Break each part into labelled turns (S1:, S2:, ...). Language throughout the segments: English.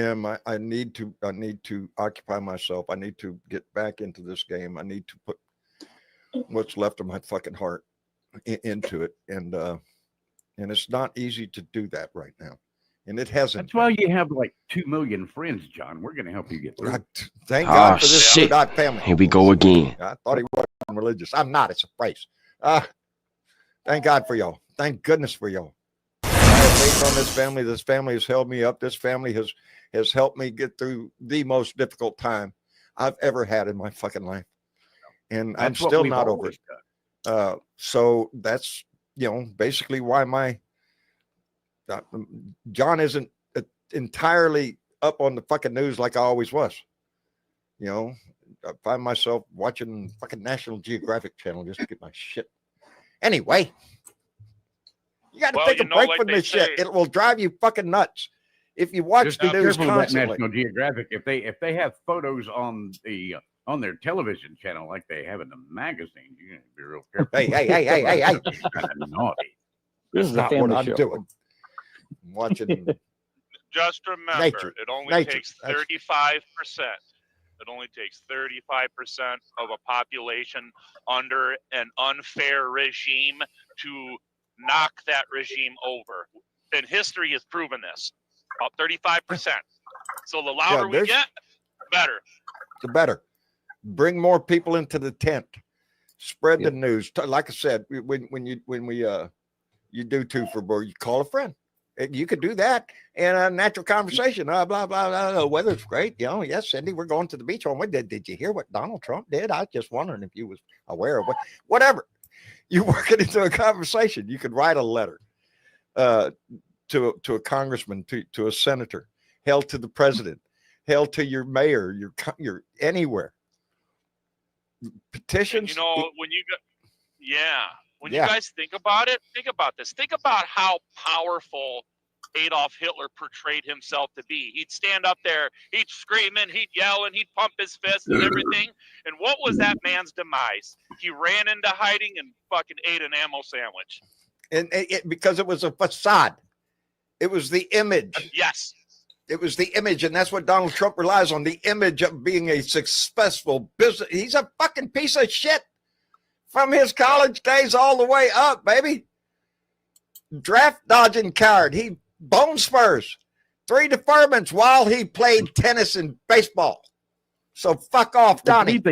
S1: am. I need to occupy myself. I need to get back into this game. I need to put what's left of my fucking heart into it, and it's not easy to do that right now, and it hasn't.
S2: That's why you have like 2 million friends, John. We're going to help you get through.
S1: Thank God for this
S3: shit.
S1: family.
S3: Here we go again.
S1: I thought he was religious. I'm not. It's a phrase. Thank God for y'all. Thank goodness for y'all. I have faith on this family. This family has held me up. This family has helped me get through the most difficult time I've ever had in my fucking life. And I'm still not over it. So that's, basically why John isn't entirely up on the fucking news like I always was. I find myself watching fucking National Geographic Channel just to get my shit. Anyway, you got to take a break from this shit. It will drive you fucking nuts if you watch the news constantly.
S2: National Geographic, if they have photos on their television channel like they have in the magazine, you got to be real careful.
S1: Hey!
S2: Kind of naughty.
S1: This is not what I'm doing. I'm watching.
S4: Just remember,
S1: nature.
S4: It only takes 35%. It only takes 35% of a population under an unfair regime to knock that regime over. And history has proven this. About 35%. So the louder we get, better.
S1: The better. Bring more people into the tent. Spread the news. Like I said, when you do two for board, you call a friend. You could do that in a natural conversation. Blah, blah, blah. The weather's great. Yes, Cindy, we're going to the beach on Wednesday. Did you hear what Donald Trump did? I was just wondering if you was aware of whatever. You work it into a conversation. You could write a letter to a congressman, to a senator, hell to the president, hell to your mayor, your anywhere. Petitions.
S4: And when you guys think about it, think about this. Think about how powerful Adolf Hitler portrayed himself to be. He'd stand up there, he'd scream and he'd yell and he'd pump his fist and everything. And what was that man's demise? He ran into hiding and fucking ate an ammo sandwich.
S1: And because it was a facade. It was the image.
S4: Yes.
S1: It was the image, and that's what Donald Trump relies on, the image of being a successful business. He's a fucking piece of shit from his college days all the way up, baby. Draft dodging coward. He bone spurs, 3 deferments while he played tennis and baseball. So fuck off, Donnie.
S2: I believe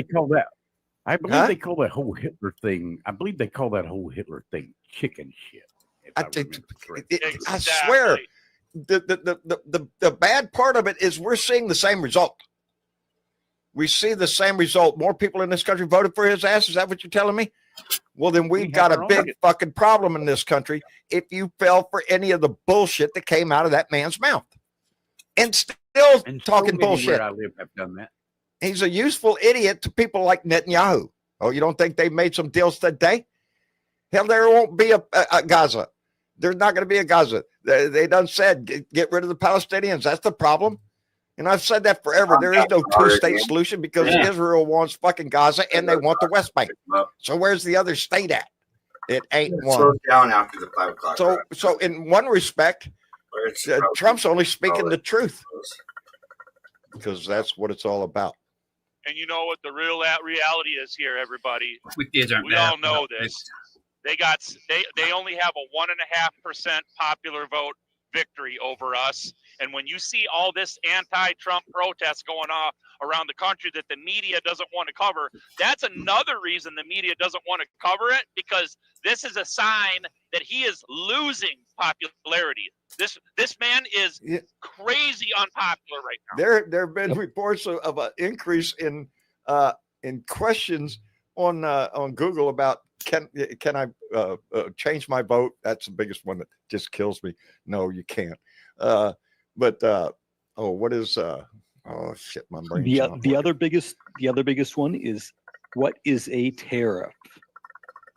S2: they call that whole Hitler thing. I believe they call that whole Hitler thing chicken shit. I
S1: swear. The bad part of it is we're seeing the same result. We see the same result. More people in this country voted for his ass. Is that what you're telling me? Well, then we've got a big fucking problem in this country if you fell for any of the bullshit that came out of that man's mouth. And still talking bullshit.
S2: Where I live have done that.
S1: He's a useful idiot to people like Netanyahu. Oh, you don't think they made some deals today? Hell, there won't be a Gaza. There's not going to be a Gaza. They done said, get rid of the Palestinians. That's the problem. And I've said that forever. There is no two-state solution because Israel wants fucking Gaza and they want the West Bank. So where's the other state at? It ain't one.
S5: Slow down after the 5 o'clock.
S1: So in one respect, Trump's only speaking the truth because that's what it's all about.
S4: And you know what the real reality is here, everybody.
S5: We
S4: all know this. They only have a 1.5% popular vote victory over us. And when you see all this anti-Trump protests going on around the country that the media doesn't want to cover, that's another reason the media doesn't want to cover it, because this is a sign that he is losing popularity. This man is crazy unpopular right now.
S1: There have been reports of an increase in questions on Google about can I change my vote? That's the biggest one that just kills me. No, you can't. What is oh shit, my brain.
S6: The other biggest one is, what is a tariff?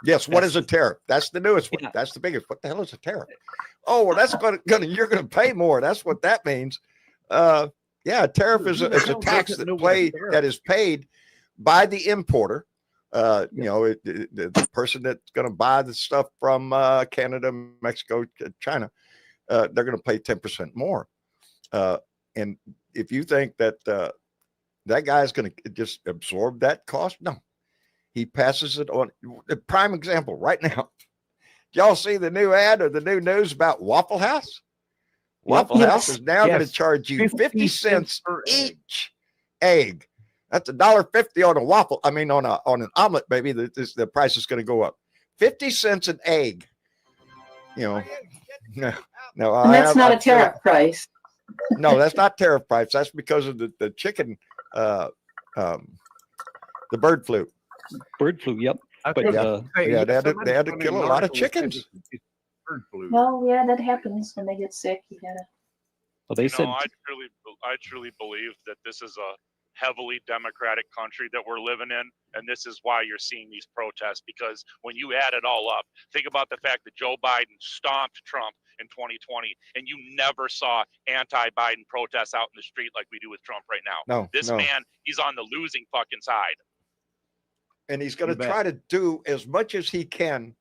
S1: Yes, what is a tariff? That's the newest one. Yeah. That's the biggest. What the hell is a tariff? Oh, well, that's you're gonna pay more. That's what that means. A tariff is a tax that is paid by the importer. The person that's going to buy the stuff from Canada, Mexico, China, they're going to pay 10% more. And if you think that that guy's going to just absorb that cost, no, he passes it on. The prime example right now. Y'all see the new ad or the new news about Waffle House? Waffle
S2: Yes.
S1: House is now going to
S2: Yes.
S1: charge you 50 cents
S2: per egg.
S1: each egg. That's $1.50 on a waffle. I mean, on an omelet, baby. The price is going to go up. 50 cents an egg. You know, no,
S3: And that's not a tariff price.
S1: No, that's not tariff price. That's because of the chicken, the bird flu.
S6: Bird flu. Yep.
S2: I
S6: But
S2: think-
S6: uh,
S1: Yeah, they had to
S2: somebody put
S1: kill
S2: in
S1: a
S2: an
S1: lot of
S2: article that said
S1: chickens.
S2: it's bird flu.
S3: Well, yeah, that happens when they get sick. You gotta.
S6: well, they said
S4: I truly believe that this is a heavily democratic country that we're living in, and this is why you're seeing these protests. Because when you add it all up, think about the fact that Joe Biden stomped Trump in 2020, and you never saw anti-Biden protests out in the street like we do with Trump right now.
S1: No,
S4: This
S1: no.
S4: man, he's on the losing fucking side.
S1: And he's going
S2: You
S1: to
S2: bet.
S1: try to do as much as he can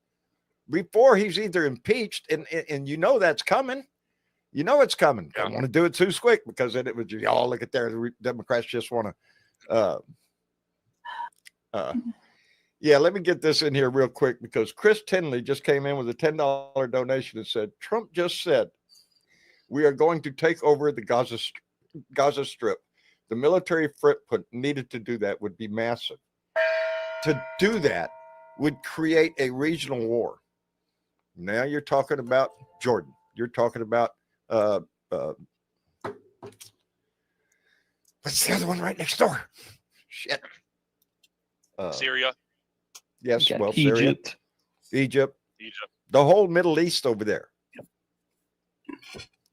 S1: before he's either impeached, and you know that's coming. You know it's coming.
S4: Yeah.
S1: Don't want to do it too quick because then it would just, oh, look at there. The Democrats just want to. Yeah, let me get this in here real quick because Chris Tinley just came in with a $10 donation and said, Trump just said, we are going to take over the Gaza Strip. The military footprint needed to do that would be massive. To do that would create a regional war. Now you're talking about Jordan. You're talking about what's the other one right next door? Shit.
S4: Syria,
S1: Yes,
S6: you got
S1: well, Syria,
S6: Egypt.
S1: Egypt,
S4: Egypt.
S1: the whole Middle East over there.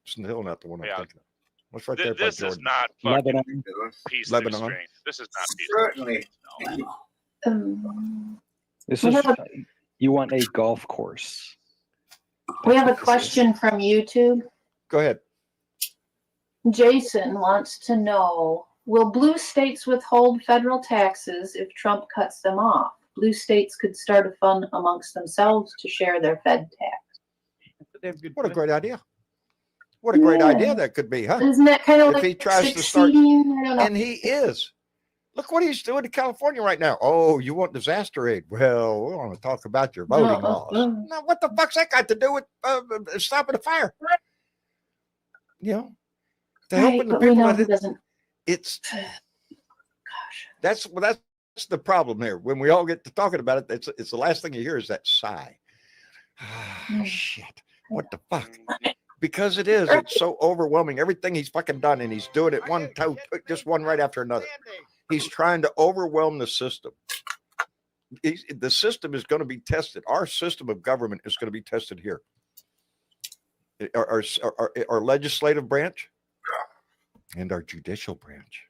S1: Still not the one I'm
S4: Yeah.
S1: thinking of. What's right there by
S4: This is
S1: Jordan?
S4: not fucking
S6: Lebanon.
S4: peace
S1: Lebanon.
S4: and exchange. This is not peace. and
S5: Certainly.
S4: exchange.
S6: This
S3: We
S6: is
S3: have
S6: you want a golf course.
S3: We have a
S6: That's what this is.
S3: question from YouTube.
S1: Go ahead.
S3: Jason wants to know, will blue states withhold federal taxes if Trump cuts them off? Blue states could start a fund amongst themselves to share their Fed tax.
S1: What a great idea. What a great
S3: Yeah.
S1: idea that could be, huh?
S3: Isn't that kind of
S1: If
S3: like
S1: he tries to start-
S3: succeeding? I don't know.
S1: And he is. Look what he's doing to California right now. Oh, you want disaster aid? Well, we want to talk about your voting laws. Now, what the fuck's that got to do with stopping the fire? You know, to
S3: Right,
S1: helping the
S3: but we
S1: people.
S3: know
S1: That
S3: he doesn't.
S1: it's
S3: Gosh.
S1: that's the problem here. When we all get to talking about it, it's the last thing you hear is that sigh. Ah, shit. What the fuck? Because it is. It's so overwhelming. Everything he's fucking done, and he's doing it one toe, just one right after another. He's trying to overwhelm the system. The system is going to be tested. Our system of government is going to be tested here. Our legislative branch and our judicial branch.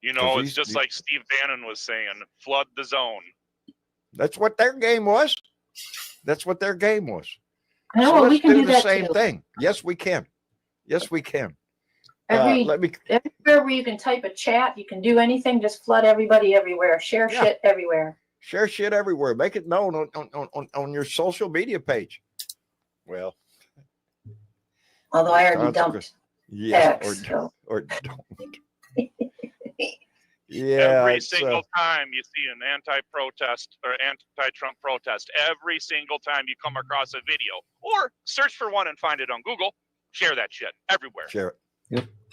S4: You know,
S1: Because
S4: it's just like Steve Bannon was saying, flood the zone.
S1: That's what their game was. That's what their game was.
S3: No,
S1: So
S3: well, we
S1: let's
S3: can
S1: do
S3: do
S1: the
S3: that
S1: same
S3: too.
S1: thing. Yes, we can. Yes, we can.
S3: Everywhere
S1: Let me.
S3: where you can type a chat, you can do anything. Just flood everybody everywhere. Share
S1: Yeah.
S3: shit everywhere.
S1: Share shit everywhere. Make it known on your social media page. Well,
S3: Although I already
S1: Sounds like
S3: dumped
S1: yeah,
S3: X. So.
S1: or don't. Yeah,
S4: Every
S1: it's,
S4: single time you see an anti-protest or anti-Trump protest, every single time you come across a video or search for one and find it on Google, share that shit everywhere.
S1: share it.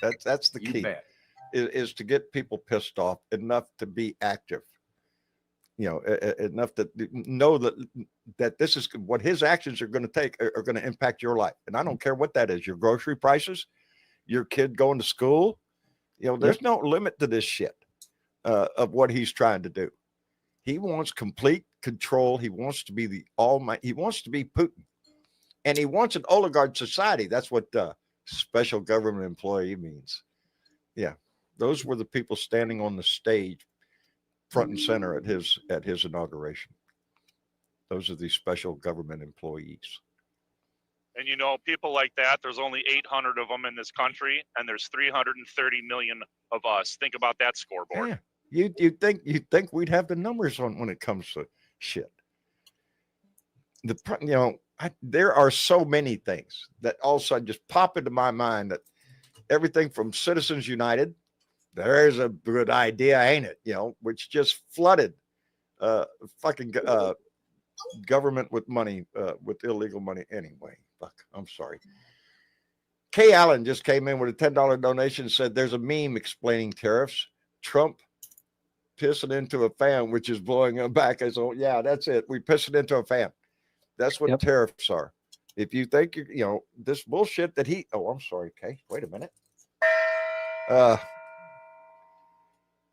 S6: Yep.
S1: That's the
S2: You
S1: key.
S2: bet.
S1: Is to get people pissed off enough to be active. You know, enough to know that this is what his actions are going to take are going to impact your life. And I don't care what that is, your grocery prices, your kid going to school. You know, there's no limit to this shit of what he's trying to do. He wants complete control. He wants to be the almighty. He wants to be Putin, and he wants an oligarch society. That's what special government employee means. Yeah, those were the people standing on the stage, front and center at his inauguration. Those are the special government employees.
S4: And you know, people like that, there's only 800 of them in this country, and there's 330 million of us. Think about that scoreboard.
S1: Yeah. You'd think we'd have the numbers on when it comes to shit. There are so many things that all of a sudden just pop into my mind that everything from Citizens United. There's a good idea, ain't it? Which just flooded fucking government with money, with illegal money. Anyway, fuck, I'm sorry. Kay Allen just came in with a $10 donation and said there's a meme explaining tariffs. Trump pissing into a fan, which is blowing him back. I said, yeah, that's it. We piss it into a fan. That's what tariffs are. If you think this bullshit that I'm sorry, Kay. Wait a minute.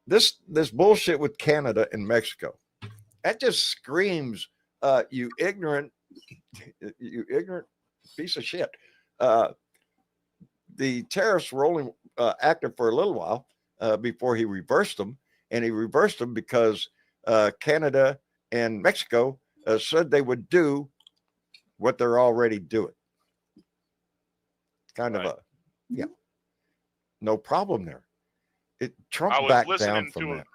S1: This bullshit with Canada and Mexico, that just screams, you ignorant piece of shit. The tariffs were only active for a little while before he reversed them, and he reversed them because Canada and Mexico said they would do what they're already doing. Kind of no problem there. Trump backed down from that.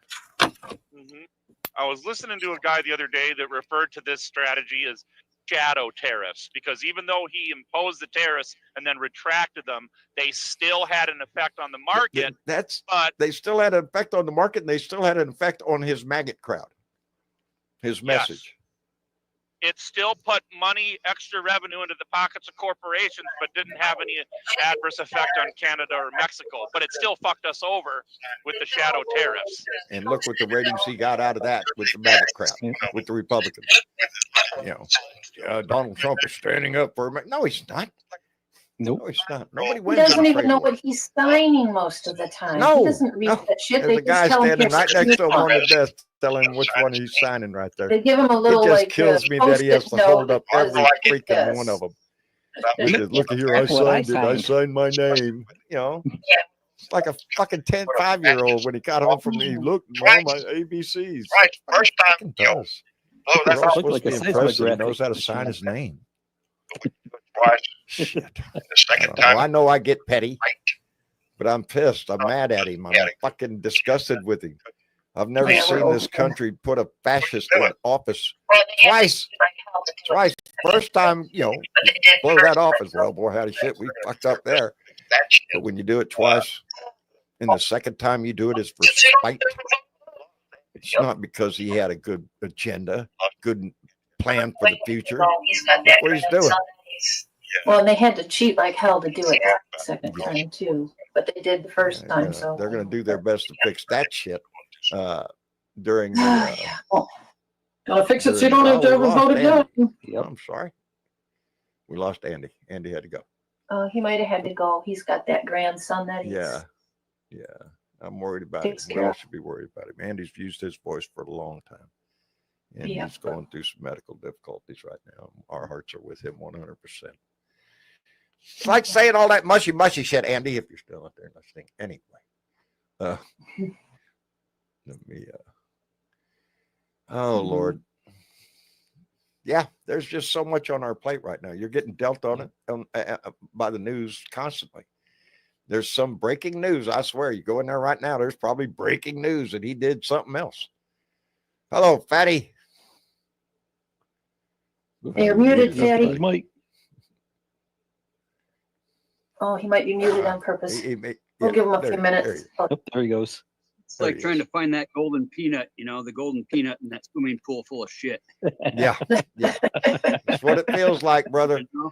S4: I was listening to a guy the other day that referred to this strategy as shadow tariffs, because even though he imposed the tariffs and then retracted them, they still had an effect on the market. But
S1: they still had an effect on the market, and they still had an effect on his maggot crowd. His message.
S4: It still put money, extra revenue into the pockets of corporations, but didn't have any adverse effect on Canada or Mexico. But it still fucked us over with the shadow tariffs.
S1: And look what the ratings he got out of that with the maggot crowd, with the Republicans. Donald Trump is standing up for America. No, he's not.
S2: Nope.
S1: No, he's not. Nobody
S3: He
S1: wins.
S3: doesn't even know what he's signing most of the time.
S1: No,
S3: He doesn't read that shit.
S1: There's
S3: They
S1: a guy
S3: just tell him
S1: standing right
S3: here's
S1: next to him
S3: what
S1: on
S3: you
S1: the desk telling him which one he's signing right there.
S3: They give him a little
S1: It just
S3: like
S1: kills me that he has to
S3: Post-it
S1: hold
S3: note
S1: up
S3: that
S1: every
S3: says,
S1: freaking
S3: yes.
S1: one of them. Look here, I
S7: That's what I
S1: signed it. I
S7: signed.
S1: signed my name. It's like a fucking 5-year-old when he got home from me. Look, Mom, my ABCs.
S5: Right, first time,
S1: Does.
S5: blow
S1: You're
S5: that
S1: all
S5: off
S1: supposed
S7: like
S1: to be
S7: a
S1: impressed that he
S7: seismographic
S1: knows how to
S7: machine.
S1: sign his name.
S5: twice.
S1: Shit.
S5: The second time,
S1: I know I get petty, but I'm pissed. I'm mad at him. I'm fucking disgusted with him. I've never
S3: Yeah, we're
S1: seen this
S3: over.
S1: country put a fascist in office twice. Twice. First time, blow that off as well. Boy, howdy shit, we fucked up there. But when you do it twice, and the second time you do it is for spite, it's not because he had a good agenda, good plan for the future. That's what he's doing.
S3: Well, and they had to cheat like hell to do it the second time too. But they did the first time, so
S1: They're going to do their best to fix that shit during the.
S3: yeah. Well, gotta fix it so you
S1: during-
S3: don't have to
S1: Oh,
S3: ever
S1: we lost
S3: vote it down.
S1: Andy. I'm sorry. We lost Andy. Andy had to go.
S3: He might have had to go. He's got that grandson that he's.
S1: Yeah. I'm worried about him.
S3: Takes
S1: We
S3: care
S1: all
S3: of.
S1: should be worried about him. Andy's used his voice for a long time. And
S3: Yeah.
S1: he's going through some medical difficulties right now. Our hearts are with him 100%. It's like saying all that mushy shit, Andy, if you're still out there listening. Anyway. Let me oh Lord. Yeah, there's just so much on our plate right now. You're getting dealt on it by the news constantly. There's some breaking news. I swear, you go in there right now, there's probably breaking news that he did something else. Hello, Fatty.
S3: You're muted, Fatty.
S6: There's Mike.
S3: Oh, he might be muted on purpose. We'll
S1: Yeah,
S3: give him a
S1: there-
S3: few
S1: there
S3: minutes.
S1: you
S3: Oh,
S6: Yep, there he goes.
S7: It's
S1: There
S7: like
S1: he
S7: trying
S1: is.
S7: to find that golden peanut, the golden peanut in that swimming pool full of shit.
S1: Yeah, that's what it feels like, brother.
S7: You know?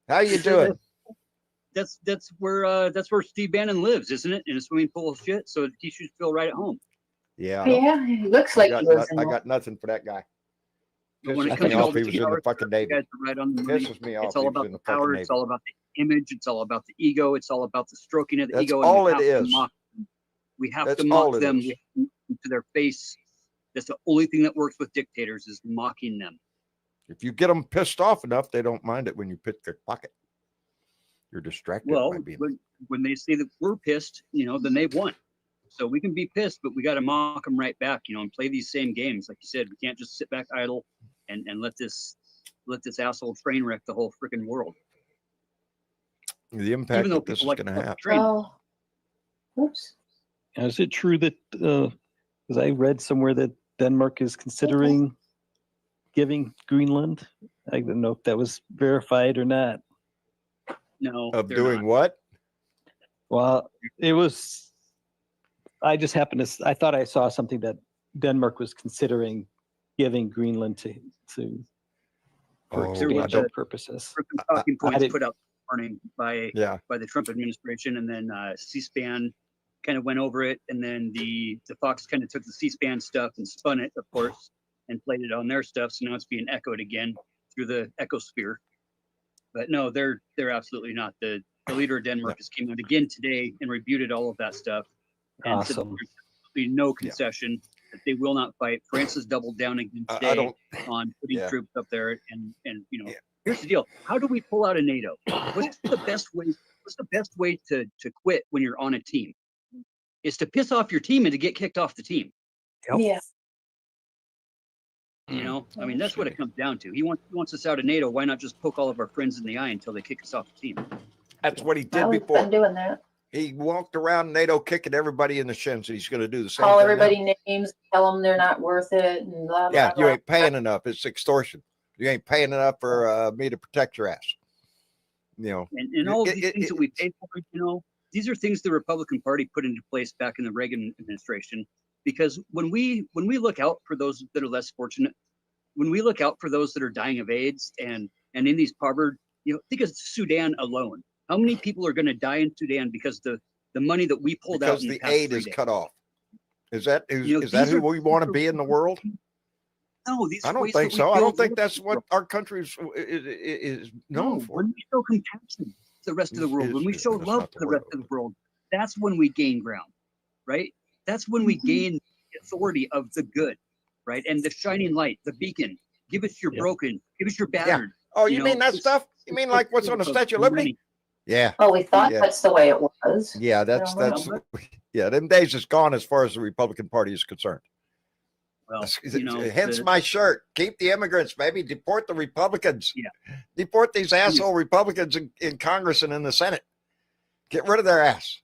S1: How you doing?
S7: That's where Steve Bannon lives, isn't it? In a swimming pool of shit. So he should feel right at home.
S1: Yeah,
S3: Yeah, he looks like he was in
S1: I
S3: that.
S1: got nothing for that guy.
S7: But when it
S1: Pisses
S7: comes
S1: me
S7: to all
S1: off.
S7: the
S1: He was in the
S7: power
S1: fucking
S7: stuff, you
S1: Navy.
S7: guys are right on the money.
S1: Pisses me off.
S7: It's
S1: He
S7: all
S1: was
S7: about
S1: in
S7: the
S1: the fucking
S7: power.
S1: Navy.
S7: It's all about the image. It's all about the ego. It's all about the stroking of the
S1: That's
S7: ego.
S1: all
S7: and
S1: it is.
S7: We have
S1: That's
S7: to
S1: all
S7: mock
S1: it
S7: them
S1: is.
S7: to their face. That's the only thing that works with dictators is mocking them.
S1: If you get them pissed off enough, they don't mind it when you pick their pocket. You're distracted
S7: Well,
S1: by being.
S7: when they say that we're pissed, then they've won. So we can be pissed, but we got to mock them right back, and play these same games. Like you said, we can't just sit back idle and let this asshole train wreck the whole freaking world.
S1: The impact
S7: Even though
S1: that this is
S7: people like
S1: going to
S7: to
S1: have.
S7: train.
S3: Oh, oops.
S6: Is it true that, because I read somewhere that Denmark is considering giving Greenland? I don't know if that was verified or not.
S7: No,
S1: Of
S7: they're
S1: doing
S7: not.
S1: what?
S6: Well, it was, I just happened to, I thought I saw something that Denmark was considering giving Greenland to for
S1: Oh,
S6: expansion
S1: I don't.
S6: purposes.
S7: Some talking points
S6: didn't-
S7: put out this morning
S1: Yeah.
S7: by the Trump administration, and then C-SPAN kind of went over it, and then the Fox kind of took the C-SPAN stuff and spun it, of course, and played it on their stuff. So now it's being echoed again through the echosphere. But no, they're absolutely not. The leader of Denmark just came out again today and rebuted all of that stuff. And said
S6: Awesome.
S7: there's absolutely no concession, that they will not fight. France has doubled down again
S1: I
S7: today
S1: don't.
S7: on putting
S1: Yeah.
S7: troops up there, and you know,
S1: Yeah.
S7: here's the deal: how do we pull out of NATO? What's the best way? What's the best way to quit when you're on a team? Is to piss off your team and to get kicked off the team.
S6: Yep.
S3: Yeah.
S7: You know, I mean, that's what it comes down to. He wants us out of NATO. Why not just poke all of our friends in the eye until they kick us off the team?
S1: That's what he did
S3: Well, he's
S1: before.
S3: been doing that.
S1: He walked around NATO kicking everybody in the shins. He's going to do the same
S3: Call
S1: thing now.
S3: everybody names, tell them they're not worth it, and blah, blah,
S1: Yeah, you
S3: blah.
S1: ain't paying enough. It's extortion. You ain't paying enough for me to protect your ass. You know,
S7: And all of
S1: It-
S7: these
S1: it-
S7: things that we pay for, you know, these are things the Republican Party put into place back in the Reagan administration. Because when we look out for those that are less fortunate, when we look out for those that are dying of AIDS and in these impoverished, you know, think of Sudan alone. How many people are going to die in Sudan because the money that we pulled out
S1: because
S7: in
S1: the
S7: past
S1: aid
S7: 3
S1: is
S7: days?
S1: cut off. Is that
S7: You know,
S1: is that
S7: these
S1: who
S7: are-
S1: we want to be in the world?
S7: No, these
S1: I
S7: are
S1: don't
S7: ways that
S1: think
S7: we
S1: so. I don't
S7: build
S1: think that's
S7: wealth.
S1: what our country is known
S7: No,
S1: for.
S7: when we show compassion to the rest of the world, when we
S1: Is-
S7: show
S1: that's
S7: love
S1: not
S7: to
S1: the
S7: the rest
S1: word.
S7: of the world, that's when we gain ground, right? That's when we gain the authority of the good, right? And the shining light, the beacon. Give us your
S6: Yep.
S7: broken, give us your battered.
S1: Oh,
S7: you
S1: you mean
S7: know,
S1: that
S7: it's-
S1: stuff? You mean like what's on the Statue of Liberty? Yeah,
S3: Oh, we thought
S1: Yeah.
S3: that's the way it was.
S1: yeah, that's
S3: don't
S1: yeah. Them days is gone as far as the Republican Party is concerned.
S7: Well, you know,
S1: Hence my shirt. Keep the immigrants, baby. Deport the Republicans.
S7: Yeah.
S1: Deport these asshole Republicans in Congress and in the Senate. Get rid of their ass.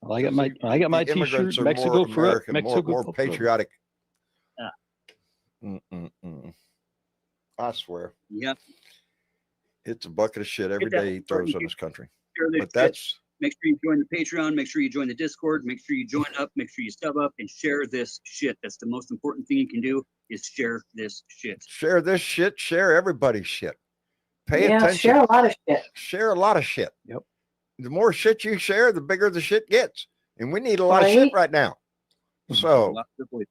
S6: Well, I got my
S1: The immigrants
S6: T-shirt.
S1: are
S6: Mexico
S1: more
S6: for
S1: American,
S6: Mexico
S1: more
S6: for-
S1: patriotic.
S7: Yeah.
S1: I swear,
S7: Yep.
S1: it's a bucket of shit every
S7: Get that
S1: day he throws on this country.
S7: Share this
S1: But
S7: shit.
S1: that's
S7: Make sure you join the Patreon. Make sure you join the Discord. Make sure you join up. Make sure you sub up and share this shit. That's the most important thing you can do is share this shit.
S1: share this shit. Share everybody's shit. Pay
S3: Yeah,
S1: attention.
S3: share a lot of shit.
S1: Share a lot of shit.
S6: Yep.
S1: The more shit you share, the bigger the shit gets. And we need a lot of shit right now. So,
S7: Lots of voices.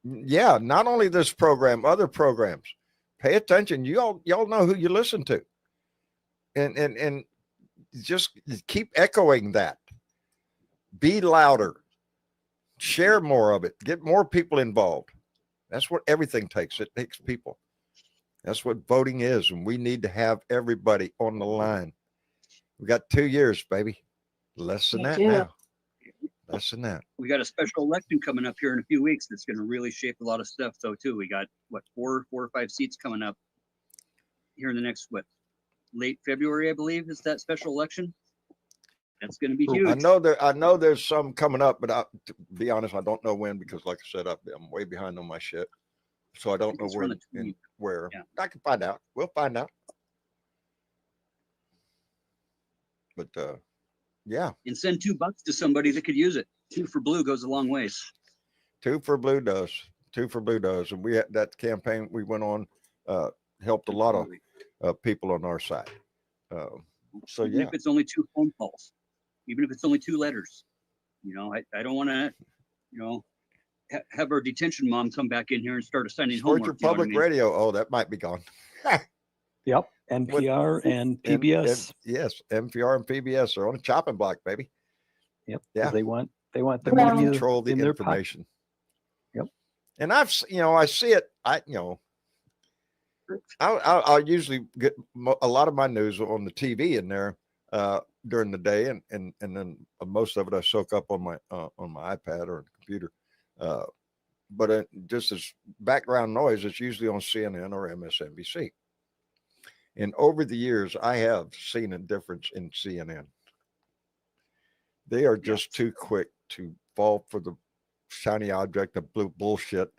S1: yeah, not only this program, other programs. Pay attention. Y'all know who you listen to. And just keep echoing that. Be louder. Share more of it. Get more people involved. That's what everything takes. It takes people. That's what voting is. And we need to have everybody on the line. We got 2 years, baby. Less than
S3: We
S1: that
S3: do.
S1: now. Less than that.
S7: We got a special election coming up here in a few weeks that's going to really shape a lot of stuff though too. We got what four or five seats coming up here in the next late February, I believe, is that special election. That's going to be huge.
S1: I know there's some coming up, but to be honest, I don't know when because, like I said, I'm way behind on my shit, so I don't
S7: think
S1: know
S7: it's
S1: when
S7: around the
S1: and
S7: 20th.
S1: where.
S7: Yeah.
S1: I can find out. We'll find out. But yeah,
S7: And send $2 to somebody that could use it. 2 for Blue goes a long ways.
S1: 2 for Blue does. 2 for Blue does, and we had that campaign we went on helped a lot of people on our side. So
S7: Even
S1: yeah,
S7: if it's only 2 phone calls, even if it's only 2 letters, you know, I don't want to, you know, have our detention mom come back in here and start assigning
S1: Sports
S7: homework. you know what I
S1: Republic
S7: mean?
S1: Radio. Oh, that might be gone.
S6: Yep. NPR and PBS.
S1: Yes, NPR and PBS are on a chopping block, baby.
S6: Yep. 'cause
S1: Yeah.
S6: They want the
S3: They
S1: They
S6: media
S1: control the
S6: in their pocket.
S1: information.
S6: Yep.
S1: And I see it. I'll usually get a lot of my news on the TV in there during the day, and then most of it I soak up on my iPad or computer. But just as background noise, it's usually on CNN or MSNBC. And over the years, I have seen a difference in CNN. They are just too quick to fall for the shiny object of blue bullshit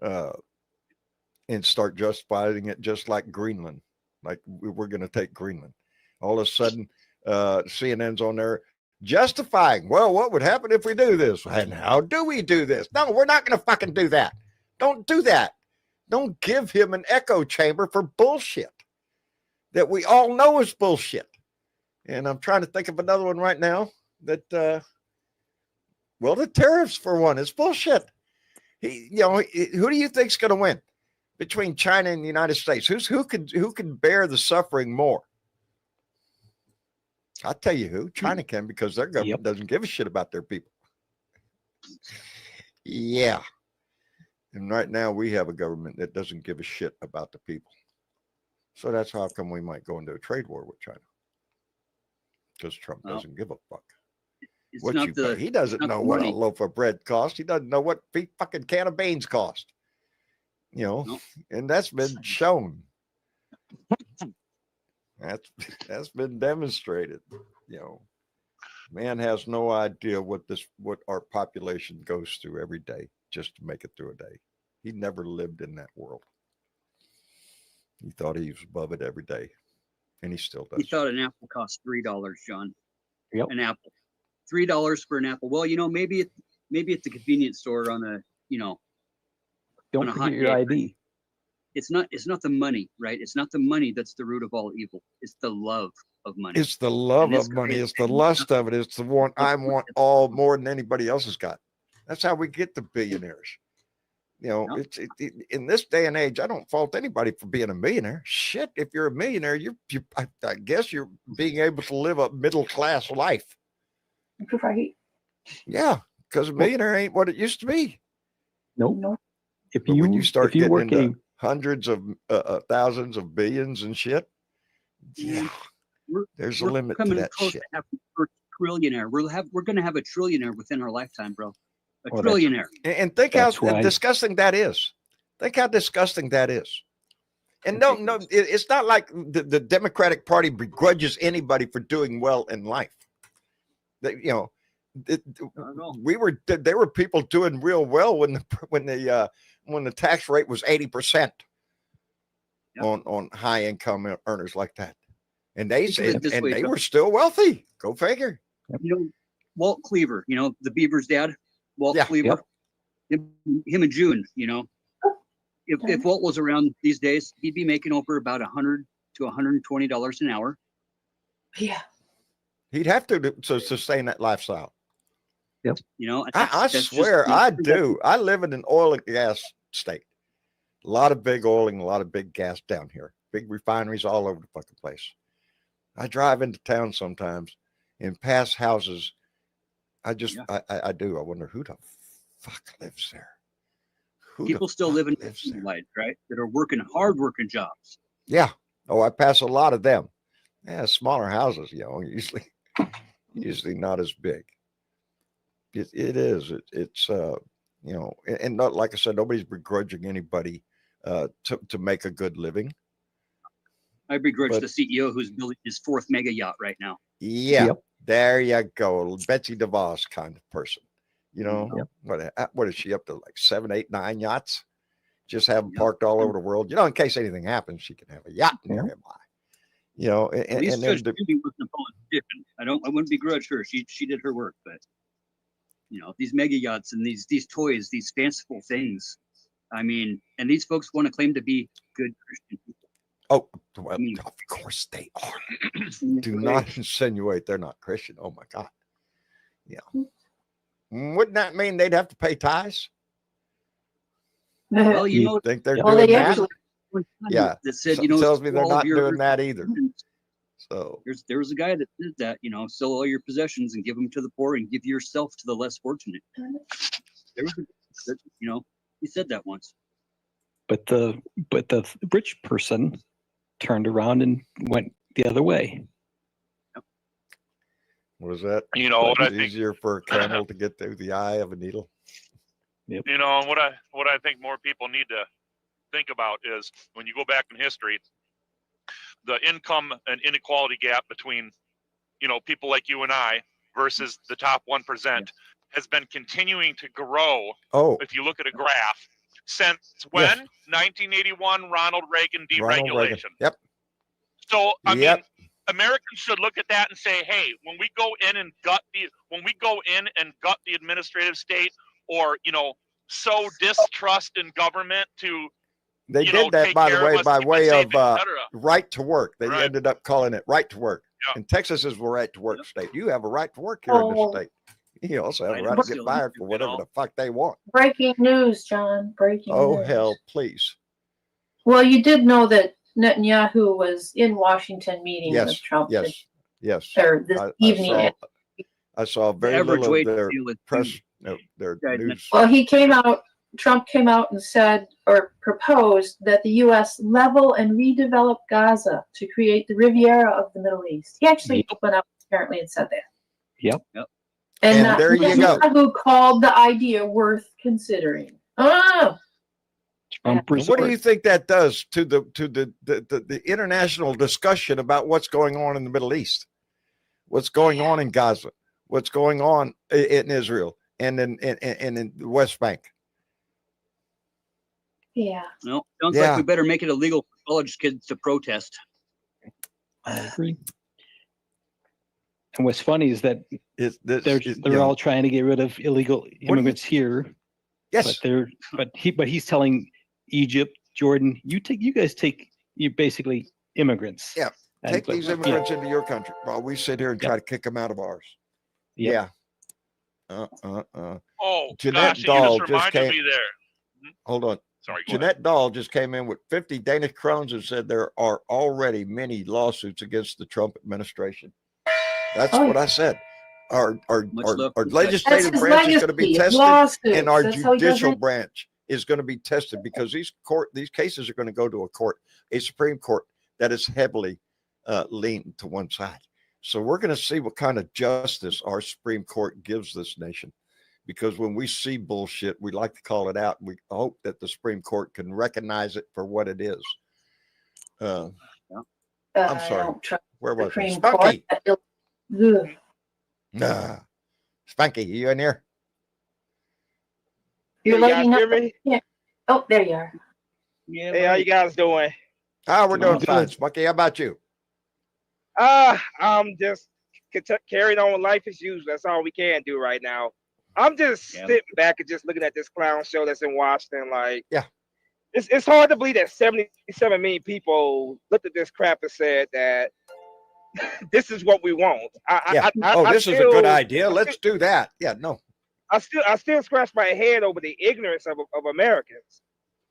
S1: and start justifying it just like Greenland. Like we're going to take Greenland. All of a sudden, CNN's on there. justifying, well, what would happen if we do this? And how do we do this? No, we're not going to fucking do that. Don't do that. Don't give him an echo chamber for bullshit that we all know is bullshit. And I'm trying to think of another one right now that, well, the tariffs for one is bullshit. Who do you think's going to win between China and the United States? Who can bear the suffering more? I'll tell you who. China can, because their government doesn't give a shit about their people. Yeah. And right now we have a government that doesn't give a shit about the people. So that's how come we might go into a trade war with China. Because Trump doesn't give a fuck.
S7: It's
S1: What
S7: not
S1: you
S7: the
S1: pay. He doesn't
S7: not
S1: know
S7: the
S1: what a
S7: money.
S1: loaf of bread costs. He doesn't know what a fucking can of beans cost.
S7: Nope.
S1: And that's been shown. That's been demonstrated. Man has no idea what our population goes through every day just to make it through a day. He never lived in that world. He thought he was above it every day, and he still does.
S7: He thought an apple cost $3, John.
S6: Yep.
S7: An apple, $3 for an apple. Well, maybe at the convenience store on a,
S6: Don't
S7: on a hot
S6: forget your
S7: day.
S6: ID.
S7: It's not the money, right? It's not the money that's the root of all evil. It's the love of money.
S1: It's the love
S7: And it's
S1: of money.
S7: crazy.
S1: It's the lust of it. It's the one I want all more than anybody else has got. That's how we get the billionaires. It's in this day and age, I don't fault anybody for being a millionaire. Shit, if you're a millionaire, I guess you're being able to live a middle class life.
S3: Right.
S1: Yeah, because a millionaire ain't what it used to be.
S6: Nope.
S3: No.
S6: If
S1: But when you start
S6: if you
S1: getting
S6: work
S1: into hundreds of thousands of billions and shit, yeah,
S7: We're-
S1: there's a
S7: We're
S1: limit to
S7: coming
S1: that
S7: close
S1: shit.
S7: to having our trillionaire. We're going to have a trillionaire within our lifetime, bro. A
S6: Well, that's-
S7: trillionaire.
S1: And think how
S6: That's why-
S1: disgusting that is. Think how disgusting that is. And no, it's not like the Democratic Party begrudges anybody for doing well in life. That there were people doing real well when the tax rate was 80% on high income earners like that, and they
S7: Think of it
S1: said,
S7: this
S1: and
S7: way,
S1: they
S7: John.
S1: were still wealthy. Go figure.
S7: Walt Cleaver, the Beaver's dad, Walt
S1: Yeah.
S7: Cleaver, him and June, if Walt was around these days, he'd be making over about $100 to $120 an hour.
S3: Yeah.
S1: He'd have to sustain that lifestyle.
S7: And
S1: I
S7: that's just-
S1: swear I do. I live in an oil and gas state. A lot of big oil and a lot of big gas down here. Big refineries all over the fucking place. I drive into town sometimes and pass houses. I do. I wonder who the fuck lives there. Who the
S7: People still
S1: fuck
S7: live in
S1: lives there?
S7: life, right? That are working hard working jobs.
S1: Yeah. Oh, I pass a lot of them. Yeah, smaller houses, usually not as big. It is. It's and not, like I said, nobody's begrudging anybody to make a good living.
S7: I begrudge
S1: But-
S7: the CEO who's building his 4th mega yacht right now.
S1: Yeah,
S6: Yep.
S1: there you go. Betsy DeVos kind of person.
S6: Yep.
S1: What is she up to? Like 7, 8, 9 yachts? Just have them
S7: Yep.
S1: parked all over the world. In case anything happens, she can have a yacht
S6: Yeah.
S1: nearby.
S7: At least
S1: And then
S7: Judge Judy wasn't a politician. I wouldn't begrudge her. She did her work, but these mega yachts and these toys, these fanciful things. I mean, and these folks want to claim to be good Christian people.
S1: oh, well,
S7: mean-
S1: of course they are. Do not insinuate they're not Christian. Oh my God. Yeah. Wouldn't that mean they'd have to pay tithes?
S7: Well,
S1: You
S7: you
S1: think they're
S3: Well,
S1: doing
S3: they
S1: that?
S3: actually,
S1: Yeah.
S7: that said,
S1: Something tells me they're
S7: sell all of
S1: not
S7: your
S1: doing that either.
S7: possessions.
S1: So
S7: There was a guy that did that, sell all your possessions and give them to the poor and give yourself to the less fortunate. There was he said that once.
S6: But the rich person turned around and went the other way.
S1: what is that?
S4: What I
S1: It's
S4: think,
S1: easier for a camel to get through the eye of a needle.
S4: and what I think more people need to think about is when you go back in history, the income and inequality gap between, people like you and I versus the top 1% has been continuing to grow.
S1: Oh,
S4: If you look at a graph since when?
S1: Yes.
S4: 1981 Ronald Reagan
S1: Ronald Reagan.
S4: deregulation.
S1: Yep.
S4: So I
S1: Yep.
S4: mean, Americans should look at that and say, hey, when we go in and gut the administrative state, or sow distrust in government to
S1: They did that,
S4: take
S1: by the
S4: care of
S1: way,
S4: us,
S1: by
S4: keep us
S1: way
S4: safe,
S1: of
S4: et cetera.
S1: right to work. They
S4: Right.
S1: ended up calling it right to work.
S4: Yeah.
S1: And Texas is a right to work state. You have a right to work here in this
S3: Oh.
S1: state. You also have
S7: I
S1: a
S7: know,
S1: right to
S7: still,
S1: get fired for
S7: you
S1: whatever
S7: know.
S1: the fuck they want.
S3: Breaking news, John. Breaking
S1: Oh,
S3: news.
S1: hell, please.
S3: Well, you did know that Netanyahu was in Washington meeting
S1: Yes,
S3: with Trump
S1: yes.
S3: or this evening.
S1: I saw
S7: The
S1: very
S7: average
S1: little
S7: wage
S1: of their
S7: deal is
S1: press,
S7: huge.
S1: their
S7: Guys,
S1: news.
S3: Well, Trump came out and said, or proposed, that the U.S. level and redevelop Gaza to create the Riviera of the Middle East. He actually went out apparently and said that.
S6: Yep.
S1: And there you go.
S3: Netanyahu called the idea worth considering. Oh,
S6: Trump
S1: And what do
S6: resort.
S1: you think that does to the international discussion about what's going on in the Middle East, what's going on in Gaza, what's going on in Israel and in the West Bank?
S3: yeah.
S7: No, sounds
S1: Yeah.
S7: like we better make it illegal for college kids to protest.
S6: I agree. And what's funny is that they're all trying to get rid of illegal immigrants here,
S1: yes.
S6: but he's telling Egypt, Jordan, you basically immigrants.
S1: Yeah,
S6: And-
S1: Take
S6: but-
S1: these immigrants into your country while we sit here and try to kick them out of ours. Yeah.
S4: Oh,
S1: Jeanette
S4: gosh,
S1: Dahl
S4: you
S1: just
S4: just reminded
S1: came-
S4: me there.
S1: Hold on.
S4: Sorry, go ahead.
S1: Jeanette Dahl just came in with 50 Danish crowns and said there are already many lawsuits against the Trump administration. That's
S3: Oh.
S1: what I said. Our
S7: Much love
S1: our
S7: to the
S1: legislative
S3: That's his
S1: branch is going to be
S3: legacy,
S1: tested,
S3: lawsuits.
S1: and our
S3: That's how he does
S1: judicial
S3: it.
S1: branch is going to be tested because these cases are going to go to a Supreme Court that is heavily leaned to one side. So we're going to see what kind of justice our Supreme Court gives this nation. Because when we see bullshit, we like to call it out. We hope that the Supreme Court can recognize it for what it is. I'm sorry.
S3: I don't trust
S1: Where
S3: the
S1: was I?
S3: Supreme
S1: Spunky.
S3: Court. Ugh.
S1: Nah. Spunky, you in here?
S3: You're
S8: Hey, guys
S3: lighting
S8: hear
S3: up.
S8: me?
S3: Oh, there you are.
S7: Yeah,
S8: Hey, how you guys doing?
S1: We're doing
S6: Good.
S1: fine. Spunky, how about you?
S8: I'm just carrying on with life as usual. That's all we can do right now. I'm just
S7: Yeah.
S8: sitting back and just looking at this clown show that's in Washington. Like,
S1: Yeah.
S8: it's hard to believe that 77 million people looked at this crap and said that this is what we want.
S1: Yeah. This is a good idea. Let's do that. Yeah, no.
S8: I still scratch my head over the ignorance of Americans.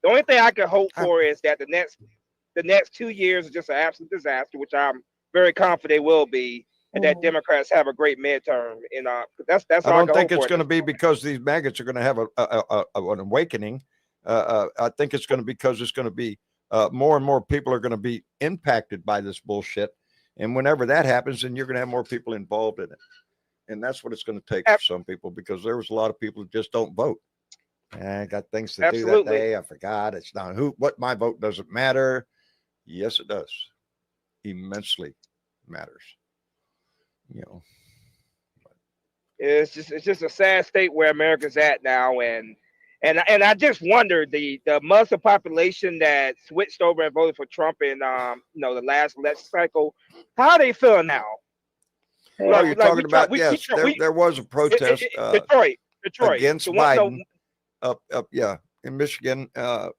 S8: The only thing I can hope for is that the next 2 years is just an absolute disaster, which I'm very confident they will be, and that Democrats have a great midterm. And that's
S1: I
S8: all
S1: don't
S8: can
S1: think
S8: hope
S1: it's
S8: for
S1: going to
S8: at
S1: be
S8: this point.
S1: because these maggots are going to have an awakening. I think it's going to be because it's going to be more and more people are going to be impacted by this bullshit. And whenever that happens, then you're going to have more people involved in it. And that's what it's going to take for some people, because there was a lot of people who just don't vote. I got things to do that
S8: Absolutely.
S1: day. I forgot. It's not what my vote doesn't matter. Yes, it does. Immensely matters. You know.
S8: It's just a sad state where America's at now, and I just wonder the Muslim population that switched over and voted for Trump in the last election cycle, how are they feeling now?
S1: No,
S8: Like-
S1: you're
S8: like
S1: talking
S8: we try-
S1: about,
S8: we-
S1: yes,
S8: we-
S1: there was a protest
S8: Detroit
S1: against
S8: The one-
S1: Biden up, in Michigan,
S6: The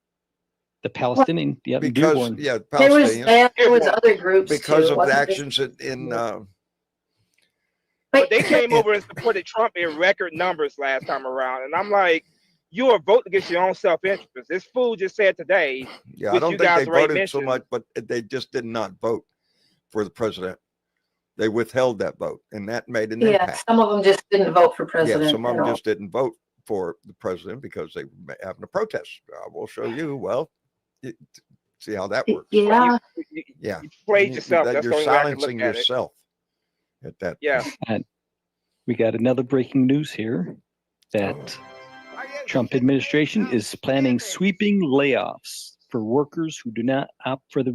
S6: Palestinian, yeah,
S1: because,
S6: Dearborn.
S1: yeah,
S3: There was
S1: Palestinians,
S3: that. There was other groups
S1: because
S3: too,
S1: of the
S3: wasn't there?
S1: actions in
S8: But they came over and supported Trump in record numbers last time around, and I'm like, you are voting against your own self-interest. This fool just said today.
S1: yeah, I
S8: which
S1: don't
S8: you
S1: think
S8: guys
S1: they
S8: already
S1: voted so
S8: mentioned.
S1: much, but they just did not vote for the president. They withheld that vote, and that made an
S3: Yeah,
S1: impact.
S3: some of them just didn't vote for president.
S1: Yeah, some of
S3: at
S1: them
S3: all.
S1: just didn't vote for the president because they were having a protest. I will show you. Well, see how that works.
S3: Yeah,
S1: Yeah,
S8: You played yourself.
S1: that
S8: That's
S1: you're
S8: the only way I can look
S1: silencing
S8: at it.
S1: yourself at that.
S8: Yeah.
S6: We got another breaking news here that Trump administration is planning sweeping layoffs for workers who do not opt for to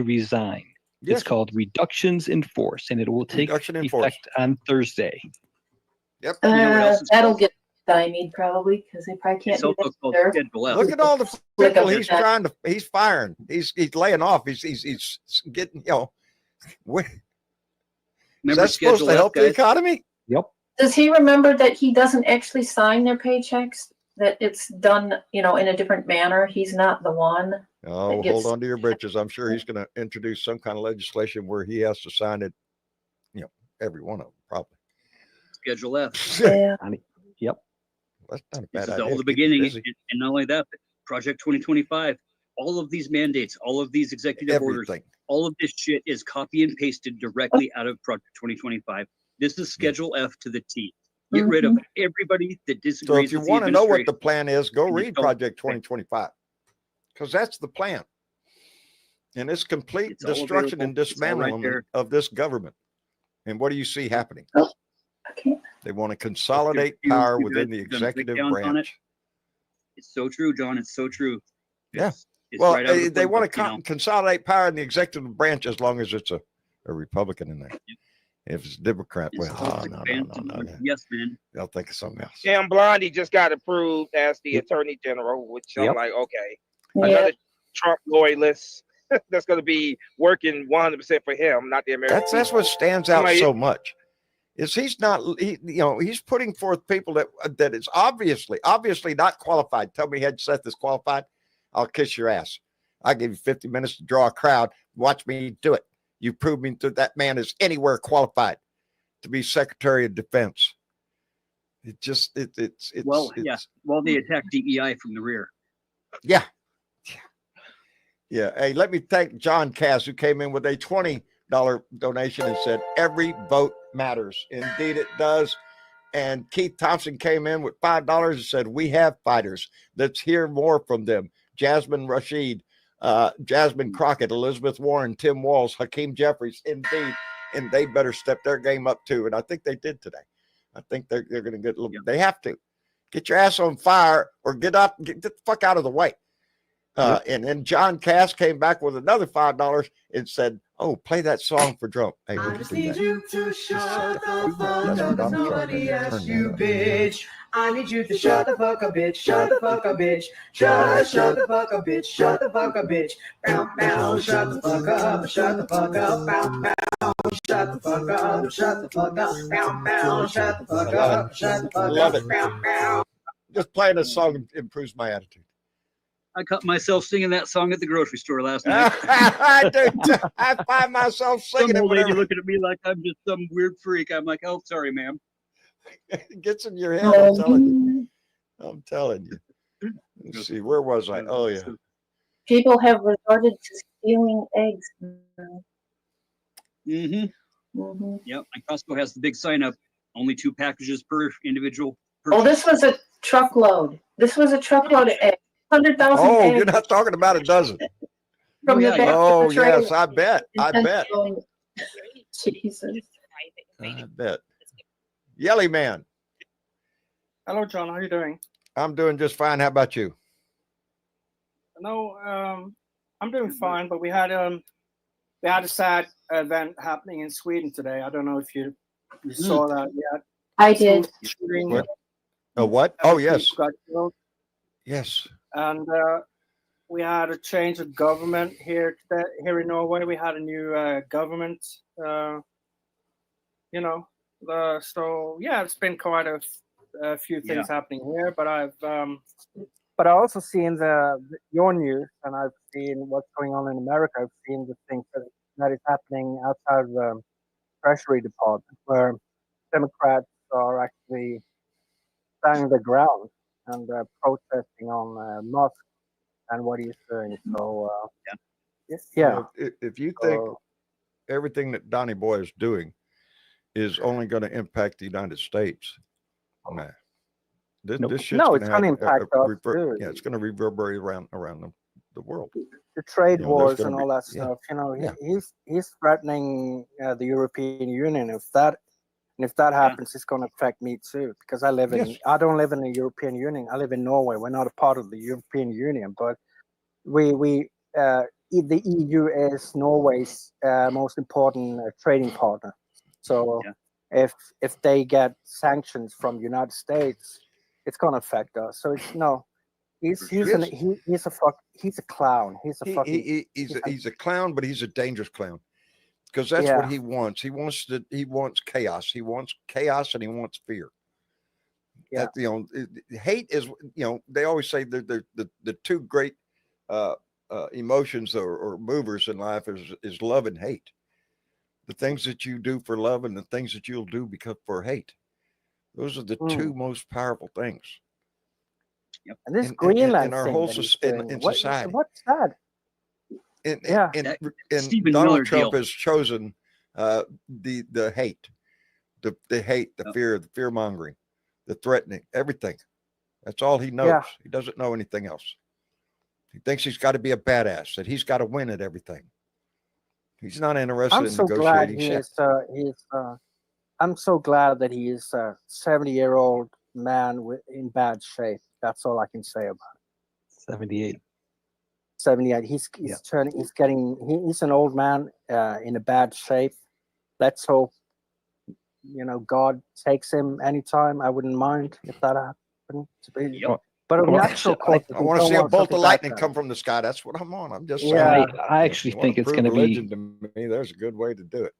S6: resign.
S1: Yes.
S6: It's called reductions in force, and it will take
S1: Reduction in force.
S6: effect on Thursday.
S1: Yep.
S7: You know what else is
S3: that'll
S7: called?
S3: get stymied probably because they probably can't
S7: It's
S3: do
S7: also
S3: that.
S7: called
S3: there.
S7: Schedule F.
S1: Look at all the
S3: Look
S1: people
S3: up
S1: he's
S3: that.
S1: he's firing. He's laying off. He's getting, What, is
S7: Remember
S1: that supposed
S7: Schedule
S1: to
S7: F,
S1: help the
S7: guys?
S1: economy?
S6: Yep.
S3: Does he remember that he doesn't actually sign their paychecks? That it's done, in a different manner? He's not the one.
S1: Oh,
S3: gets-
S1: hold on to your britches. I'm sure he's going to introduce some kind of legislation where he has to sign it. Every one of them, probably.
S7: Schedule F.
S3: Yeah.
S6: Yep.
S1: That's not a
S7: This
S1: bad
S7: is
S1: idea.
S7: all the
S1: Keep him
S7: beginning,
S1: busy.
S7: and not only that, but Project 2025. All of these mandates, all of these executive orders,
S1: Everything.
S7: all of this shit is copy and pasted directly out of Project 2025. This is Schedule F to the T. Get rid of everybody that
S1: So
S7: disagrees
S1: if you
S7: with the
S1: want to know what the
S7: administration.
S1: plan is, go
S7: and
S1: read
S7: don't-
S1: Project 2025, because that's the plan. And it's complete
S7: It's all
S1: destruction and
S7: available. It's all right
S1: dismantlement
S7: there.
S1: of this government. And what do you see happening?
S3: Okay.
S1: They want to consolidate
S7: you-
S1: power
S7: you
S1: within
S7: guys
S1: the
S7: have done
S1: executive
S7: breakdowns on it.
S1: branch.
S7: It's so true, John. It's so true.
S1: Yeah.
S7: It's
S1: Well,
S7: right out of the
S1: they
S7: phone
S1: want
S7: book,
S1: to consolidate power in the executive branch as long as it's a Republican in there. If it's Democrat,
S7: It's
S1: well,
S7: so
S1: no.
S7: expansive. Yes, man.
S1: They'll think of something else.
S8: Jim Blondie just got approved as the Attorney General, which I'm
S6: Yep.
S8: like, okay,
S3: Yeah.
S8: another Trump loyalist that's going to be working 100% for him, not the American.
S1: That's what stands out
S8: Somebody-
S1: so much. Is he's not, he's putting forth people that is obviously not qualified. Tell me Seth is qualified, I'll kiss your ass. I'll give you 50 minutes to draw a crowd. Watch me do it. You prove me that man is anywhere qualified to be Secretary of Defense. It just it's
S7: Well,
S1: it's,
S7: yeah. Well, they attacked DEI from the rear.
S1: Yeah. Hey, let me thank John Cass, who came in with a $20 donation and said, every vote matters. Indeed, it does. And Keith Thompson came in with $5 and said, we have fighters. Let's hear more from them. Jasmine Rashid, Jasmine Crockett, Elizabeth Warren, Tim Walls, Hakeem Jeffries, indeed. And they better step their game up too. And I think they did today. I think they're going to get a little, they have to get your ass on fire or get the fuck out of the way. And then John Cass came back with another $5 and said, oh, play that song for Trump. Hey,
S9: I
S1: would
S9: just
S1: you do
S9: need
S1: that?
S9: you to shut the fuck
S1: That's
S9: up.
S1: what I'm
S9: Nobody
S1: trying to
S9: asked
S1: turn
S9: you,
S1: that up.
S9: bitch. I need you to shut the fuck up, bitch. Shut the fuck up, bitch. Just shut the fuck up, bitch. Shut the fuck up, bitch. Bow, bow. Shut the fuck up. Shut the fuck up. Bow, bow. Shut the fuck up. Shut the fuck up. Bow, bow. Shut the fuck up. Shut the fuck
S1: Love
S9: up.
S1: it.
S9: Bow, bow.
S1: Just playing a song improves my attitude.
S7: I caught myself singing that song at the grocery store last night.
S1: I do. I find myself singing
S7: Some
S1: it
S7: old lady
S1: whenever
S7: looking at me like I'm just some weird freak. I'm like, oh, sorry, ma'am.
S1: it gets in your head. I'm telling you. I'm telling you. Let's see, where was I? Oh, yeah.
S3: People have resorted to stealing eggs.
S7: Mm-hmm.
S3: Mhm.
S7: Yep. And Costco has the big sign up. Only 2 packages per individual.
S3: Oh, this was a truckload. This was a truckload of eggs. 100,000
S1: Oh,
S3: eggs
S1: you're not talking about a dozen.
S3: from
S7: Oh,
S3: the
S7: yeah,
S3: back
S1: Oh,
S3: of the trailer.
S1: yes, I bet. I bet.
S3: Jesus.
S1: I bet. Yelly Man,
S10: Hello, John. How are you doing?
S1: I'm doing just fine. How about you?
S10: No, I'm doing fine, but we had a sad event happening in Sweden today. I don't know if you saw that yet.
S3: I did.
S10: Shooting,
S1: What? A what? Oh, yes.
S10: got killed.
S1: Yes.
S10: And we had a change of government here today, here in Norway. We had a new government. So yeah, it's been quite a few things happening here. But I also seen your news, and I've seen what's going on in America. I've seen the things that is happening outside the Treasury Department, where Democrats are actually standing their ground and protesting on Musk and what he's doing. So yeah.
S1: If you think
S10: So,
S1: everything that Donnie Boy is doing is only going to impact the United States, nah. This shit's
S10: No, it's
S1: gonna
S10: gonna
S1: have
S10: impact us too.
S1: Yeah, it's going to reverberate around the world.
S10: the trade
S1: there's
S10: wars
S1: gonna
S10: and
S1: be-
S10: all that
S1: yeah.
S10: stuff.
S1: Yeah.
S10: He's threatening the European Union. If that happens, it's going to affect me too, because I don't live in the European Union. I live in Norway. We're not a part of the European Union, but the EU is Norway's most important trading partner. So if they get sanctions from United States, it's going to affect us. So it's no. He's a clown. He's a fucking
S1: He's a clown, but he's a dangerous clown because that's what
S10: Yeah.
S1: he wants. He wants chaos. He wants chaos and he wants fear.
S10: Yeah.
S1: Hate is, they always say the two great emotions or movers in life is love and hate. The things that you do for love and the things that you'll do for hate. Those are the two most powerful things.
S10: And this
S1: in
S10: Greenland
S1: our
S10: thing
S1: whole
S10: that he's
S1: in
S10: doing,
S1: society.
S10: what's that?
S1: And
S7: Stephen
S1: Donald
S7: Miller
S1: Trump
S7: deal.
S1: has chosen the hate, the hate, the fear, the fear mongering, the threatening, everything. That's all he knows.
S10: Yeah.
S1: He doesn't know anything else. He thinks he's got to be a badass, that he's got to win at everything. He's not interested
S10: I'm
S1: in
S10: so glad
S1: negotiating
S10: he
S1: shit.
S10: is. I'm so glad that he is a 70-year-old man in bad shape. That's all I can say about it.
S6: 78.
S10: 78. He's he's an old man in a bad shape. Let's hope, God takes him anytime. I wouldn't mind if that happened to be.
S7: Yep.
S10: But
S6: Well,
S10: natural
S6: I
S1: I want to see a bolt of lightning come from the sky. That's what I'm on. I'm just saying.
S10: Yeah.
S6: I actually
S1: You wanna
S6: think it's
S1: prove
S6: going to
S1: religion
S6: be.
S1: to me. There's a good way to do it.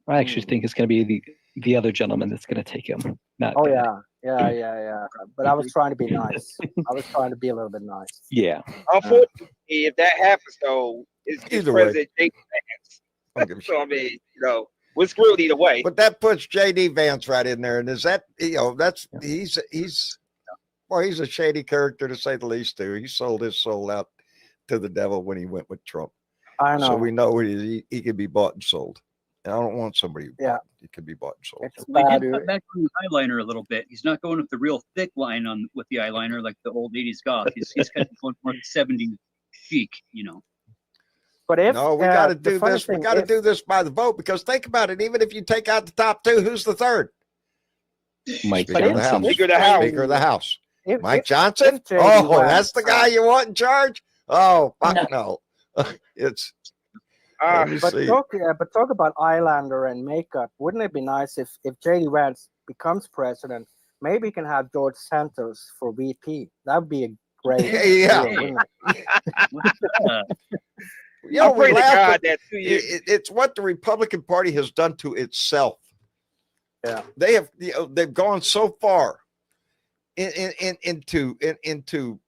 S6: I actually think it's going to be the other gentleman that's going to take him. Not
S10: Oh
S6: Danny.
S10: yeah. But I was trying to be nice. I was trying to be a little bit nice.
S6: Yeah.
S8: Unfortunately, if that happens, though, it's
S1: Either way.
S8: President J.D.
S1: I don't give a
S8: Vance. So I
S1: shit.
S8: mean, we're screwed either way.
S1: But that puts JD Vance right in there. And is that, he's a shady character to say the least, too. He sold his soul out to the devil when he went with Trump.
S10: I know.
S1: So we know he can be bought and sold. And I don't want somebody who he can be bought and sold.
S10: It's
S7: Well,
S10: bad.
S7: he did cut back on the eyeliner a little bit. He's not going with the real thick line with the eyeliner like the old 80s goth. He's kind of going more 70s chic,
S10: But if
S1: No, we got to
S10: the
S1: do
S10: funny
S1: this. We
S10: thing,
S1: got to
S10: if-
S1: do this by the vote, because think about it. Even if you take out the top two, who's the third?
S6: Mike
S1: Speaker of the
S6: Johnson.
S1: House.
S8: Speaker of the House.
S1: Speaker of the House.
S10: if-
S1: Mike
S10: if-
S1: Johnson?
S10: if JD
S1: Oh,
S10: Vance,
S1: that's the guy you want in charge? Oh, fuck no. It's, let me
S10: But
S1: see.
S10: talk about eyeliner and makeup. Wouldn't it be nice if JD Vance becomes president? Maybe he can have George Santos for VP. That would be a great
S1: Yeah.
S10: deal, wouldn't it?
S8: I
S1: We
S8: pray to
S1: laugh,
S8: God
S1: but
S8: that 2 years.
S1: it's what the Republican Party has done to itself.
S10: Yeah.
S1: They have, they've gone so far into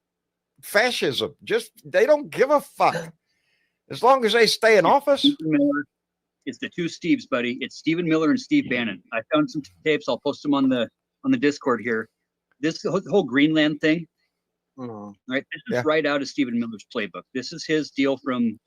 S1: fascism. Just, they don't give a fuck. As long as they stay in office.
S7: Stephen Miller, it's the two Steves, buddy. It's Stephen Miller and Steve Bannon. I found some tapes. I'll post them on the Discord here. This whole Greenland thing,
S10: Mhm.
S7: right? This is
S1: Yeah.
S7: right out of Stephen Miller's playbook. This is his deal from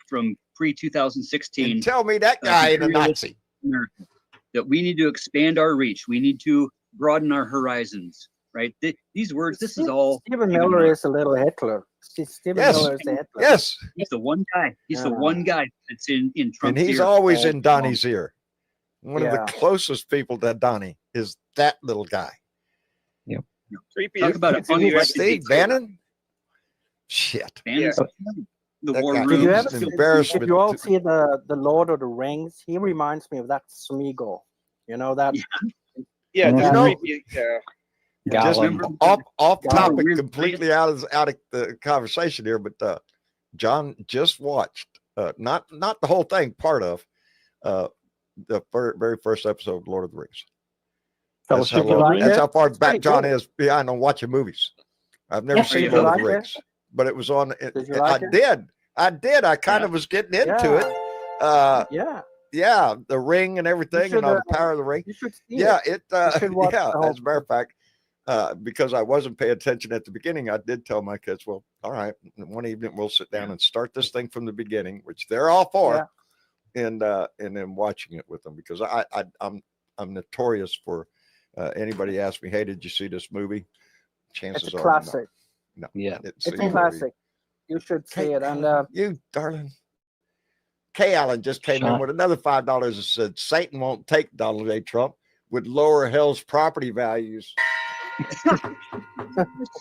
S7: pre-2016.
S1: And tell me that guy ain't a Nazi.
S7: America, that we need to expand our reach. We need to broaden our horizons, right? These words, this is all.
S10: Stephen Miller is a little Hitler. Stephen
S1: Yes.
S10: Miller is the Hitler.
S1: Yes.
S7: He's the one guy. He's the
S10: Yeah.
S7: one guy that's in Trump's
S1: And he's
S7: ear
S1: always
S7: all
S1: in Donnie's ear. One of
S10: Yeah.
S1: the closest people to Donnie is that little guy.
S8: Creepy.
S7: Talk about a funny
S8: Continue.
S1: Steve Bannon? Shit.
S7: Bannon's the
S1: That
S7: war
S1: guy-
S7: room.
S10: Did you
S1: It's
S10: ever
S1: an
S10: see,
S1: embarrassment
S10: did you all
S1: to-
S10: see the Lord of the Rings? He reminds me of that Smeagol. You know that?
S7: Yeah.
S8: Yeah,
S6: You
S8: just
S1: know-
S8: creepy. Yeah.
S1: Just
S6: Gollum.
S1: off
S10: Yeah.
S1: topic,
S7: Weird.
S1: completely out of the conversation here, but John just watched not the whole thing, part of the very first episode of Lord of the Rings. That's how,
S6: Fellowship of the Ring?
S1: that's how far back
S10: pretty
S1: John
S10: good.
S1: is behind on watching movies. I've never
S3: Yeah.
S1: seen
S7: Did
S10: you
S1: Lord of
S10: like
S1: the
S10: it?
S1: Rings, but it was on.
S10: Did you like
S1: I
S10: it?
S1: did. I kind of was getting into it.
S10: Yeah,
S1: Yeah, the ring and everything,
S10: should,
S1: and all the power of the ring.
S10: you should see
S1: Yeah,
S10: it.
S1: it.
S10: should watch
S1: Yeah,
S10: the whole
S1: as a matter of fact, because I wasn't paying attention at the beginning, I did tell my kids, "Well, all right, one evening we'll sit down and start this thing from the beginning," which they're all for, and then watching it with them, because I'm notorious for anybody asks me, "Hey, did you see this movie?" Chances
S10: It's a
S1: are,
S10: classic.
S1: No.
S6: Yeah.
S10: It's a classic. You should see it. And
S1: You darling. Kay Allen just came in
S6: Sean.
S1: with another $5 and said Satan won't take Donald J. Trump, would lower hell's property values.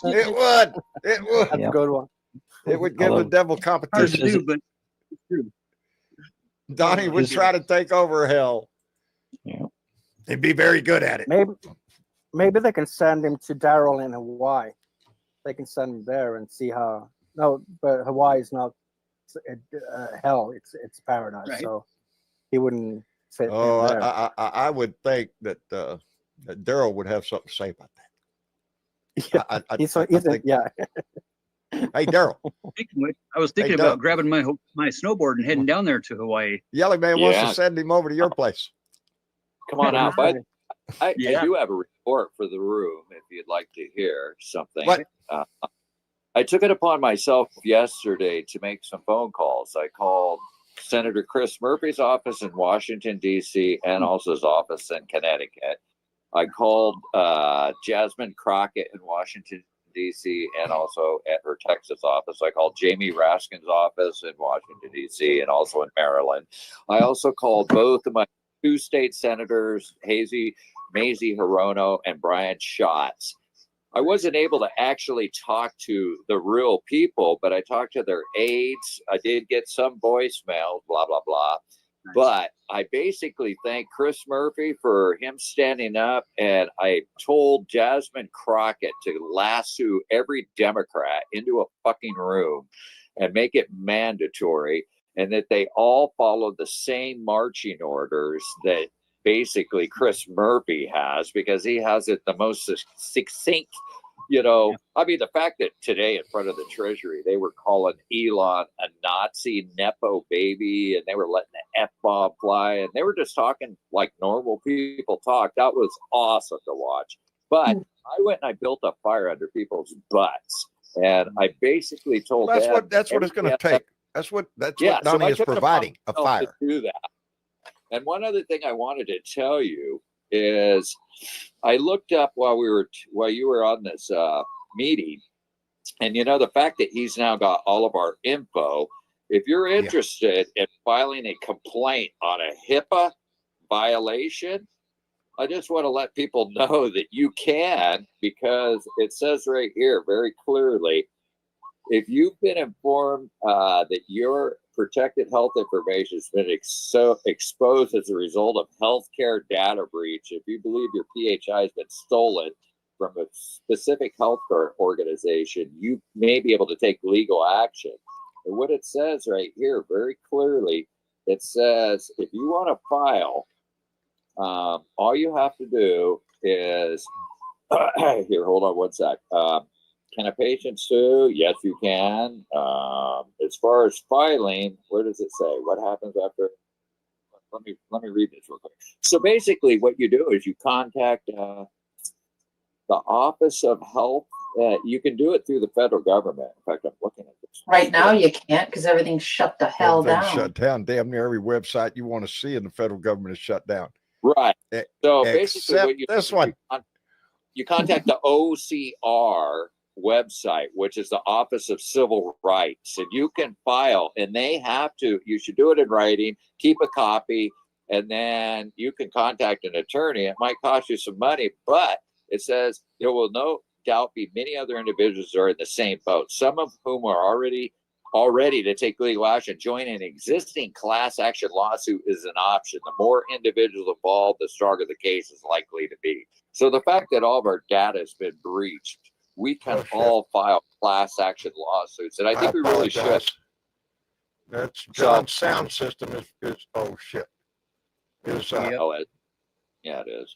S1: It would. It would.
S10: that's
S6: Yeah.
S10: a good one.
S1: It would give the
S6: Although-
S1: devil
S7: Hard to
S1: competition.
S7: do, but it's true.
S1: Donnie would
S6: Is-
S1: try to take over hell.
S6: Yeah.
S1: He'd be very good at it.
S10: Maybe they can send him to Daryl in Hawaii. They can send him there and see how. No, but Hawaii is not hell. It's paradise.
S7: Right.
S10: So he wouldn't fit.
S1: Oh,
S10: in there.
S1: I would think that that Daryl would have something to say about that.
S10: Yeah,
S1: I
S10: he's
S1: think,
S10: yeah.
S1: hey, Daryl,
S7: Speaking of which, I was thinking
S1: Doug.
S7: about grabbing my snowboard and heading down there to Hawaii.
S1: Yelly Man wants
S11: Yeah.
S1: to send him over to your place.
S11: Come on out. But I
S7: Yeah.
S11: do have a report for the room if you'd like to hear something.
S1: What?
S11: I took it upon myself yesterday to make some phone calls. I called Senator Chris Murphy's office in Washington, D.C., and also his office in Connecticut. I called Jasmine Crockett in Washington, D.C., and also at her Texas office. I called Jamie Raskin's office in Washington, D.C., and also in Maryland. I also called both of my 2 state senators, Mazie Hirono and Brian Schatz. I wasn't able to actually talk to the real people, but I talked to their aides. I did get some voicemails, blah, blah, blah.
S7: Nice.
S11: But I basically thank Chris Murphy for him standing up, and I told Jasmine Crockett to lasso every Democrat into a fucking room and make it mandatory, and that they all follow the same marching orders that basically Chris Murphy has, because he has it the most succinct. I mean, the fact that today in front of the Treasury, they were calling Elon a Nazi Nepo baby, and they were letting the F-bomb fly, and they were just talking like normal people talk. That was awesome to watch. But I went and I built a fire under people's butts, and I basically told
S1: That's
S11: them
S1: what it's going to take. That's what
S11: so
S1: Donnie
S11: I
S1: is
S11: took it upon
S1: providing, a
S11: myself
S1: fire.
S11: to do that. And one other thing I wanted to tell you is I looked up while you were on this meeting, and the fact that he's now got all of our info. If you're interested in filing a complaint on a HIPAA violation, I just want to let people know that you can, because it says right here very clearly, if you've been informed that your protected health information has been exposed as a result of healthcare data breach, if you believe your PHI has been stolen from a specific healthcare organization, you may be able to take legal action. And what it says right here very clearly, it says if you want to file, all you have to do is here, hold on one sec. Can a patient sue? Yes, you can. As far as filing, where does it say? What happens after? Let me read this real quick. So basically, what you do is you contact the Office of Health. You can do it through the federal government. In fact, I'm looking at this
S3: Right now you can't because everything's shut the hell
S1: Everything's
S3: down.
S1: shut down. Damn near every website you want to see in the federal government is shut down.
S11: Right. So basically,
S1: Except
S11: what you
S1: this
S11: do,
S1: one.
S11: you contact the OCR website, which is the Office of Civil Rights, and you can file, and you should do it in writing, keep a copy, and then you can contact an attorney. It might cost you some money, but it says there will no doubt be many other individuals who are in the same boat, some of whom are already to take legal action. Join an existing class action lawsuit is an option. The more individuals involved, the stronger the case is likely to be. So the fact that all of our data has been breached, we can all file class action lawsuits, and I think we really should.
S1: apologize. That's John's sound system is oh shit.
S11: Yeah, it is.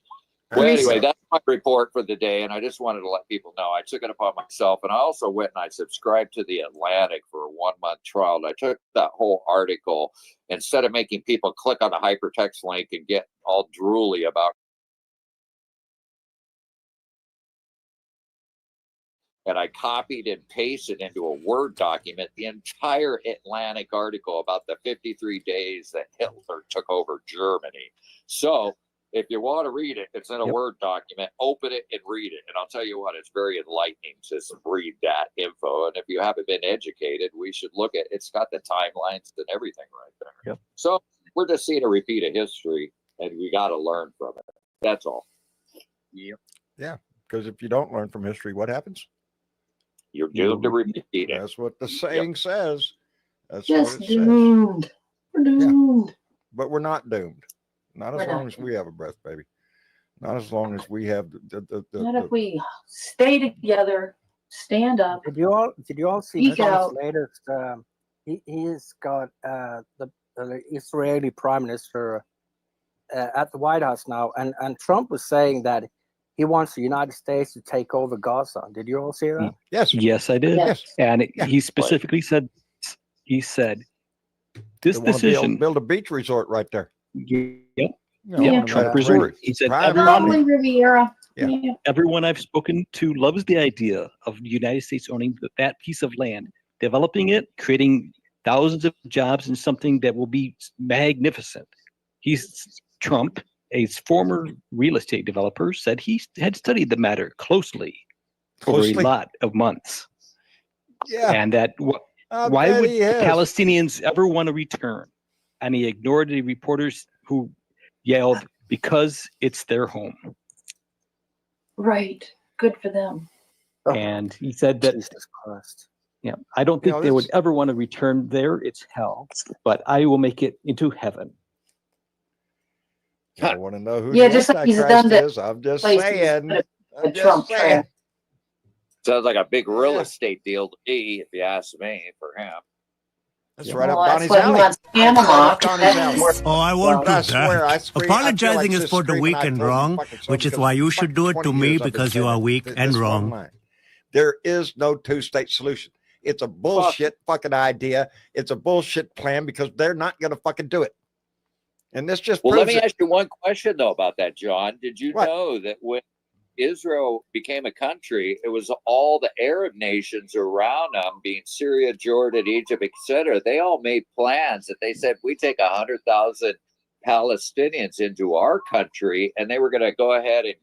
S11: Well, anyway, that's my report for the day, and I just wanted to let people know I took it upon myself, and I also went and I subscribed to The Atlantic for a 1-month trial. And I took that whole article, instead of making people click on the hypertext link and get all drooly about, and I copied and pasted into a Word document the entire Atlantic article about the 53 days that Hitler took over Germany. So if you want to read it, it's in a Word document. Open it and read it. And I'll tell you what, it's very enlightening to read that info. And if you haven't been educated, we should look at it's got the timelines and everything right there.
S6: Yep.
S11: So we're just seeing a repeat of history, and we got to learn from it. That's all.
S7: Yep.
S1: Yeah, because if you don't learn from history, what happens?
S11: You're doomed to repeat it.
S1: That's what the saying says. That's
S3: Just
S1: what it
S3: doomed.
S1: says.
S3: We're doomed.
S1: But we're not doomed. Not as
S3: We're
S1: long
S3: not.
S1: as we have a breath, baby. Not as long as we have
S3: Not if we stay together, stand up.
S10: Did you all see
S3: Speak
S10: Trump's
S3: out.
S10: latest? He's got the the Israeli Prime Minister at the White House now, and Trump was saying that he wants the United States to take over Gaza. Did you all see that?
S1: Yes.
S6: Yes, I did.
S3: Yes.
S6: And
S1: Yeah.
S6: he specifically said, this
S1: They want to
S6: decision.
S1: build a beach resort right there.
S6: Yep.
S1: You know,
S3: Yeah.
S6: Trump
S1: that's
S6: presented.
S1: tourist.
S6: He said
S1: Private
S3: Probably
S6: everyone,
S3: Riviera.
S1: Yeah.
S3: Yeah.
S6: everyone I've spoken to loves the idea of the United States owning that piece of land, developing it, creating thousands of jobs, and something that will be magnificent. Trump, a former real estate developer, said he had studied the matter closely over a
S1: Closely?
S6: lot of months,
S1: Yeah.
S6: and that
S1: I
S6: why
S1: bet
S6: would
S1: he
S6: the
S1: has.
S6: Palestinians ever want to return? And he ignored the reporters who yelled, because it's their home.
S3: Right. Good for them.
S6: And he said that,
S10: Jesus Christ.
S6: yeah, I don't think
S1: know,
S6: they would
S1: this-
S6: ever want to return there. It's hell, but I will make it into heaven.
S1: I want to know who
S3: Yeah,
S1: the
S3: just like he's
S1: Antichrist
S3: done to
S1: is. I'm just
S3: places
S1: saying.
S3: that
S1: I'm
S3: the Trump
S1: just saying.
S3: trash.
S11: Sounds like a big real
S1: Yeah.
S11: estate deal to me, if you ask me, for him.
S1: That's right
S3: Well,
S1: up
S3: that's
S1: Donnie's
S3: what he
S1: alley.
S3: wants
S1: That's right
S3: Panama.
S1: up Donnie's
S3: That's
S1: alley.
S3: worth-
S12: Oh, I won't
S1: But I
S12: do
S1: swear, I
S12: that.
S1: scream. I feel like
S12: Apologizing is
S1: just
S12: for the
S1: screaming,
S12: weak
S1: I
S12: and
S1: told you
S12: wrong,
S1: fucking so
S12: which is
S1: because
S12: why you
S1: fucking
S12: should do it
S1: 20
S12: to me
S1: years I've been
S12: because you
S1: saying
S12: are
S1: it.
S12: weak
S1: This
S12: and
S1: fucking
S12: wrong.
S1: line. There is no two-state solution. It's a bullshit fucking idea. It's a bullshit plan because they're not going to fucking do it. And this just
S11: Well, let
S1: proves
S11: me
S1: it.
S11: ask you one question though about that, John. Did you
S1: What?
S11: know that when Israel became a country, it was all the Arab nations around them, being Syria, Jordan, Egypt, etc. They all made plans that they said we take 100,000 Palestinians into our country, and they were going to go ahead and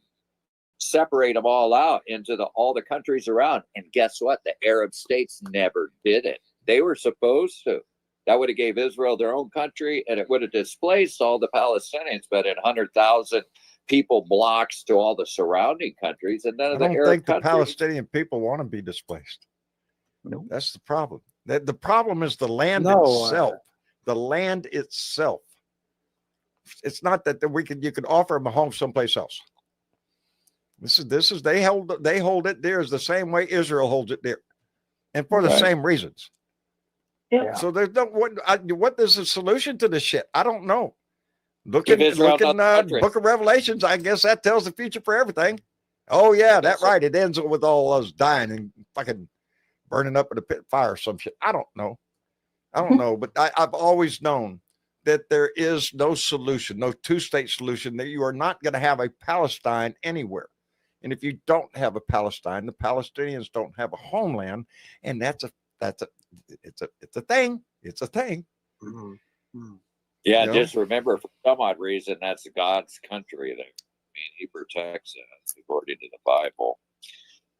S11: separate them all out into all the countries around. And guess what? The Arab states never did it. They were supposed to. That would have gave Israel their own country, and it would have displaced all the Palestinians, but in 100,000 people blocks to all the surrounding countries, and none
S1: I
S11: of the
S1: don't
S11: Arab
S1: think the
S11: countries.
S1: Palestinian people want to be displaced.
S6: No.
S1: That's the problem. The problem is the land
S10: No,
S1: itself. The land itself. It's not that you could offer them a home someplace else. This is they hold it there is the same way Israel holds it there, and for the
S11: Right.
S1: same reasons.
S3: Yeah.
S1: So there's no what is the solution to this shit? I don't know. Look
S11: Give
S1: in
S11: Israel another country.
S1: Book of Revelations. I guess that tells the future for everything. Oh yeah, that's right. It ends with all us dying and fucking burning up in a pit of fire or some shit. I don't know. But I've always known that there is no solution, no two-state solution, that you are not going to have a Palestine anywhere. And if you don't have a Palestine, the Palestinians don't have a homeland, and it's a thing. It's a thing.
S11: Yeah,
S1: You know?
S11: just remember, for some odd reason, that's God's country. He protects it according to the Bible.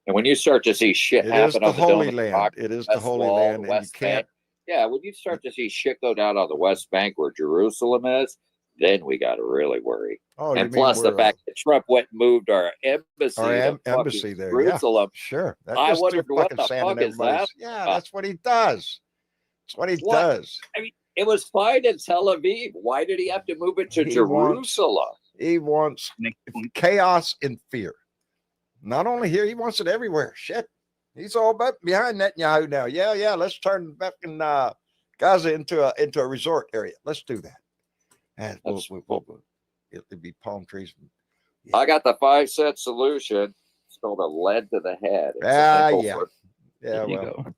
S11: And when you start to see shit
S1: It
S11: happen
S1: is the
S11: on the
S1: Holy
S11: Dome of
S1: Land.
S11: Rock,
S1: It is the
S11: West
S1: Holy
S11: Wall,
S1: Land,
S11: the
S1: and you
S11: West
S1: can't.
S11: Bank, yeah, when you start to see shit go down on the West Bank where Jerusalem is, then we got to really worry.
S1: Oh, you
S11: And
S1: mean
S11: plus the
S1: we're,
S11: fact that Trump went and moved our embassy,
S1: our
S11: to
S1: embassy
S11: fucking
S1: there, yeah.
S11: Jerusalem.
S1: Sure. That's
S11: I
S1: just
S11: wondered
S1: through
S11: what
S1: fucking
S11: the
S1: sand
S11: fuck
S1: in
S11: is
S1: everybody's.
S11: that
S1: Yeah,
S11: about?
S1: that's what he does. That's what he
S11: What?
S1: does.
S11: I mean, it was fine in Tel Aviv. Why did he have to move it to
S1: He wants-
S11: Jerusalem?
S1: He wants chaos and fear. Not only here, he wants it everywhere. Shit. He's all about behind Netanyahu now. Yeah. Let's turn fucking Gaza into a resort area. Let's do that. And it'll be palm trees.
S11: I got the 5-cent solution. It's called a lead to the head. It's a
S1: Ah,
S11: nickel
S1: yeah.
S11: for-
S1: Yeah,
S6: There you
S1: well,
S6: go.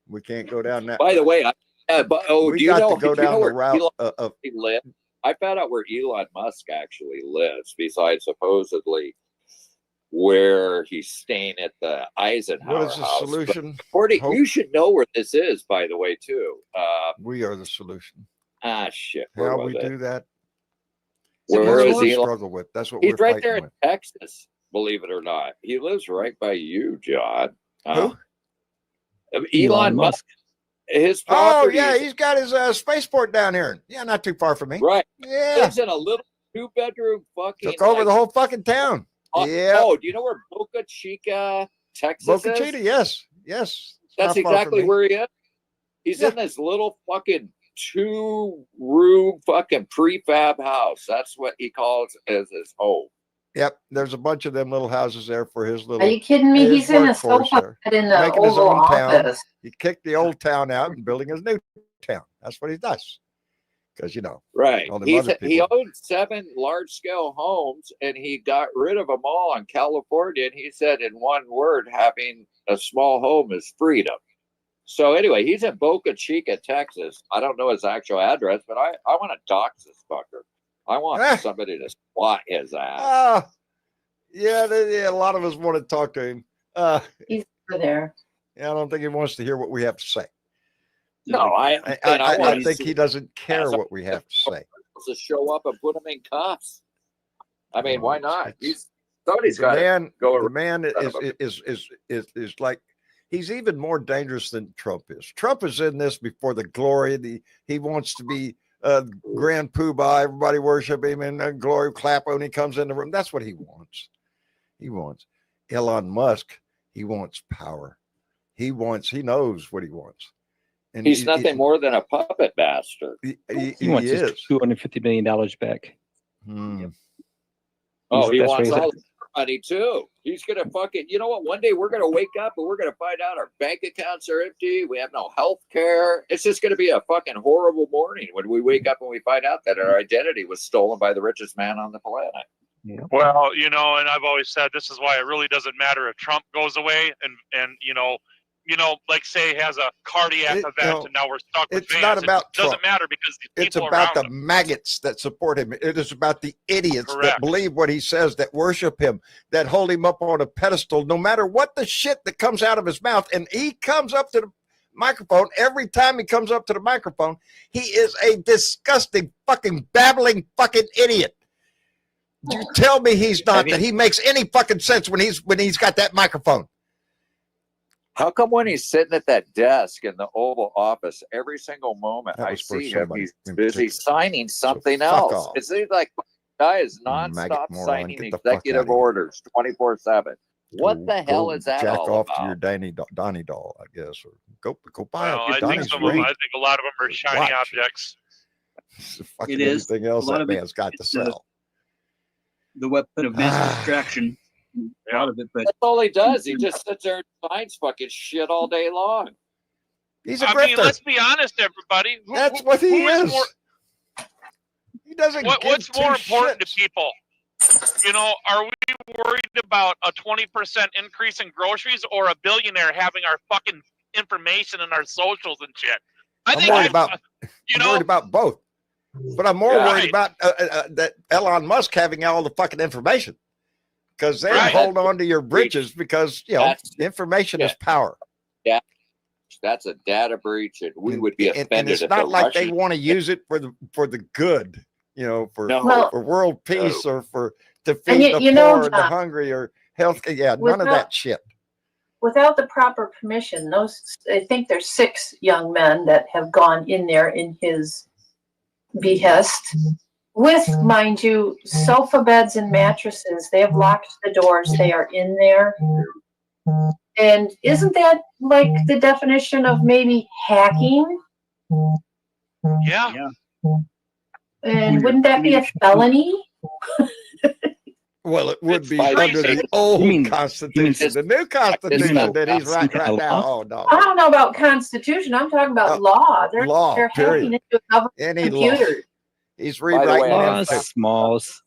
S1: we can't go down that.
S11: By the
S1: way,
S11: way, do
S1: we
S11: you
S1: got
S11: know,
S1: to go
S11: do you know
S1: down the
S11: where
S1: route
S11: Elon
S1: of
S11: lives? I found out where Elon Musk actually lives, besides supposedly where he's staying at the Eisenhower
S1: what is the
S11: house. But
S1: solution?
S11: Cordy,
S1: Hope-
S11: you should know where this is, by the way, too.
S1: We are the solution.
S11: Shit. Where
S1: How
S11: was
S1: we
S11: it?
S1: do that?
S11: Where
S1: That's
S11: is
S1: what we
S11: Elon?
S1: struggle with. That's what
S11: He's
S1: we're
S11: right
S1: fighting
S11: there in
S1: with.
S11: Texas, believe it or not. He lives right by you, John.
S1: Who?
S11: Elon Musk. His
S1: Oh
S11: property.
S1: yeah,
S11: is-
S1: he's got his spaceport down here. Yeah, not too far from me.
S11: right.
S1: Yeah,
S11: Lives in a little 2-bedroom fucking.
S1: took over
S11: like,
S1: the whole fucking town. Yeah,
S11: Oh, do you know where Boca Chica, Texas
S1: Boca
S11: is?
S1: Chica. Yes. It's
S11: That's
S1: not far from
S11: exactly
S1: me.
S11: where he is. He's in this little fucking 2-room fucking prefab house. That's what he calls as his home.
S1: Yep, there's a bunch of them little houses there for his little.
S3: Are you kidding me?
S1: his
S3: He's in a
S1: workforce
S3: sofa
S1: there.
S3: bed in the
S1: Making his
S3: Oval
S1: own town.
S3: Office.
S1: He kicked the old town out and building his new town. That's what he does. because
S11: Right.
S1: all them
S11: He
S1: other people.
S11: owned 7 large-scale homes, and he got rid of them all in California. And he said, in one word, having a small home is freedom. So anyway, he's in Boca Chica, Texas. I don't know his actual address, but I want to dox this fucker. I want somebody to swat his ass.
S1: Yeah, a lot of us want to talk to him.
S3: He's over there.
S1: Yeah, I don't think he wants to hear what we have to say.
S11: No, I
S1: think he doesn't care what we have to say.
S11: To show up and put him in cuffs. I mean, why not? Somebody's
S1: The
S11: got
S1: man,
S11: to go.
S1: the man is like, he's even more dangerous than Trump is. Trump is in this before the glory. He wants to be grand poobah. Everybody worship him and glory clap when he comes in the room. That's what he wants. He wants Elon Musk. He wants power. He knows what he wants. And
S11: he's nothing more than a puppet master.
S6: He wants his $250 million back.
S11: Oh, he wants all the money too. He's gonna fucking. You know what? One day we're gonna wake up and we're gonna find out our bank accounts are empty. We have no health care. It's just gonna be a fucking horrible morning when we wake up and we find out that our identity was stolen by the richest man on the planet.
S6: Yeah.
S4: Well, and I've always said this is why it really doesn't matter if Trump goes away and like say has a cardiac event and now we're stuck with
S1: It's not about
S4: it doesn't matter because these
S1: it's
S4: people
S1: about
S4: around
S1: the
S4: him.
S1: maggots that support him. It is about the idiots that
S4: Correct.
S1: believe what he says, that worship him, that hold him up on a pedestal, no matter what the shit that comes out of his mouth. And he comes up to the microphone. Every time he comes up to the microphone, he is a disgusting fucking babbling fucking idiot. You tell me he's not, that he makes any fucking sense when he's got that microphone.
S11: How come when he's sitting at that desk in the Oval Office, every single moment I see him, he's busy signing something else?
S1: off.
S11: It seems like the guy is
S1: Maggot
S11: nonstop
S1: moron,
S11: signing
S1: get the fuck
S11: executive
S1: outta here.
S11: orders 24/7. What the hell is that
S1: Jack
S11: all
S1: off
S11: about?
S1: to your Donnie doll, I guess, or go buy
S4: Well,
S1: up
S4: I
S1: your
S4: think
S1: Donnie's
S4: some of them,
S1: ring.
S4: I think a lot of them are shiny
S1: Watch.
S4: objects.
S1: Fucking
S7: It is.
S1: anything else
S7: A lot
S1: that
S7: of it-
S1: man's got to
S7: it's
S1: sell.
S7: The weapon of mass distraction. A lot of it, but
S11: That's all he does. He just sits there and signs fucking shit all day long.
S1: He's a
S4: I mean,
S1: grifter.
S4: let's be honest, everybody.
S1: That's what he
S4: who
S1: is.
S4: more-
S1: He doesn't.
S4: What's
S1: give
S4: more
S1: two
S4: important
S1: shits.
S4: to people? Are we worried about a 20% increase in groceries or a billionaire having our fucking information and our socials and shit?
S1: I'm worried about both, but I'm more worried about that Elon Musk having all the fucking information, because they hold on to your britches because information is power.
S11: Yeah, that's a data breach, and we would be offended.
S1: And it's
S11: if
S1: not
S11: the
S1: like they
S11: Russians-
S1: want to use it for the good, for
S11: No.
S1: for world peace or to
S3: And
S1: feed
S3: yet,
S1: the poor, the
S3: John,
S1: hungry, or health. Yeah, none of that shit.
S3: without the proper permission, I think there's 6 young men that have gone in there in his behest with, mind you, sofa beds and mattresses. They have locked the doors. They are in there. And isn't that like the definition of maybe hacking?
S4: Yeah.
S3: And wouldn't that be a felony?
S1: Well, it would be
S11: by
S1: under the old Constitution. The new Constitution that he's right now. Oh no,
S3: I don't know about Constitution. I'm talking about law. They're
S1: period.
S3: hacking into government
S1: Any law.
S3: computers.
S1: He's
S11: By the way,
S1: rewriting it.
S6: Smalls.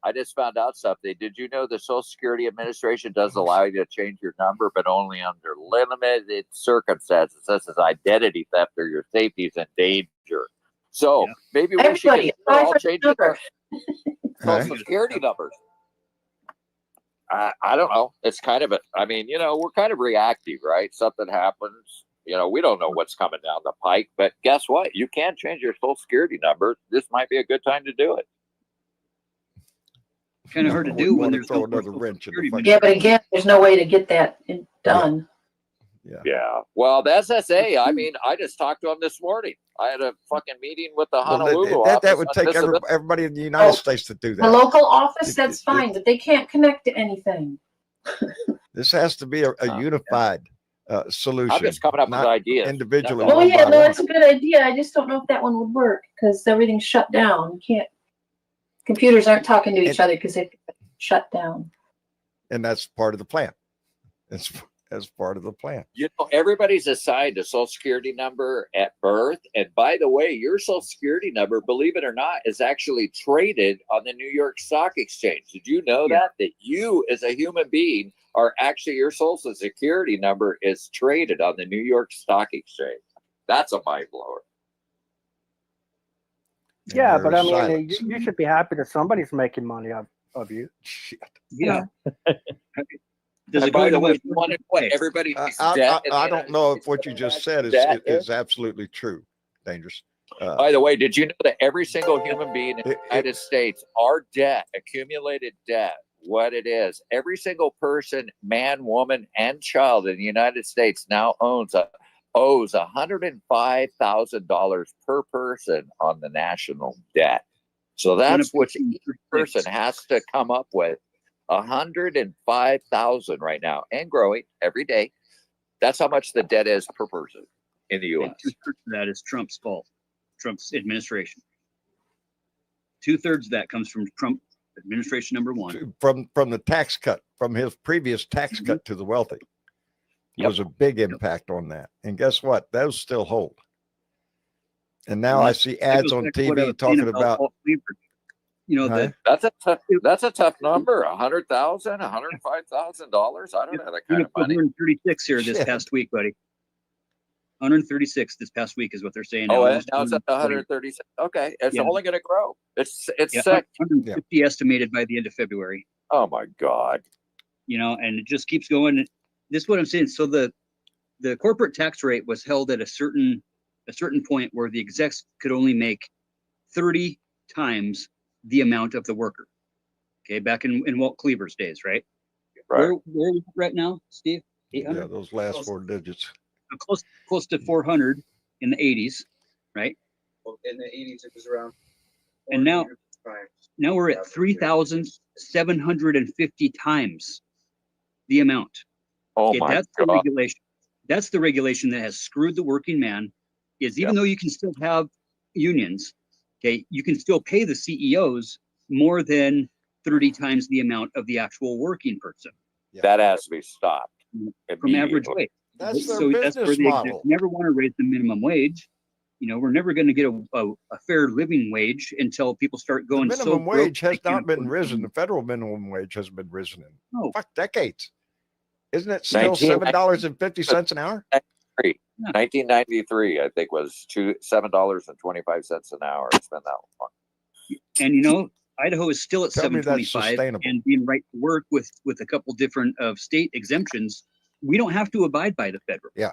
S11: I just found out something. Did you know the Social Security Administration does allow you to change your number, but only under limited circumstances? This is identity theft or your safety is in danger. So maybe we should
S3: Everybody,
S11: consider all
S3: apply for
S11: changing
S3: the
S11: our
S1: number.
S11: Social Security numbers. I don't know. It's kind of we're kind of reactive, right? Something happens. We don't know what's coming down the pike, but guess what? You can change your Social Security number. This might be a good time to do it.
S7: kind of hard to do when there's
S1: throw
S7: no
S1: another wrench in the
S7: security
S1: fucking.
S3: Yeah, but again, there's no way to get that done.
S11: Yeah. Well, the SSA, I just talked to them this morning. I had a fucking meeting with the Honolulu
S1: that
S11: office
S1: would
S11: on
S1: take
S11: disability.
S1: everybody in the United States to do
S3: The
S1: that.
S3: local office, that's fine, but they can't connect to anything.
S1: This has to be a unified solution.
S11: I'm just coming up with
S1: not
S11: ideas.
S1: individually.
S3: Oh
S1: one
S3: yeah,
S1: by
S3: no,
S1: one.
S3: it's a good idea. I just don't know if that one would work because everything's shut down. You can't. Computers aren't talking to each other because they've shut down.
S1: And that's part of the plan. as part of the plan.
S11: You know, everybody's assigned a social security number at birth. And by the way, your social security number, believe it or not, is actually traded on the New York Stock Exchange. Did you know that? That you as a human being are actually, your social security number is traded on the New York Stock Exchange. That's a mind blower.
S1: And
S10: Yeah,
S1: there
S10: but
S1: is
S10: I mean,
S1: silence.
S10: you should be happy that somebody's making money of you.
S1: Shit.
S7: Yeah. Does
S11: And
S7: it go
S11: by
S7: to
S11: the way,
S7: what?
S11: you want to know what everybody
S1: I,
S11: thinks
S1: I,
S11: debt
S1: I,
S11: in
S1: I
S11: the
S1: don't
S11: United
S1: know if
S11: States
S1: what you just said is
S11: debt
S1: is absolutely true. Dangerous.
S11: By the way, did you know that every single human being in the
S1: It-
S11: United States, our debt, accumulated debt, what it is, every single person, man, woman, and child in the United States now owes $105,000 per person on the national debt. So that's what each person has to come up with. 105,000 right now, and growing every day. That's how much the debt is per person in the
S7: And
S11: U.S.
S7: 2/3 of that is Trump's fault. Trump's administration. 2/3 of that comes from Trump administration number one.
S1: from the tax cut, from his previous tax cut to the wealthy.
S7: Yep.
S1: Was a big impact on that. And guess what? Those still hold. And now
S7: Well,
S1: I see ads
S7: goes
S1: on
S7: back to what I
S1: TV
S7: was saying
S1: talking about
S7: Walt Cleaver. You know,
S1: Huh?
S11: That's a tough number. $100,000, $105,000. I don't have that
S7: we
S11: kind
S7: went
S11: of money.
S7: 136 here this
S1: Shit.
S7: past week, buddy. 136 this past week is what they're saying.
S11: Oh, and
S7: almost
S11: now it's at
S7: 140.
S11: 136. Okay, it's
S7: Yeah.
S11: only going to grow. It's
S7: Yeah,
S11: sick.
S7: 150 estimated by the end of February.
S11: Oh my God.
S7: You know, and it just keeps going. This is what I'm saying. So the corporate tax rate was held at a certain point where the execs could only make 30 times the amount of the worker. Okay, back in Walt Cleaver's days, right?
S11: Right.
S7: Where are we right now, Steve? 800?
S1: yeah, those last 4 digits.
S7: Close to 400 in the 80s, right?
S12: In the 80s, it was around.
S7: And now
S12: 405.
S7: Now we're at 3,750 times the amount.
S11: Oh
S7: Okay,
S11: my
S7: that's the
S11: God.
S7: regulation. That's the regulation that has screwed the working man. Is even though you can still have unions, okay, you can still pay the CEOs more than 30 times the amount of the actual working person
S11: That has to be stopped.
S7: from average
S11: immediately.
S7: wage.
S1: That's their
S7: So that's where
S1: business
S7: the execs
S1: model.
S7: never want to raise the minimum wage. You know, we're never going to get a fair living wage until people start
S1: The
S7: going so
S1: minimum
S7: broke
S1: wage
S7: they
S1: has
S7: can't
S1: not been
S7: afford
S1: risen.
S7: to-
S1: The federal minimum wage hasn't been risen in
S7: No.
S1: decades. Isn't it still
S11: 19
S1: $7.50 an hour?
S11: 1993, I think, was $7.25 an hour. It's been that long.
S7: And you know, Idaho is still at
S1: Tell me that's
S7: 725
S1: sustainable.
S7: and being right to work with a couple different state exemptions. We don't have to abide by the federal.
S1: Yeah,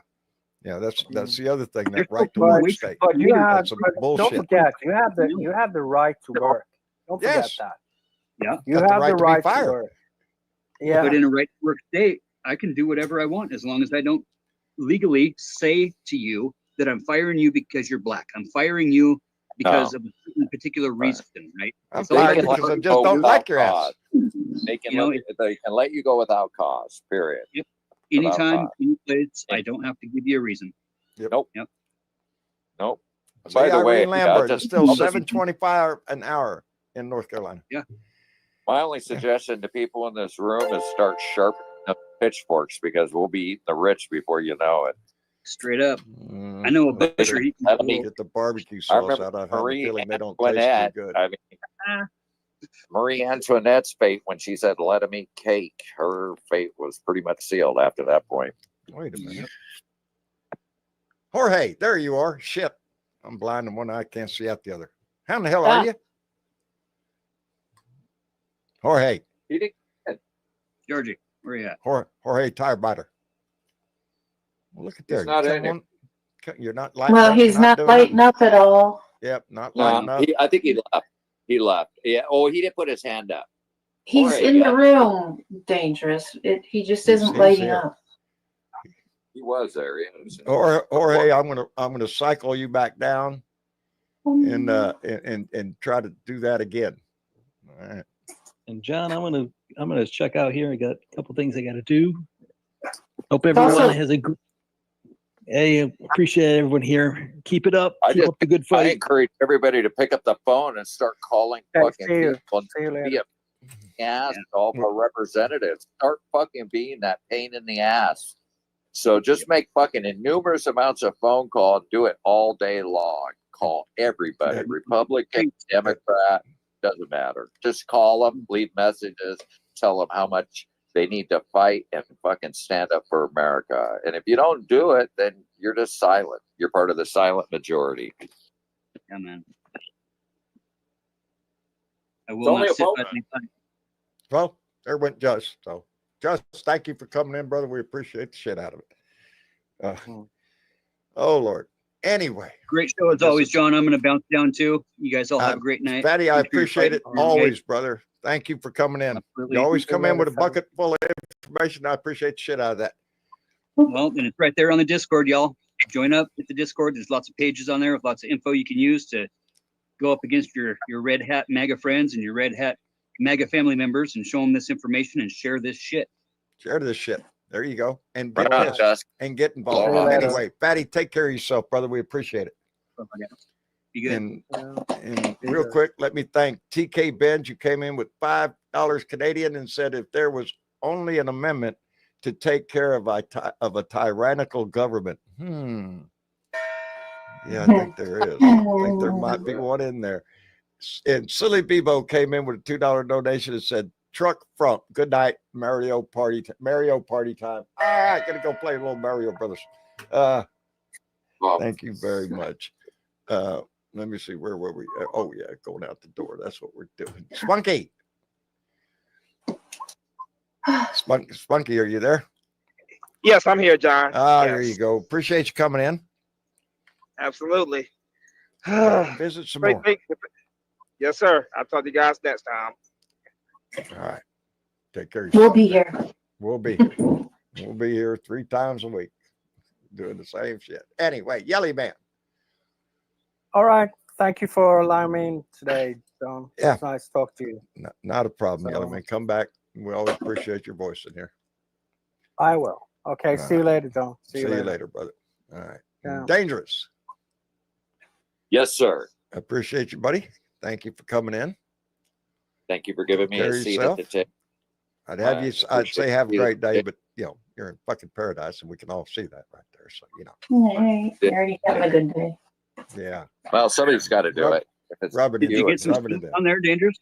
S1: that's the other thing.
S7: There's
S1: That right to
S7: no
S1: work
S7: way-
S1: state.
S10: But you have,
S1: That's some
S10: but don't
S1: bullshit.
S10: forget, you have the right to work. Don't forget
S1: Yes.
S10: that.
S7: Yeah.
S10: You
S1: Got the
S10: have
S1: right
S10: the
S1: to be
S10: right to
S1: fired.
S10: work. Yeah.
S7: But in a right to work state, I can do whatever I want as long as I don't legally say to you that I'm firing you because you're black. I'm firing you because of a certain particular reason, right?
S1: I'm
S7: So
S1: fired
S7: they can
S1: because I
S7: let
S1: just
S7: you
S1: don't
S7: go
S1: like your
S11: without
S1: ass.
S11: cause. They can,
S7: You know,
S11: they can let you go without cause, period. without
S7: anytime,
S11: cause.
S7: any place, I don't have to give you a reason.
S11: Nope.
S7: Yep.
S11: Nope.
S1: See,
S11: By the way,
S1: Irene Lambert,
S11: just-
S1: it's still
S11: I'll just-
S1: $7.25 an hour in North Carolina.
S11: my only suggestion to people in this room is start sharpening the pitchforks, because we'll be eating the rich before you know it.
S7: Straight up. I know a butcher. He
S11: Let
S7: can
S11: me-
S1: Get the barbecue
S11: I
S1: sauce
S11: remember
S1: out. I have a
S11: Marie
S1: feeling they don't taste too
S11: Antoinette.
S1: good.
S11: I mean, Marie Antoinette's fate when she said, "Let him eat cake," her fate was pretty much sealed after that point.
S1: Wait a minute. Jorge, there you are. Shit. I'm blind in one eye, can't see out the other. How in the hell are you? Jorge.
S11: He didn't.
S7: Georgie, where you at?
S1: Jorge Tire Biter. Well, look at there.
S11: He's not
S1: You
S11: in
S1: come on- You're not lighting
S3: Well,
S1: up,
S3: he's
S1: you're
S3: not
S1: doing
S3: lighting
S1: nothing?
S3: up at all.
S1: Yep, not
S11: No,
S1: lighting up.
S11: I think he left. He left. Yeah. Oh, he didn't put his hand up.
S3: He's
S11: Jorge,
S3: in
S11: yeah.
S3: the room, Dangerous. He just
S1: He's-
S3: isn't
S1: he's
S3: lighting
S1: here.
S3: up.
S11: He was there. He was.
S1: Jorge, I'm gonna cycle you back down and try to do that again. All right.
S6: And John, I'm gonna check out here. I got a couple things I got to do. Hope everyone
S3: Also-
S6: has a good. Hey, appreciate everyone here. Keep it up.
S11: I
S6: Keep
S11: just-
S6: up the good
S11: I
S6: fight.
S11: encourage everybody to pick up the phone and start calling
S10: Okay,
S11: fucking
S10: see you.
S11: people and
S10: See you later.
S11: be a ass to all our representatives. Start fucking being that pain in the ass. So just make fucking innumerous amounts of phone calls. Do it all day long. Call everybody, Republican, Democrat, doesn't matter. Just call them, leave messages, tell them how much they need to fight and fucking stand up for America. And if you don't do it, then you're just silent. You're part of the silent majority.
S7: Yeah, man. I
S11: It's
S7: will
S11: only
S7: not
S11: a
S7: sit
S11: vote.
S7: by the time.
S1: Well, there went Just. So, Just, thank you for coming in, brother. We appreciate the shit out of it. Oh, Lord. Anyway.
S7: Great show as always, John. I'm going to bounce down too. You guys all have a great night.
S1: Fatty, I
S7: Thanks for your
S1: appreciate it
S7: fight.
S1: always, brother. Thank you for coming in.
S7: Absolutely.
S1: You always come in with a bucket full of information. I appreciate the shit out of that.
S7: Well, and it's right there on the Discord, y'all. Join up with the Discord. There's lots of pages on there with lots of info you can use to go up against your Red Hat MAGA friends and your Red Hat MAGA family members and show them this information and share this shit.
S1: Share this shit. There you go. And
S11: Right
S1: get
S11: on,
S1: pissed
S11: Gus.
S1: and get involved.
S11: Aloha.
S1: Anyway, Fatty, take care of yourself, brother. We appreciate it.
S7: Be good.
S1: And real quick, let me thank TK Benz. You came in with $5 Canadian and said if there was only an amendment to take care of a tyrannical government. Yeah, I think there is. I think there might be one in there. And Silly Bebo came in with a $2 donation and said, truck front. Good night, Mario party time. All right, gonna go play a little Mario Brothers. Thank you very much. Let me see, where were we? Oh yeah, going out the door. That's what we're doing. Spunky. Spunky, are you there?
S8: Yes, I'm here, John.
S1: There you go. Appreciate you coming in.
S8: Absolutely.
S1: Visit some
S8: Great,
S1: more.
S8: great. Yes, sir. I'll talk to you guys next time.
S1: All right. Take care of
S3: We'll
S1: yourself.
S3: be here.
S1: We'll be here. We'll be here 3 times a week doing the same shit. Anyway, Yelly Man.
S10: All right. Thank you for allowing me in today, John.
S1: Yeah.
S10: It's nice to talk to you.
S1: Not a problem, Yelly
S10: So-
S1: Man. Come back. We always appreciate your voice in here.
S10: I will. Okay.
S1: All
S10: See you later, John.
S1: See you later, brother. All right.
S10: Yeah.
S1: Dangerous.
S11: Yes, sir.
S1: I appreciate you, buddy. Thank you for coming in.
S11: Thank you for giving me
S1: Take
S11: a
S1: care of
S11: seat
S1: yourself.
S11: at the table.
S1: I'd have you.
S11: I
S1: I'd say have a
S11: appreciate
S1: great day,
S11: you.
S1: but you're in fucking paradise, and we can all see that right there. So
S3: Hey, you're already having a good day.
S1: yeah.
S11: Well, somebody's got to do
S1: Rub-
S11: it. If it's
S1: rub it
S7: Did
S1: in.
S7: you
S1: Do
S7: get
S1: it.
S7: some
S1: Rub it
S7: snow
S1: in.
S7: down there, Dangerous?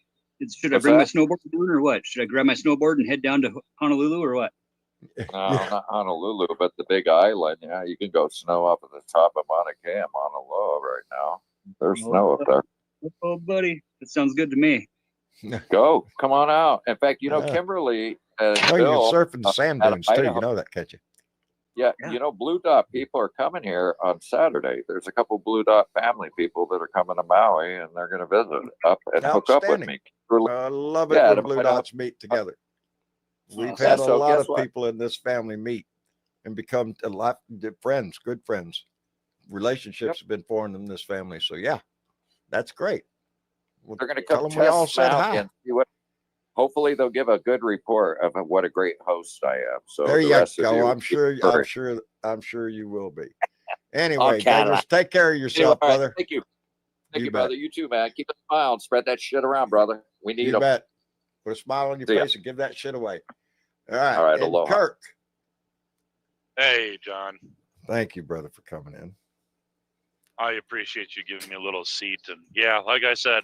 S7: Should I
S11: What's
S7: bring my
S11: that?
S7: snowboard down or what? Should I grab my snowboard and head down to Honolulu or what?
S11: No, not Honolulu, but the Big Island. Yeah, you can go snow up at the top of Mauna Kea, Mauna Loa right now. There's snow up there.
S7: Oh, buddy, that sounds good to me.
S11: Go, come on out. In fact,
S1: Yeah.
S11: Kimberly and
S1: Oh, you
S11: Bill,
S1: can surf in the sand
S11: out of
S1: dunes too.
S11: Idaho.
S1: You know that, can't you?
S11: Yeah, Blue Dot people are coming here on Saturday. There's a couple Blue Dot family people that are coming to Maui, and they're going to visit up and hook up with me.
S1: I love it
S11: Yeah,
S1: when
S11: to
S1: Blue
S11: find out-
S1: Dots meet together. We've
S11: Yeah,
S1: had a
S11: so
S1: lot
S11: guess
S1: of
S11: what?
S1: people in this family meet and become a lot of friends, good friends. Relationships have been formed in this family. So yeah, that's great. Well,
S11: They're going to
S1: tell
S11: come
S1: them we all
S11: test
S1: said
S11: out
S1: hi.
S11: and see what. Hopefully, they'll give a good report of what a great host I am. So
S1: There
S11: the
S1: you
S11: rest of
S1: go.
S11: you,
S1: I'm sure you will be. Anyway,
S11: Canada.
S1: Dangerous, take care of yourself,
S11: Anyway,
S1: brother.
S11: Thank you. Thank
S1: You
S11: you,
S1: bet.
S11: brother. You too, man. Keep a smile and spread that shit around, brother. We need
S1: You
S11: them.
S1: bet. Put a smile on your
S11: See ya.
S1: face and give that shit away. All right.
S11: All right,
S1: and
S11: aloha.
S1: Kirk,
S4: Hey, John.
S1: thank you, brother, for coming in.
S4: I appreciate you giving me a little seat. And yeah, like I said,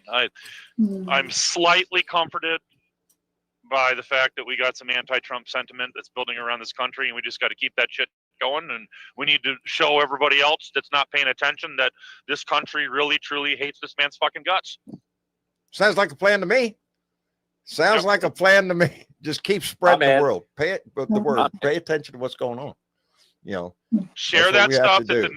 S4: I'm slightly comforted by the fact that we got some anti-Trump sentiment that's building around this country, and we just got to keep that shit going. And we need to show everybody else that's not paying attention that this country really, truly hates this man's fucking guts.
S1: Sounds like a plan to me. Sounds like a plan to me. Just keep spreading
S11: I'm
S1: the
S11: in.
S1: word. Pay attention to what's going on.
S4: Share
S1: That's what
S4: that
S1: we have
S4: stuff
S1: to
S4: that
S1: do.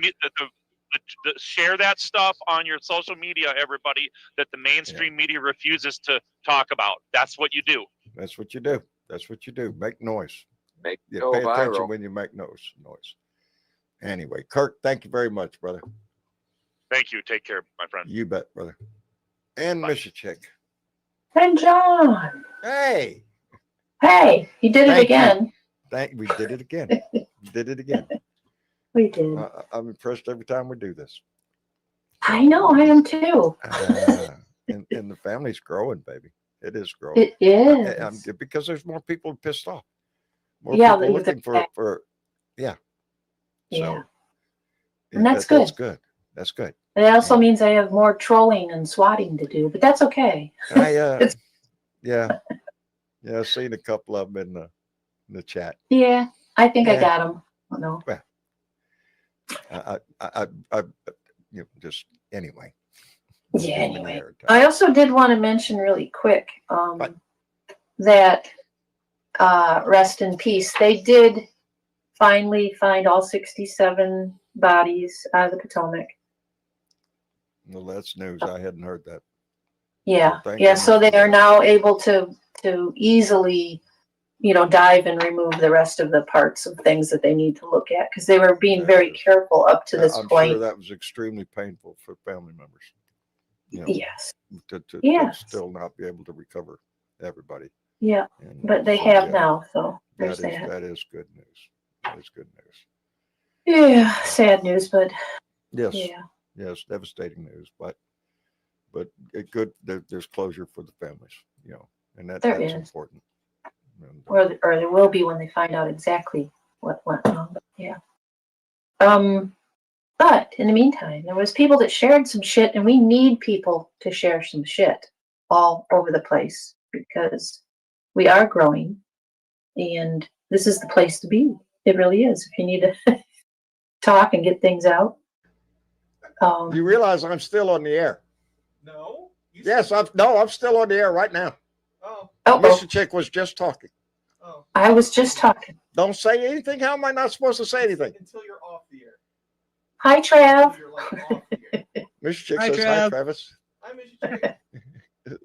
S4: share that stuff on your social media, everybody, that the mainstream media refuses to talk about. That's what you do.
S1: That's what you do. That's what you do. Make noise.
S11: Make
S1: Yeah,
S11: go
S1: pay attention
S11: viral.
S1: when you make noise. Anyway, Kirk, thank you very much, brother.
S4: Thank you. Take care, my friend.
S1: You bet, brother. And Mr. Chick.
S3: And John.
S1: Hey.
S3: Hey, you did it
S1: Thank you.
S3: again.
S1: We did it again. We did it again.
S3: We did.
S1: I'm impressed every time we do this.
S3: I know, I am too.
S1: And the family's growing, baby. It is growing.
S3: It is.
S1: Because there's more people pissed off. More
S3: Yeah,
S1: people
S3: the
S1: looking for yeah.
S3: Yeah.
S1: So
S3: And that's
S1: That's
S3: good.
S1: good. That's good.
S3: It also means I have more trolling and swatting to do, but that's okay.
S1: I
S3: It's-
S1: yeah. Yeah, I've seen a couple of them in the chat.
S3: Yeah, I think I
S1: Yeah.
S3: got them. I don't know.
S1: I you know, just anyway.
S3: Yeah,
S1: Give them
S3: anyway.
S1: an airtime.
S3: I also did want to mention really quick
S1: Right.
S3: that rest in peace. They did finally find all 67 bodies out of the Potomac.
S1: Well, that's news. I hadn't heard that.
S3: Yeah,
S1: thank
S3: yeah. So
S1: goodness
S3: they
S1: for
S3: are
S1: that.
S3: now able to easily, dive and remove the rest of the parts of things that they need to look at because they were being very careful up to this
S1: I'm
S3: point.
S1: sure that was extremely painful for family members.
S3: Yes.
S1: To
S3: Yes.
S1: still not be able to recover everybody.
S3: Yeah,
S1: And,
S3: but they
S1: so,
S3: have
S1: yeah,
S3: now. So
S1: That
S3: there's
S1: is
S3: that.
S1: that is good news. That is good news.
S3: Yeah, sad news, but
S1: Yes.
S3: yeah,
S1: Yes, devastating news, but it good. There's closure for the families, and
S3: There
S1: that's
S3: is.
S1: important. And,
S3: or there will be when they find out exactly what went wrong. But yeah. But in the meantime, there was people that shared some shit, and we need people to share some shit all over the place because we are growing, and this is the place to be. It really is. If you need to talk and get things out.
S1: you realize I'm still on the air?
S12: No.
S1: Yes, I'm still on the air right now.
S12: Oh.
S1: Mr. Chick was just talking.
S12: Oh.
S3: I was just talking.
S1: Don't say anything. How am I not supposed to say anything?
S12: Until you're off the air.
S3: Hi, Trav.
S12: You're like off the air.
S1: Mr. Chick
S6: Hi,
S1: says hi,
S6: Trav.
S1: Travis.
S12: Hi, Mr.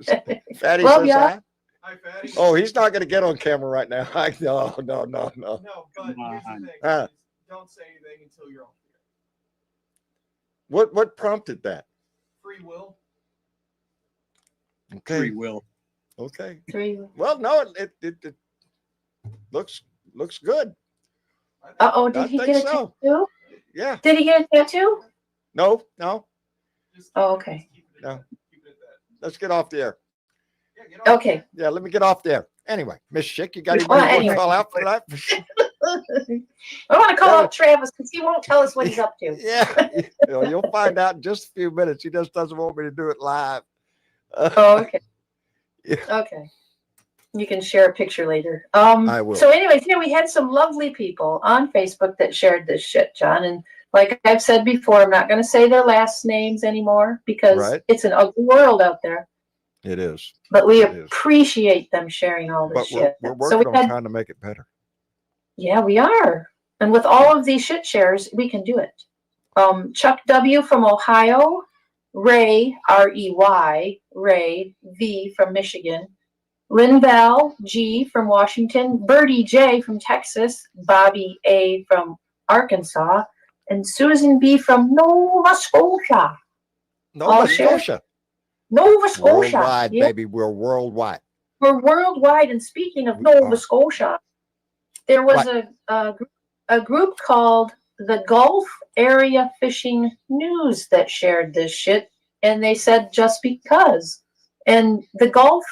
S12: Chick.
S1: Fatty
S3: Love
S1: says
S3: ya.
S1: hi.
S12: Hi, Fatty.
S1: Oh, he's not going to get on camera right now. No.
S12: No, but here's the thing.
S1: Ah.
S12: is don't say anything until you're off the air.
S1: What prompted that?
S12: Free will.
S1: Okay.
S6: Free will.
S1: Okay.
S3: Three.
S1: Well, no, it looks good.
S3: Uh-oh, did
S1: I
S3: he
S1: think
S3: get a
S1: so.
S3: tattoo?
S1: Yeah.
S3: Did he get a tattoo?
S1: No.
S12: Just
S3: Oh, okay.
S12: keep it
S1: No.
S12: at that. Keep it at that.
S1: Let's get off the air.
S12: Yeah, get off
S3: Okay.
S1: Yeah, let me get off there. Anyway, Miss Chick, you got
S3: Well,
S1: anybody you want
S3: anyway.
S1: to call out for that?
S3: I want to call
S1: Yeah.
S3: out Travis because he won't tell us what he's up to.
S1: Yeah. You'll find out in just a few minutes. He just doesn't want me to do it live.
S3: Oh, okay.
S1: Yeah.
S3: Okay. You can share a picture later.
S1: I will.
S3: So anyways, yeah, we had some lovely people on Facebook that shared this shit, John. And like I've said before, I'm not going to say their last names anymore because
S1: Right.
S3: it's an ugly world out there.
S1: It is.
S3: But we
S1: It is.
S3: appreciate them sharing all this
S1: But
S3: shit.
S1: we're
S3: So
S1: working
S3: we
S1: on
S3: had,
S1: trying to make it better.
S3: yeah, we are. And with all of these shit shares, we can do it. Chuck W. from Ohio, Ray, R-E-Y, Ray, V from Michigan, Lynn Val G from Washington, Birdie J from Texas, Bobby A from Arkansas, and Susan B from Nova Scotia.
S1: Nova
S3: All share?
S1: Scotia.
S3: Nova Scotia.
S1: Worldwide,
S3: Yeah.
S1: baby. We're worldwide.
S3: We're worldwide. And speaking of
S1: We
S3: Nova
S1: are.
S3: Scotia, there was a group called the Gulf Area Fishing News that shared this shit, and they said just because. And the Gulf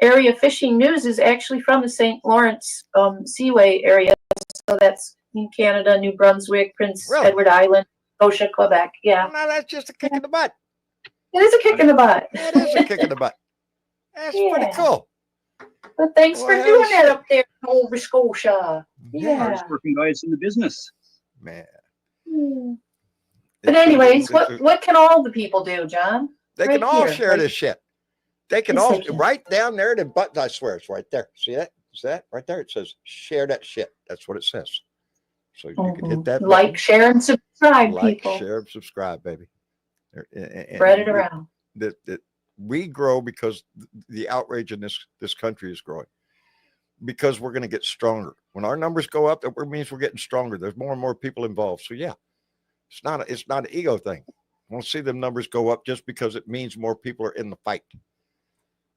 S3: Area Fishing News is actually from the St. Lawrence Seaway area, so that's in Canada, New Brunswick, Prince
S1: Really?
S3: Edward Island, Scotia, Quebec. Yeah,
S1: Well, now that's just a kick in the butt.
S3: it is a kick in the butt.
S1: It is a kick in the butt. That's pretty
S3: Yeah.
S1: cool.
S3: But thanks for
S1: Well,
S3: doing that
S1: shit.
S3: up there in Nova Scotia. Yeah.
S7: Hardest working guys in the business.
S1: Man.
S3: Hmm. But
S1: It's-
S3: anyways,
S1: it's-
S3: what can all the people do, John?
S1: They
S3: Right
S1: can all
S3: here,
S1: share
S3: right-
S1: this shit. They can
S3: Yes,
S1: all
S3: they can.
S1: right down there in the button. I swear it's right there. See that? See that? Right there. It says share that shit. That's what it says. So you can hit that
S3: Like,
S1: button,
S3: share, and subscribe,
S1: like,
S3: people.
S1: share, and subscribe, baby. And
S3: Spread it around.
S1: That we grow because the outrage in this country is growing. Because we're going to get stronger. When our numbers go up, that means we're getting stronger. There's more and more people involved. So yeah, it's not an ego thing. I want to see them numbers go up just because it means more people are in the fight.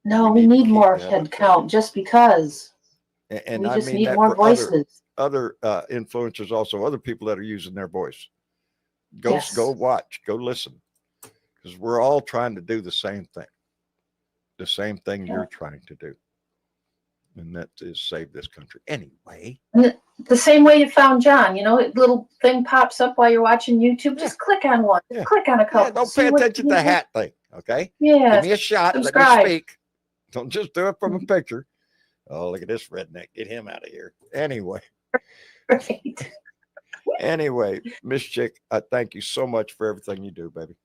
S3: No,
S1: we
S3: we
S1: need to
S3: need
S1: keep
S3: more
S1: that
S3: head
S1: up there.
S3: count just because.
S1: And
S3: We
S1: I
S3: just
S1: mean
S3: need
S1: that
S3: more
S1: for
S3: voices.
S1: other influencers, also other people that are using their voice.
S3: Yes.
S1: Go watch, go listen, because we're all trying to do the same thing. The same thing
S3: Yeah.
S1: you're trying to do. and that is save this country. Anyway,
S3: The same way you found John, a little thing pops up while you're watching YouTube. Just click on one.
S1: Yeah.
S3: Click on a couple.
S1: yeah, don't
S3: see
S1: pay
S3: what
S1: attention to the
S3: you-
S1: hat thing, okay?
S3: Yeah.
S1: Give me a shot.
S3: subscribe.
S1: Let me speak. Don't just do it from a picture. Oh, look at this redneck. Get him out of here. Anyway.
S3: Right.
S1: Anyway, Miss Chick, I thank you so much for everything you do, baby.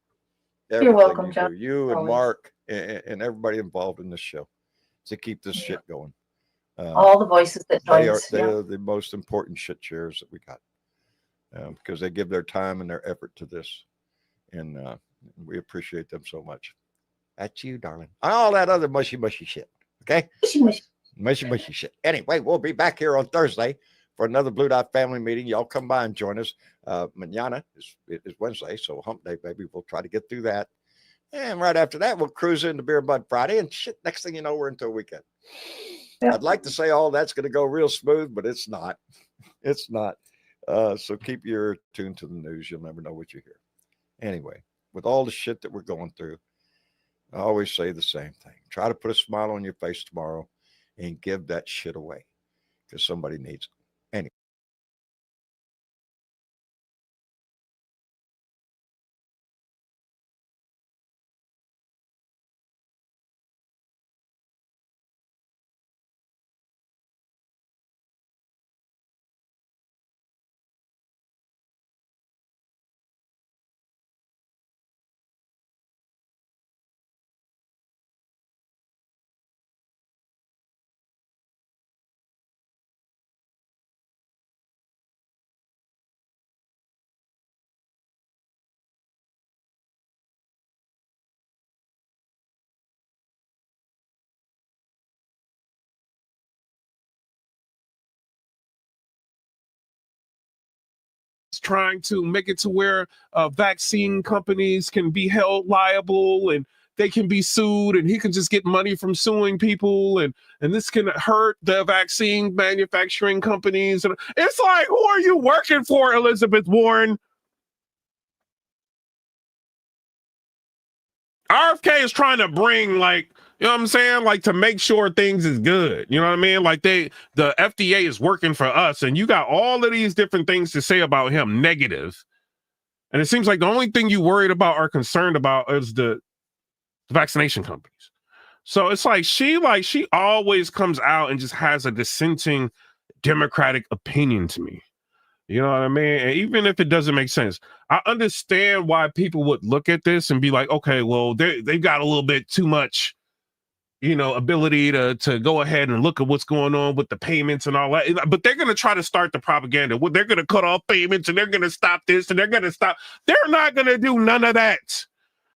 S3: You're welcome, John.
S1: You and
S3: Always.
S1: Mark and everybody involved in this show to keep this shit going.
S3: All the voices that join
S1: They are
S3: us. Yeah.
S1: the most important shit shares that we got because they give their time and their effort to this, and we appreciate them so much. That's you, darling. All that other mushy shit. Okay, mushy shit. Anyway, we'll be back here on Thursday for another Blue Dot family meeting. Y'all come by and join us. Mañana is Wednesday, so hump day, baby. We'll try to get through that. And right after that, we'll cruise into Beer Bud Friday. And shit, next thing you know, we're into a weekend.
S3: Yeah.
S1: I'd like to say all that's going to go real smooth, but it's not. It's not. So keep your ear tuned to the news. You'll never know what you hear. Anyway, with all the shit that we're going through, I always say the same thing. Try to put a smile on your face tomorrow and give that shit away because somebody needs it. Anyway.
S13: Trying to make it to where vaccine companies can be held liable and they can be sued, and he can just get money from suing people, and this can hurt the vaccine manufacturing companies. And it's like, who are you working for, Elizabeth Warren? RFK is trying to bring, like, you know what I'm saying? Like, to make sure things is good. You know what I mean? Like, the FDA is working for us, and you got all of these different things to say about him, negative. And it seems like the only thing you worried about or concerned about is the vaccination companies. So it's like she always comes out and just has a dissenting Democratic opinion to me. You know what I mean? And even if it doesn't make sense, I understand why people would look at this and be like, okay, well, they've got a little bit too much, ability to go ahead and look at what's going on with the payments and all that. But they're going to try to start the propaganda. Well, they're going to cut off payments and they're going to stop this and they're going to stop. They're not going to do none of that.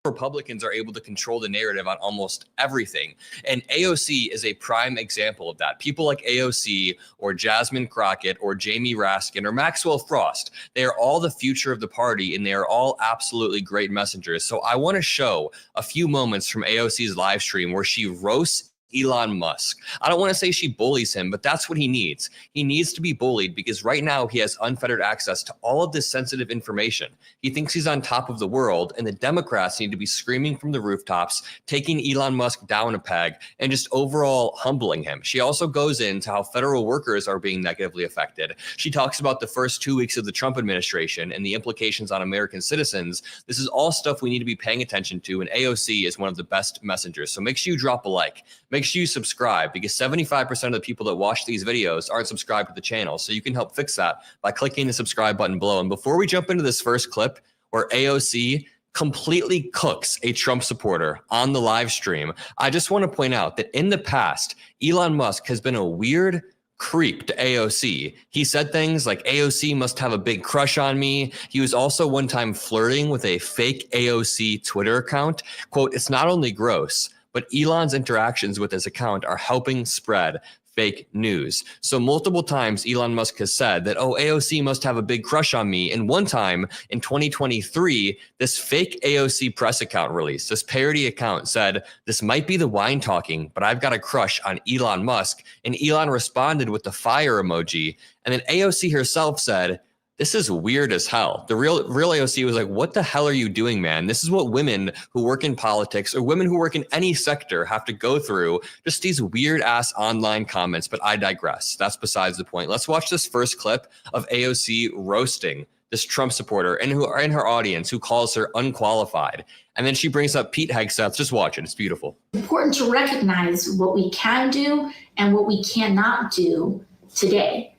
S14: Republicans are able to control the narrative on almost everything. And AOC is a prime example of that. People like AOC or Jasmine Crockett or Jamie Raskin or Maxwell Frost, they are all the future of the party, and they are all absolutely great messengers. So I want to show a few moments from AOC's live stream where she roasts Elon Musk. I don't want to say she bullies him, but that's what he needs. He needs to be bullied because right now he has unfettered access to all of this sensitive information. He thinks he's on top of the world, and the Democrats need to be screaming from the rooftops, taking Elon Musk down a peg, and just overall humbling him. She also goes into how federal workers are being negatively affected. She talks about the first 2 weeks of the Trump administration and the implications on American citizens. This is all stuff we need to be paying attention to, and AOC is one of the best messengers. So make sure you drop a like. Make sure you subscribe, because 75% of the people that watch these videos aren't subscribed to the channel. So you can help fix that by clicking the subscribe button below. And before we jump into this first clip where AOC completely cooks a Trump supporter on the live stream, I just want to point out that in the past, Elon Musk has been a weird creep to AOC. He said things like, AOC must have a big crush on me. He was also one time flirting with a fake AOC Twitter account. Quote, it's not only gross, but Elon's interactions with his account are helping spread fake news. So multiple times Elon Musk has said that, oh, AOC must have a big crush on me. And one time in 2023, this fake AOC press account release, this parody account said, this might be the wine talking, but I've got a crush on Elon Musk. And Elon responded with the fire emoji. And then AOC herself said, this is weird as hell. The real AOC was like, what the hell are you doing, man? This is what women who work in politics or women who work in any sector have to go through, just these weird ass online comments. But I digress. That's besides the point. Let's watch this first clip of AOC roasting this Trump supporter and who are in her audience who calls her unqualified. And then she brings up Pete Hegseth. Just watch it. It's beautiful.
S15: Important to recognize what we can do and what we cannot do today.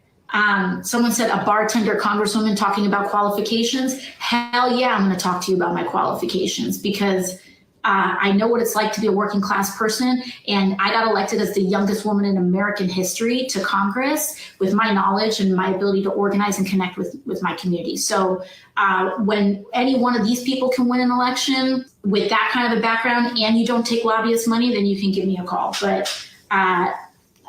S15: Someone said a bartender congresswoman talking about qualifications. Hell yeah, I'm going to talk to you about my qualifications because I know what it's like to be a working class person. And I got elected as the youngest woman in American history to Congress with my knowledge and my ability to organize and connect with my community. So when any one of these people can win an election with that kind of a background and you don't take lobbyist money, then you can give me a call. But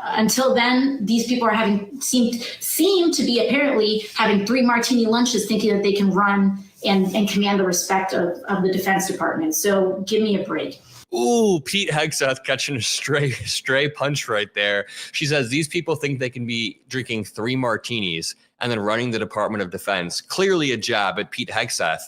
S15: until then, these people are seem to be apparently having 3 martini lunches thinking that they can run and command the respect of the Defense Department. So give me a break.
S14: Ooh, Pete Hegseth catching a stray punch right there. She says these people think they can be drinking 3 martinis and then running the Department of Defense. Clearly a jab at Pete Hegseth.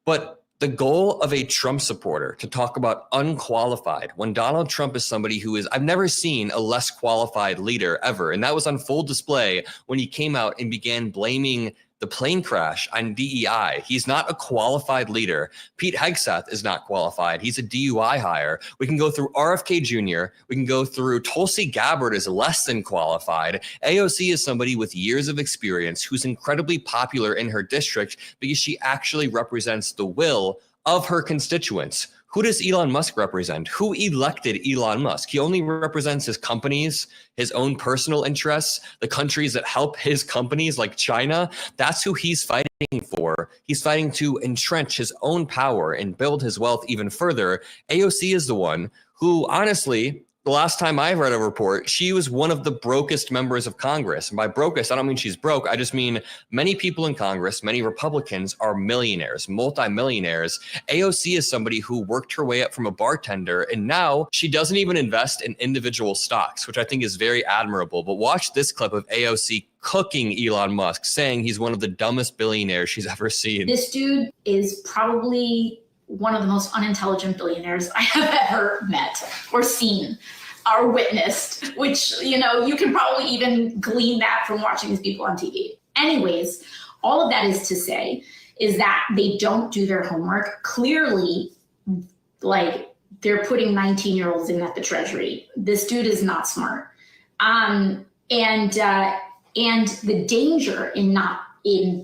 S14: But the goal of a Trump supporter to talk about unqualified when Donald Trump is somebody who is, I've never seen a less qualified leader ever. And that was on full display when he came out and began blaming the plane crash on DEI. He's not a qualified leader. Pete Hegseth is not qualified. He's a DUI hire. We can go through RFK Jr. We can go through Tulsi Gabbard is less than qualified. AOC is somebody with years of experience who's incredibly popular in her district because she actually represents the will of her constituents. Who does Elon Musk represent? Who elected Elon Musk? He only represents his companies, his own personal interests, the countries that help his companies like China. That's who he's fighting for. He's fighting to entrench his own power and build his wealth even further. AOC is the one who, honestly, the last time I read a report, she was one of the brokest members of Congress. And by brokest, I don't mean she's broke. I just mean many people in Congress, many Republicans are millionaires, multimillionaires. AOC is somebody who worked her way up from a bartender, and now she doesn't even invest in individual stocks, which I think is very admirable. But watch this clip of AOC cooking Elon Musk, saying he's one of the dumbest billionaires she's ever seen.
S15: This dude is probably one of the most unintelligent billionaires I have ever met or seen or witnessed, which, you know, you can probably even glean that from watching these people on TV. Anyways, all of that is to say is that they don't do their homework. Clearly, like, they're putting 19-year-olds in at the Treasury. This dude is not smart. And the danger in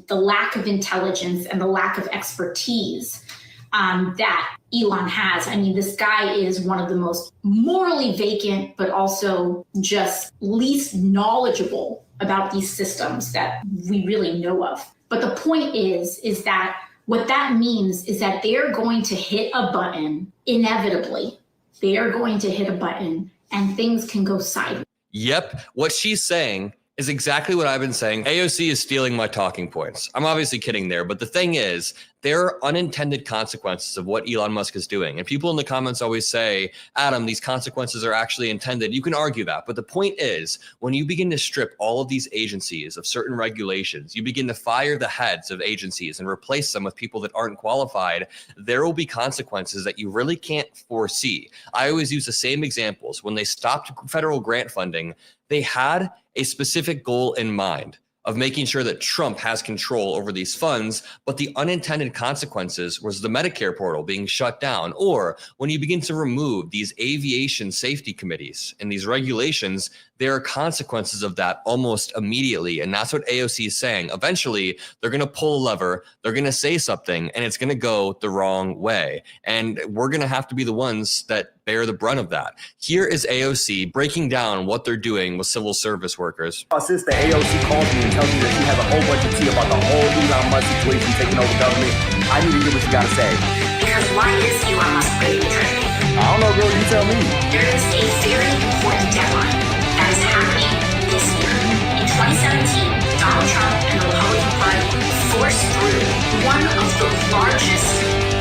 S15: the lack of intelligence and the lack of expertise that Elon has. I mean, this guy is one of the most morally vacant, but also just least knowledgeable about these systems that we really know of. But the point is that what that means is that they're going to hit a button, inevitably. They are going to hit a button and things can go sideways.
S14: Yep. What she's saying is exactly what I've been saying. AOC is stealing my talking points. I'm obviously kidding there, but the thing is, there are unintended consequences of what Elon Musk is doing. And people in the comments always say, Adam, these consequences are actually intended. You can argue that. But the point is, when you begin to strip all of these agencies of certain regulations, you begin to fire the heads of agencies and replace them with people that aren't qualified, there will be consequences that you really can't foresee. I always use the same examples. When they stopped federal grant funding, they had a specific goal in mind of making sure that Trump has control over these funds, but the unintended consequences was the Medicare portal being shut down. Or when you begin to remove these aviation safety committees and these regulations, there are consequences of that almost immediately. And that's what AOC is saying. Eventually, they're going to pull a lever, they're going to say something, and it's going to go the wrong way. And we're going to have to be the ones that bear the brunt of that. Here is AOC breaking down what they're doing with civil service workers.
S16: Since the AOC calls me and tells me that she has a whole bunch of tea about the whole Elon Musk situation taking over government, I need to hear what you got to say.
S15: Because why is Elon Musk breaking the Treasury?
S16: I don't know, girl. You tell me.
S15: There is a very important deadline that is happening this year. In 2017, Donald Trump and the Republican Party forced through one of the largest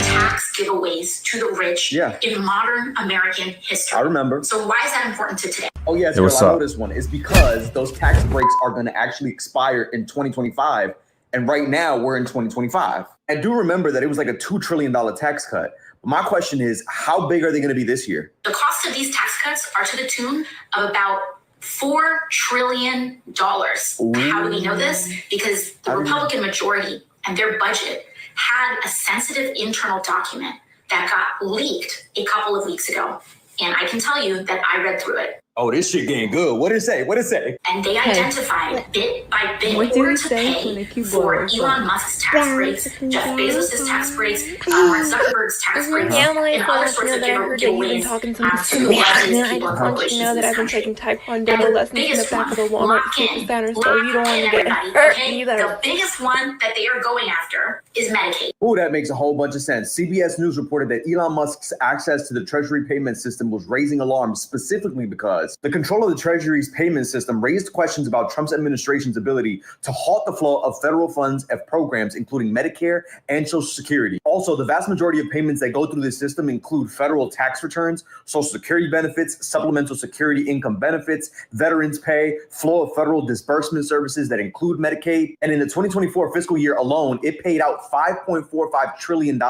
S15: tax giveaways to the rich in modern American history.
S16: I remember.
S15: So why is that important to today?
S16: Oh, yes, girl, I know this one. It's because those tax breaks are going to actually expire in 2025. And right now we're in 2025. And do remember that it was like a $2 trillion tax cut. My question is, how big are they going to be this year?
S15: The cost of these tax cuts are to the tune of about $4 trillion. How do we know this? Because the Republican majority and their budget had a sensitive internal document that got leaked a couple of weeks ago. And I can tell you that I read through it.
S16: Oh, this shit getting good. What did it say? What did it say?
S15: And they identified bit by bit
S17: What do
S15: order
S17: we
S15: to
S17: say
S15: pay
S17: when they keep
S15: for
S17: blowing
S15: Elon Musk's tax breaks, Jeff Bezos' tax breaks, Mark Zuckerberg's tax breaks,
S17: Yeah, Emily,
S15: and
S17: I
S15: other
S17: want
S15: sorts
S17: you to know
S15: of
S17: that I heard that you've been
S15: giveaways
S17: talking to
S15: to
S17: me.
S15: all
S17: Yeah,
S15: these
S17: I
S15: people and
S17: just want you to
S15: corporations
S17: know
S15: in
S17: that
S15: this
S17: I've been
S15: country.
S17: taking Taekwondo
S15: And the
S17: lessons in the
S15: biggest
S17: back of the
S15: one,
S17: Walmart
S15: lock
S17: Super
S15: in,
S17: Center, so
S15: lock
S17: you don't want
S15: in,
S17: to get
S15: everybody,
S17: hurt.
S15: okay?
S17: You better.
S15: The biggest one that they are going after is Medicaid.
S16: Oh, that makes a whole bunch of sense. CBS News reported that Elon Musk's access to the Treasury payment system was raising alarms, specifically because the control of the Treasury's payment system raised questions about Trump's administration's ability to halt the flow of federal funds of programs, including Medicare and Social Security. Also, the vast majority of payments that go through this system include federal tax returns, Social Security benefits, supplemental security income benefits, veterans pay, flow of federal disbursement services that include Medicaid. And in the 2024 fiscal year alone, it paid out $5.45 trillion.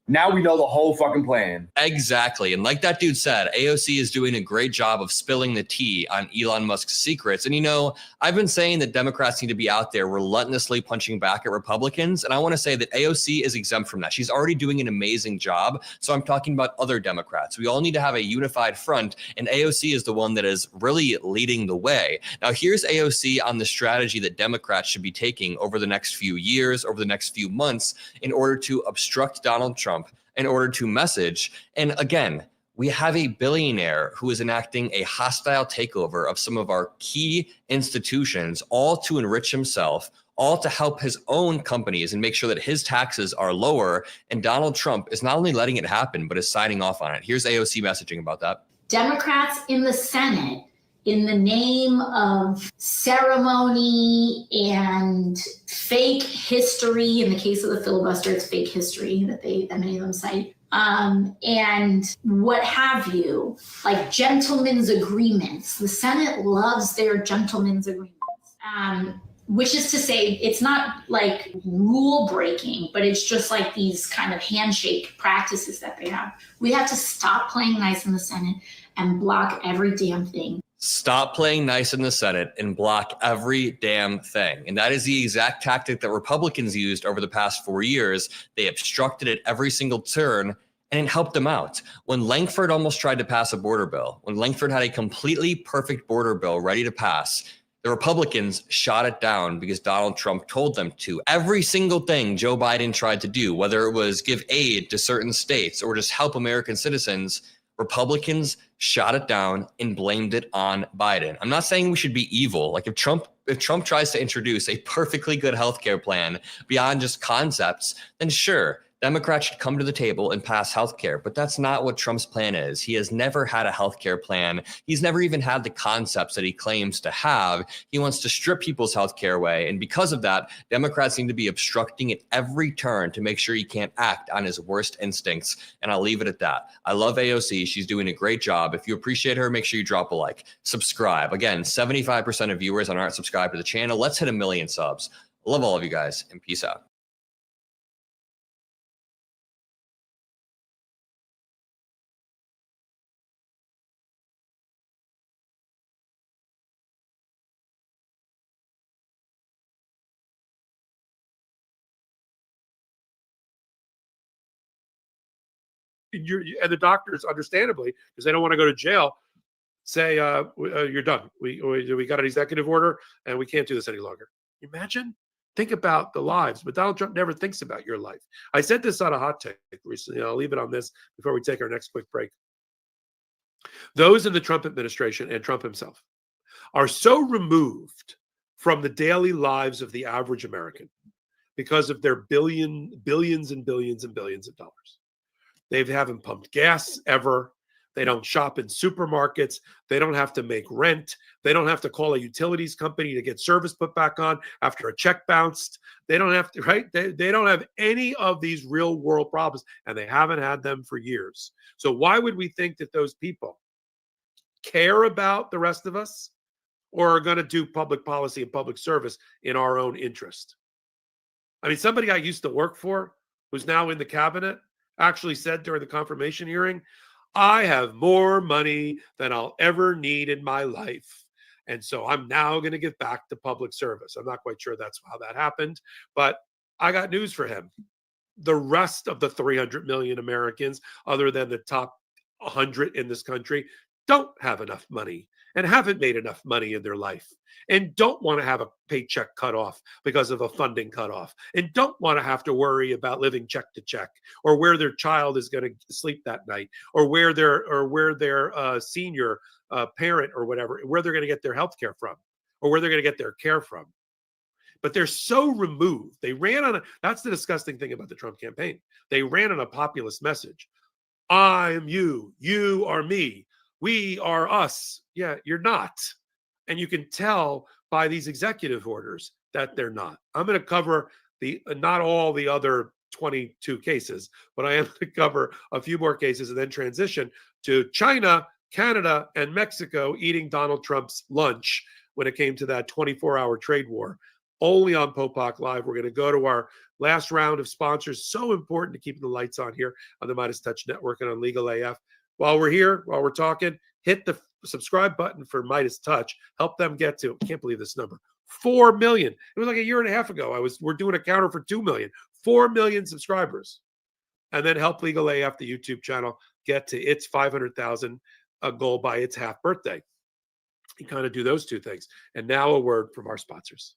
S16: Now we know the whole fucking plan.
S14: Exactly. And like that dude said, AOC is doing a great job of spilling the tea on Elon Musk's secrets. And, you know, I've been saying that Democrats need to be out there relentlessly punching back at Republicans. And I want to say that AOC is exempt from that. She's already doing an amazing job. So I'm talking about other Democrats. We all need to have a unified front. And AOC is the one that is really leading the way. Now, here's AOC on the strategy that Democrats should be taking over the next few years, over the next few months, in order to obstruct Donald Trump, in order to message. And again, we have a billionaire who is enacting a hostile takeover of some of our key institutions, all to enrich himself, all to help his own companies and make sure that his taxes are lower. And Donald Trump is not only letting it happen, but is signing off on it. Here's AOC messaging about that.
S15: Democrats in the Senate, in the name of ceremony and fake history, in the case of the filibuster, it's fake history that many of them cite, and what have you, like gentlemen's agreements. The Senate loves their gentlemen's agreements. Which is to say, it's not like rule breaking, but it's just like these kind of handshake practices that they have. We have to stop playing nice in the Senate and block every damn thing.
S14: Stop playing nice in the Senate and block every damn thing. And that is the exact tactic that Republicans used over the past 4 years. They obstructed at every single turn, and it helped them out. When Lankford almost tried to pass a border bill, when Lankford had a completely perfect border bill ready to pass, the Republicans shot it down because Donald Trump told them to. Every single thing Joe Biden tried to do, whether it was give aid to certain states or just help American citizens, Republicans shot it down and blamed it on Biden. I'm not saying we should be evil. Like if Trump tries to introduce a perfectly good healthcare plan beyond just concepts, then sure, Democrats should come to the table and pass healthcare, but that's not what Trump's plan is. He has never had a healthcare plan. He's never even had the concepts that he claims to have. He wants to strip people's healthcare away. And because of that, Democrats seem to be obstructing at every turn to make sure he can't act on his worst instincts. And I'll leave it at that. I love AOC. She's doing a great job. If you appreciate her, make sure you drop a like. Subscribe. Again, 75% of viewers aren't subscribed to the channel. Let's hit 1 million subs. Love all of you guys, and peace out.
S18: And the doctors, understandably, because they don't want to go to jail, say, you're done. We got an executive order and we can't do this any longer. Imagine, think about the lives, but Donald Trump never thinks about your life. I said this on a hot take recently. I'll leave it on this before we take our next quick break. Those in the Trump administration and Trump himself are so removed from the daily lives of the average American because of their billions and billions and billions of dollars. They haven't pumped gas ever. They don't shop in supermarkets. They don't have to make rent. They don't have to call a utilities company to get service put back on after a check bounced. They don't have to, right? They don't have any of these real world problems, and they haven't had them for years. So why would we think that those people care about the rest of us or are going to do public policy and public service in our own interest? I mean, somebody I used to work for, who's now in the cabinet, actually said during the confirmation hearing, I have more money than I'll ever need in my life. And so I'm now going to get back to public service. I'm not quite sure that's how that happened, but I got news for him. The rest of the 300 million Americans, other than the top 100 in this country, don't have enough money and haven't made enough money in their life and don't want to have a paycheck cut off because of a funding cutoff and don't want to have to worry about living check to check or where their child is going to sleep that night or where their senior parent or whatever, where they're going to get their health care from or where they're going to get their care from. But they're so removed. They ran on that's the disgusting thing about the Trump campaign. They ran on a populist message. I'm you, you are me, we are us. Yeah, you're not. And you can tell by these executive orders that they're not. I'm going to cover not all the other 22 cases, but I am going to cover a few more cases and then transition to China, Canada, and Mexico eating Donald Trump's lunch when it came to that 24-hour trade war. Only on Popak Live. We're going to go to our last round of sponsors. So important to keeping the lights on here on the Midas Touch Network and on Legal AF. While we're here, while we're talking, hit the subscribe button for Midas Touch. Help them get to, I can't believe this number, 4 million. It was like a year and a half ago. We're doing a counter for 2 million, 4 million subscribers. And then help Legal AF, the YouTube channel, get to its 500,000 goal by its half birthday. You kind of do those two things. And now a word from our sponsors.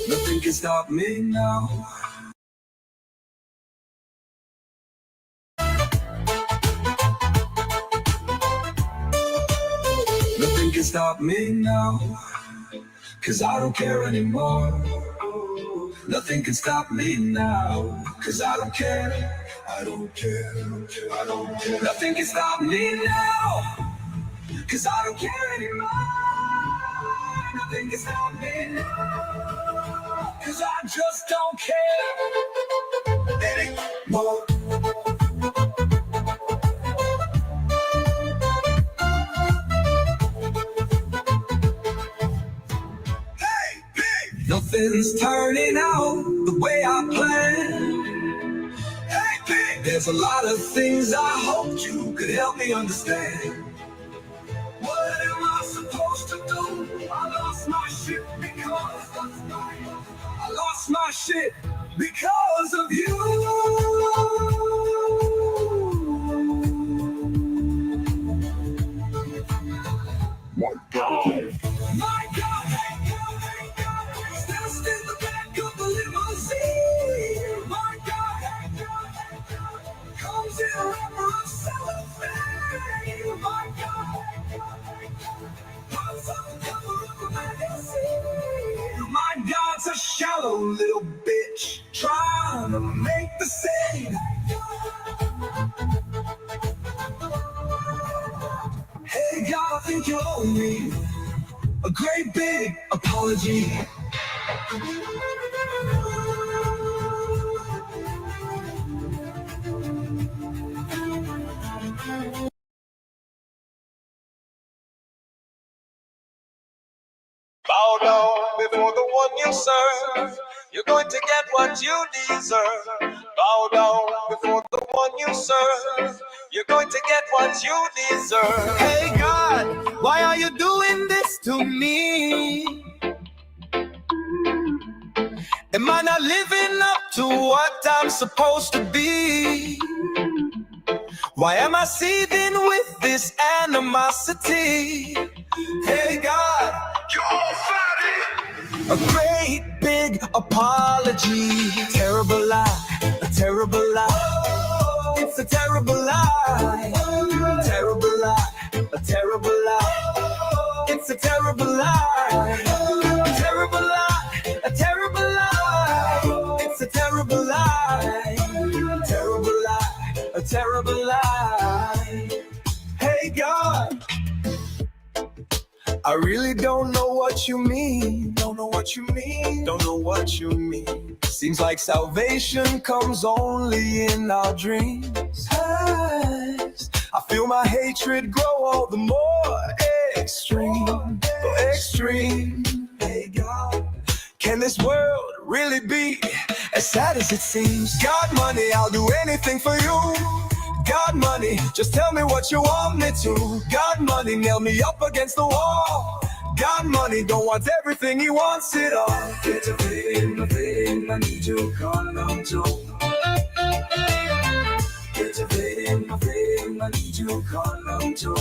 S9: Nothing can stop me now. Nothing can stop me now. 'Cause I don't care anymore. Nothing can stop me now. 'Cause I don't care. I don't care. I don't care. Nothing can stop me now. 'Cause I don't care anymore. Nothing can stop me now. 'Cause I just don't care anymore. Hey, babe. Nothing's turning out the way I planned. Hey, babe. There's a lot of things I hoped you could help me understand. What am I supposed to do? I lost my shit because I lost my shit because of you. My God. My God. Still in the back of the limousine. My God. Comes in a rubber of cellophane. My God. My God's a shallow little bitch trying to make the scene. Hey God, I think you owe me a great big apology.
S17: Bow down before the one you serve. You're going to get what you deserve. Bow down before the one you serve. You're going to get what you deserve. Hey God, why are you doing this to me? Am I not living up to what I'm supposed to be? Why am I seething with this animosity? Hey God, you're fatty. A great big apology. Terrible lie, a terrible lie. It's a terrible lie. Terrible lie, a terrible lie. It's a terrible lie. A terrible lie, a terrible lie. It's a terrible lie. Terrible lie, a terrible lie. Hey God, I really don't know what you mean. No, know what you mean, don't know what you mean. Seems like salvation comes only in our dreams. I feel my hatred grow all the more extreme, extreme. Hey God, can this world really be as sad as it seems? God money, I'll do anything for you. God money, just tell me what you want me to. God money, nail me up against the wall. God money, don't want everything, he wants it all. Get a feeling, I need you, call on to. Get a feeling, I need you, call on to.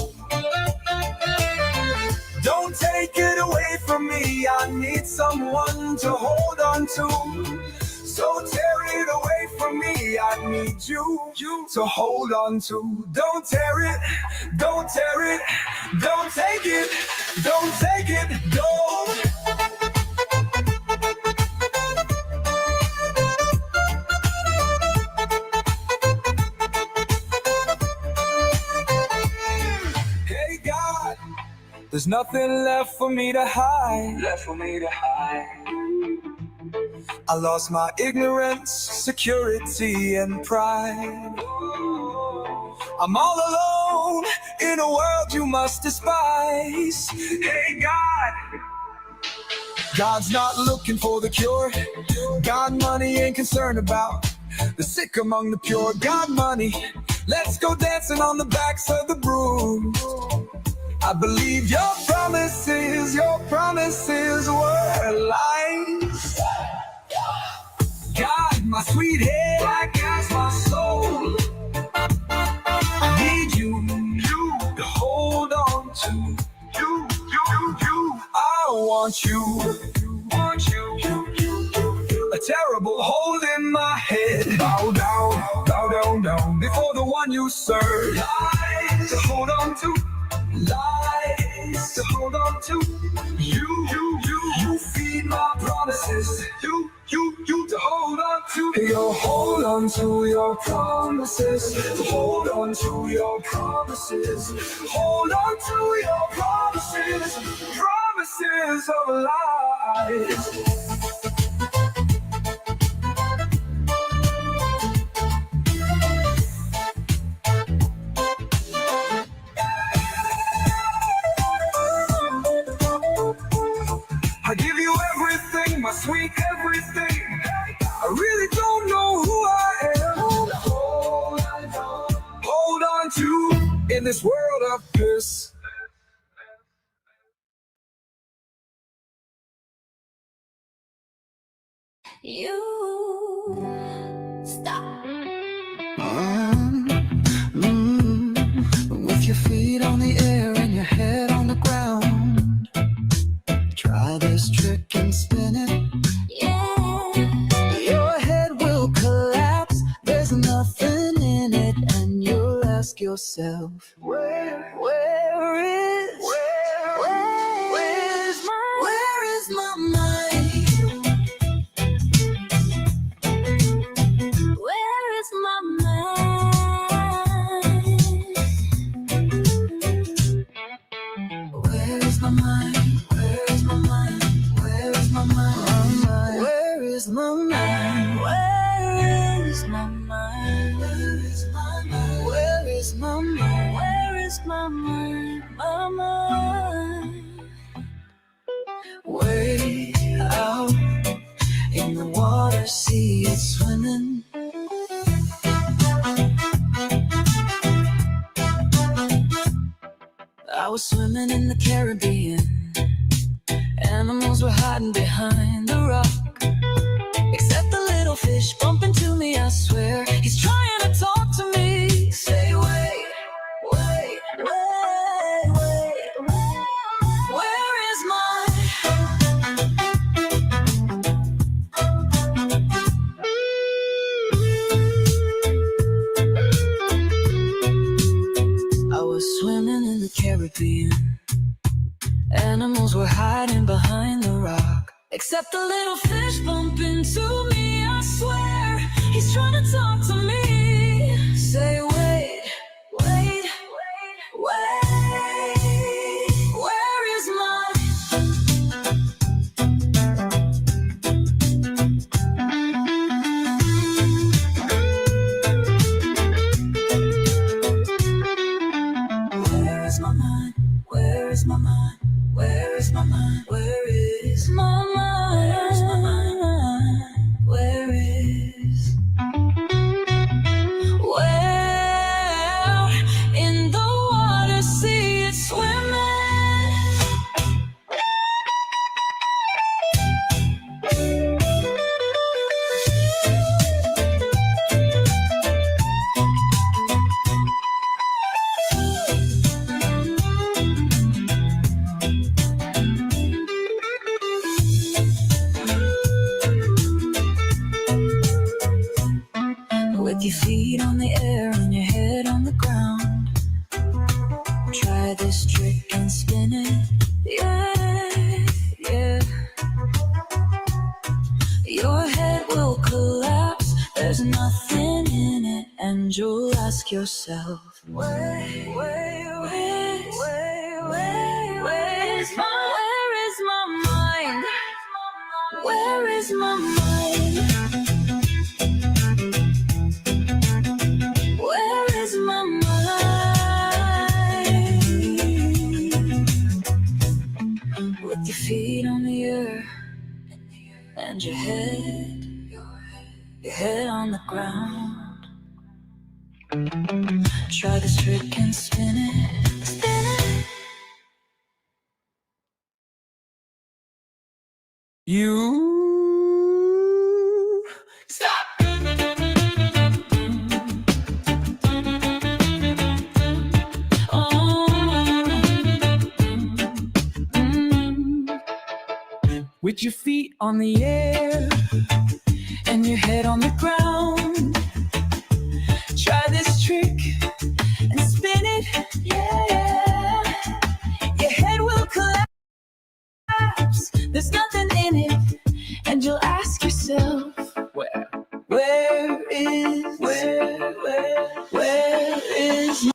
S17: Don't take it away from me, I need someone to hold on to. So tear it away from me, I need you to hold on to. Don't tear it, don't tear it, don't take it, don't take it, don't. Hey God, there's nothing left for me to hide. I lost my ignorance, security, and pride. I'm all alone in a world you must despise. Hey God, God's not looking for the cure. God money ain't concerned about the sick among the pure. God money, let's go dancing on the backs of the bruised. I believe your promises were lies. God, my sweet head, I got my soul. I need you to hold on to. You. I want you. A terrible hold in my head. Bow down before the one you serve. Lies to hold on to. Lies to hold on to. You feed my promises. You to hold on to. You hold on to your promises. Hold on to your promises. Hold on to your promises. Promises of life. I give you everything, my sweet everything. I really don't know who I am. Hold on to in this world of piss.
S19: You stop. With your feet on the air and your head on the ground, try this trick and spin it. Yeah. Your head will collapse. There's nothing in it, and you'll ask yourself, where is my mind? Where is my mind? Where is my mind? Where is my mind? Where is my mind? Where is my mind? Where is my mind? Where is my mind? Where is my mind? Where is my mind? My mind. Way out in the water, see it swimming. I was swimming in the Caribbean. Animals were hiding behind the rock. Except the little fish bumping to me, I swear. He's trying to talk to me. Say, wait. Where is my... I was swimming in the Caribbean. Animals were hiding behind the rock. Except the little fish bumping to me, I swear. He's trying to talk to me. Say, wait. Where is my... your feet on the air and your head on the ground. Try this trick and spin it. Yeah, yeah. Your head will collapse. There's nothing in it, and you'll ask yourself, where's my mind? Where is my mind? Where is my mind? With your feet on the earth and your head on the ground. Try this trick and spin it, spin it.
S17: You stop. With your feet on the air and your head on the ground, try this trick and spin it. Yeah, your head will collapse. There's nothing in it, and you'll ask yourself, where is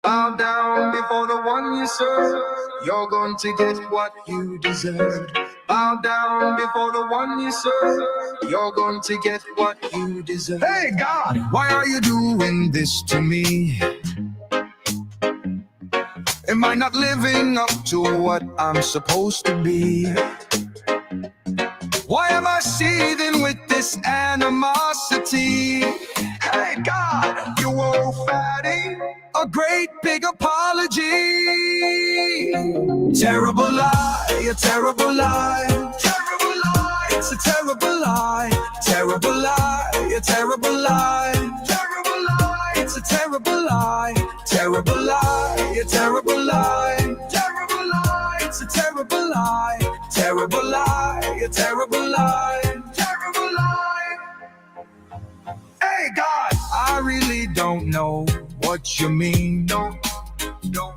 S19: Bow down before the one you serve. You're going to get what you deserve. Bow down before the one you serve. You're going to get what you deserve. Hey God, why are you doing this to me? Am I not living up to what I'm supposed to be? Why am I seething with this animosity? Hey God, you old fatty, a great big apology. Terrible lie, a terrible lie. Terrible lie, it's a terrible lie. Terrible lie, a terrible lie. Terrible lie, it's a terrible lie. Terrible lie, a terrible lie. Terrible lie, it's a terrible lie. Terrible lie, a terrible lie. Terrible lie. Hey God, I really don't know what you mean. Don't know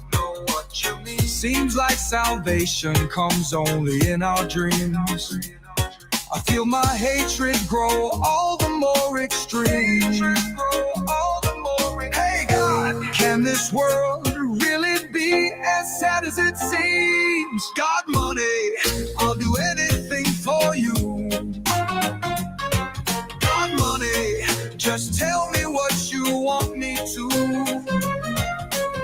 S19: what you mean. Seems like salvation comes only in our dreams. I feel my hatred grow all the more extreme. Hey God, can this world really be as sad as it seems? God, money, I'll do anything for you. God, money, just tell me what you want me to.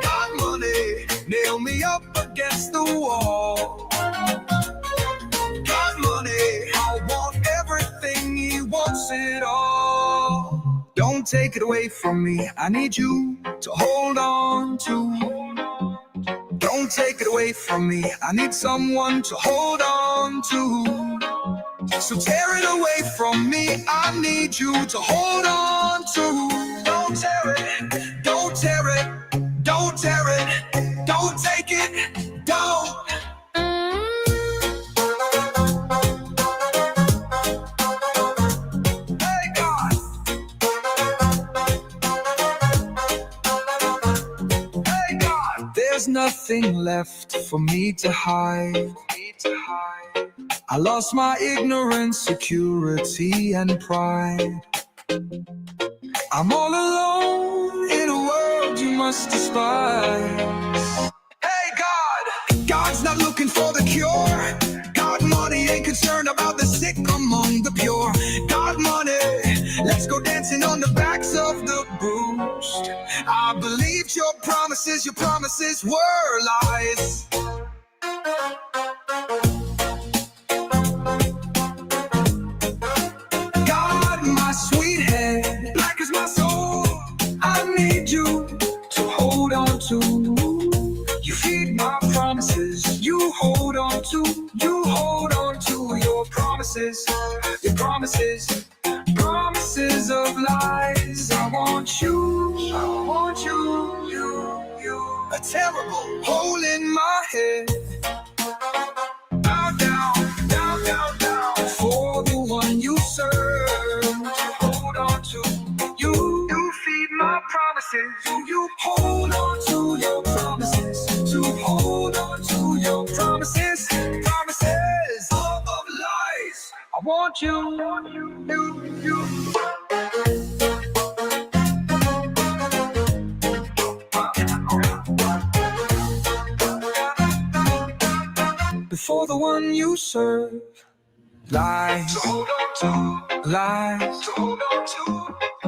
S19: God, money, nail me up against the wall. God, money, I want everything, he wants it all. Don't take it away from me, I need you to hold on to. Don't take it away from me, I need someone to hold on to. So tear it away from me, I need you to hold on to. Don't tear it, don't tear it, don't tear it, don't take it, don't. Hey God. Hey God. There's nothing left for me to hide. I lost my ignorance, security, and pride. I'm all alone in a world you must despise. Hey God, God's not looking for the cure. God, money ain't concerned about the sick among the pure. God, money, let's go dancing on the backs of the bruised. I believed your promises were lies. God, my sweet head, black as my soul, I need you to hold on to. You feed my promises, you hold on to your promises, promises of lies. I want you, a terrible hole in my head. Bow down, down, down, down, for the one you serve. Hold on to you.
S17: Before the one you serve. Lies, lies.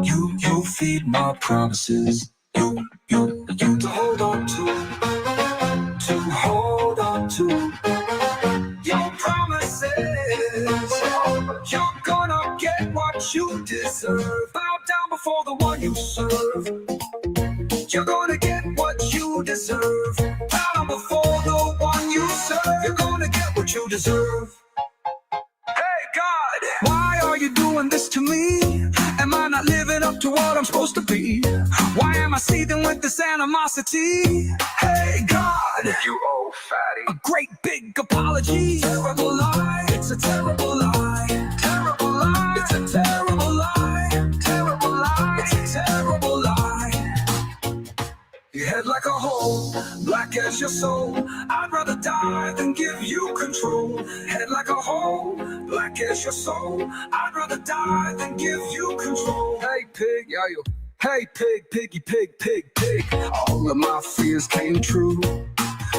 S17: You feed my promises. You to hold on to your promises. You're gonna get what you deserve. Bow down before the one you serve. You're gonna get what you deserve. Bow down before the one you serve. You're gonna get what you deserve. Hey God, why are you doing this to me? Am I not living up to what I'm supposed to be? Why am I seething with this animosity? Hey God, you old fatty. A great big apology. Terrible lie, it's a terrible lie. Terrible lie, it's a terrible lie. Terrible lie, it's a terrible lie. Your head like a hole, black as your soul. I'd rather die than give you control. Head like a hole, black as your soul. I'd rather die than give you control. Hey pig, yeah you. Hey pig, piggy pig, pig, pig. All of my fears came true.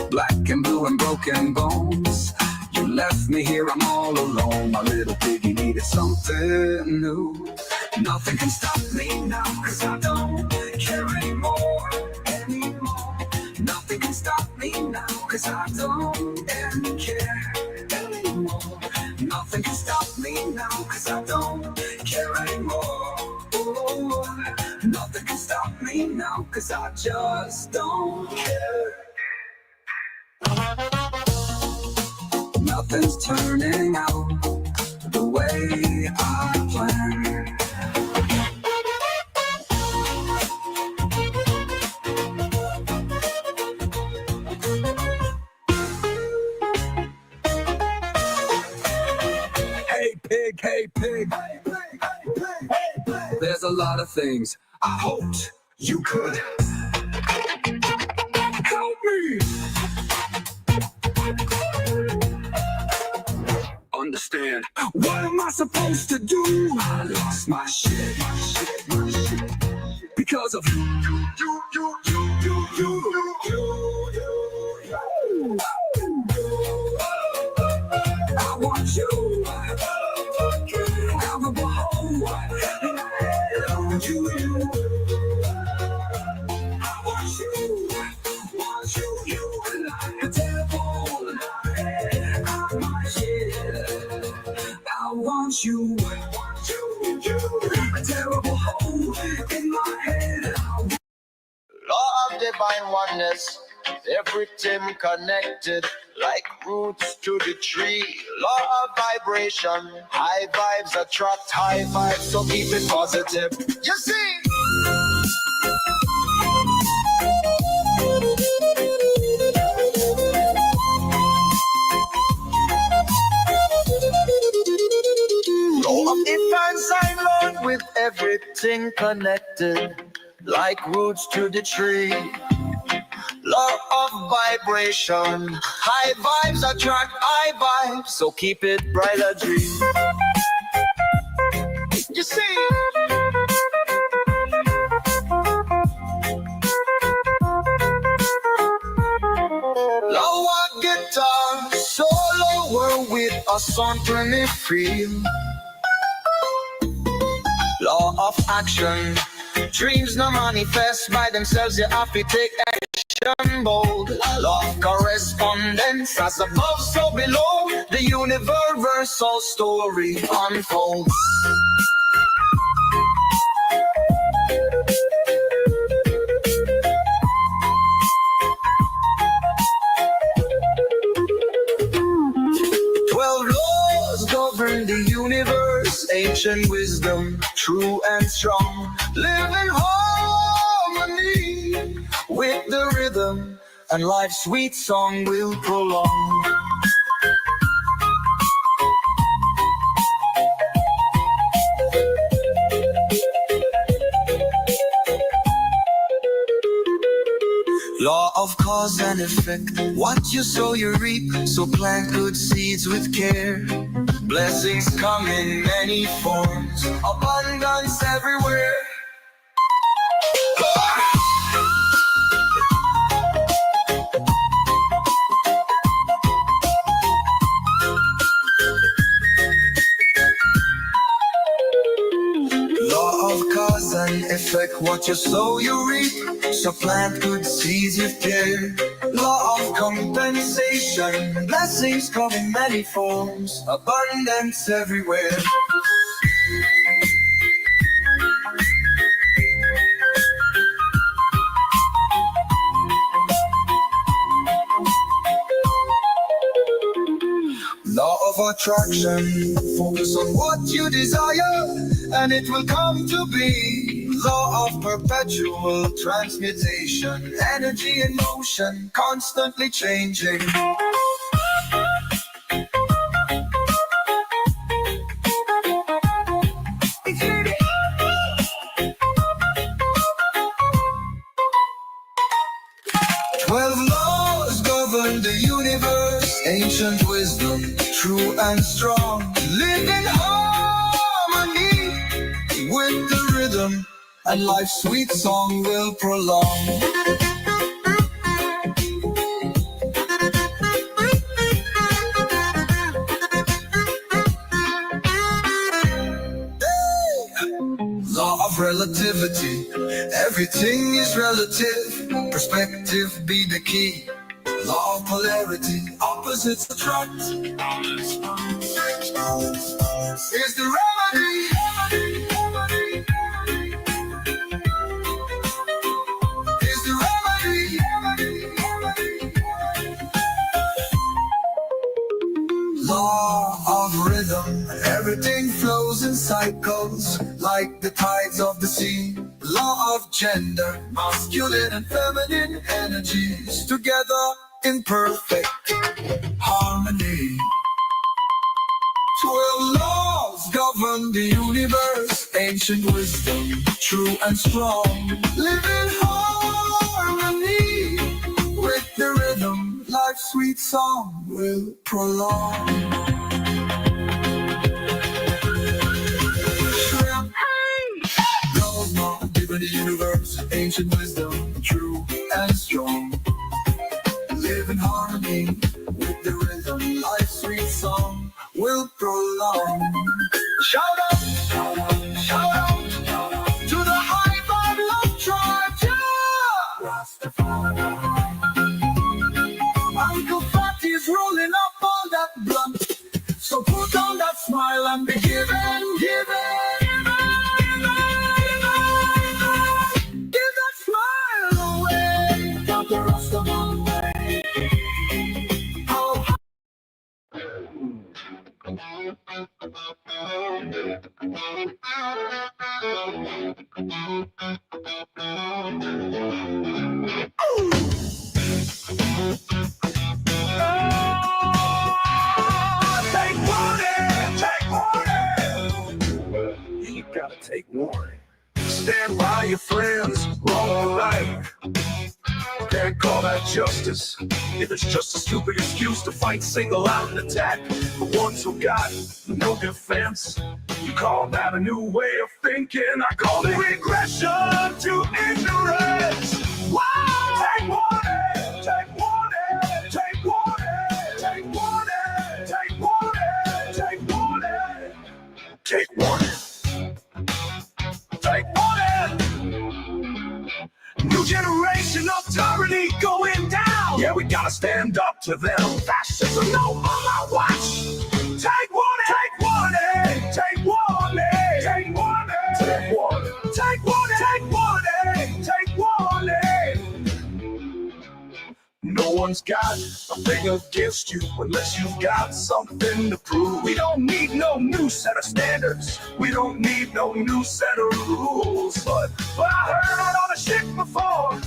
S17: Black and blue and broken bones. You left me here, I'm all alone. My little piggy needed something new. Nothing can stop me now, cause I don't care anymore. Nothing can stop me now, cause I don't care anymore. Nothing can stop me now, cause I don't care anymore. Oh, nothing can stop me now, cause I just don't care. Nothing's turning out the way I planned. Pig, hey pig. There's a lot of things I hoped you could help me understand. What am I supposed to do? I lost my shit, because of you. I want you. You, a terrible hole in my head.
S20: Law of divine oneness, everything connected like roots to the tree. Law of vibration, high vibes attract high vibes, so keep it positive. You see? Law of divine sign, Lord, with everything connected like roots to the tree. Law of vibration, high vibes attract high vibes, so keep it bright a dream. You see? Lower guitar, solo world with a song 20 free. Law of action, dreams no manifest by themselves, you have to take action bold. Law of correspondence, as above so below, the universal story unfolds. Ancient wisdom, true and strong, live in harmony with the rhythm, and life's sweet song will prolong. Law of cause and effect, what you sow you reap, so plant good seeds with care. Blessings come in many forms, abundance everywhere. Law of cause and effect, what you sow you reap. So plant good seeds with care. Law of compensation, blessings come in many forms, abundance everywhere. Law of attraction, focus on what you desire and it will come to be. Law of perpetual transmutation, energy in motion, constantly changing. Ancient wisdom, true and strong. Live in harmony with the rhythm, and life's sweet song will prolong. 'Hey! Law of relativity, everything is relative. Perspective be the key. Law of polarity, opposites attract. Is the remedy. Is the remedy. Law of rhythm, everything flows in cycles like the tides of the sea. Law of gender, masculine and feminine energies together in perfect harmony. 12 laws govern the universe, ancient wisdom, true and strong. Live in harmony with the rhythm, life's sweet song will prolong. Laws not given the universe, ancient wisdom, true and strong. Live in harmony with the rhythm, life's sweet song will prolong. Shout out, shout out, shout out to the high vibe love tribe, yeah! Rastafari. Uncle Fatty is rolling up all that blunt, so put on that smile and be giving, giving. Give that smile away, Dr. Rastafari.
S17: You gotta take warning. Stand by your friends, wrong life. Can't call that justice if it's just a stupid excuse to fight single out and attack the ones who got no defense. You call that a new way of thinking? I call it regression to ignorance. Wow! Take warning, take warning, take warning, take warning, take warning, take warning, take warning, take warning. New generation of tyranny going down. Yeah, we gotta stand up to them. Fascism no on my watch. Take warning, take warning, take warning, take warning, take warning, take warning, take warning, take warning. No one's got a thing against you unless you've got something to prove. We don't need no new set of standards. We don't need no new set of rules. But I heard all the shit before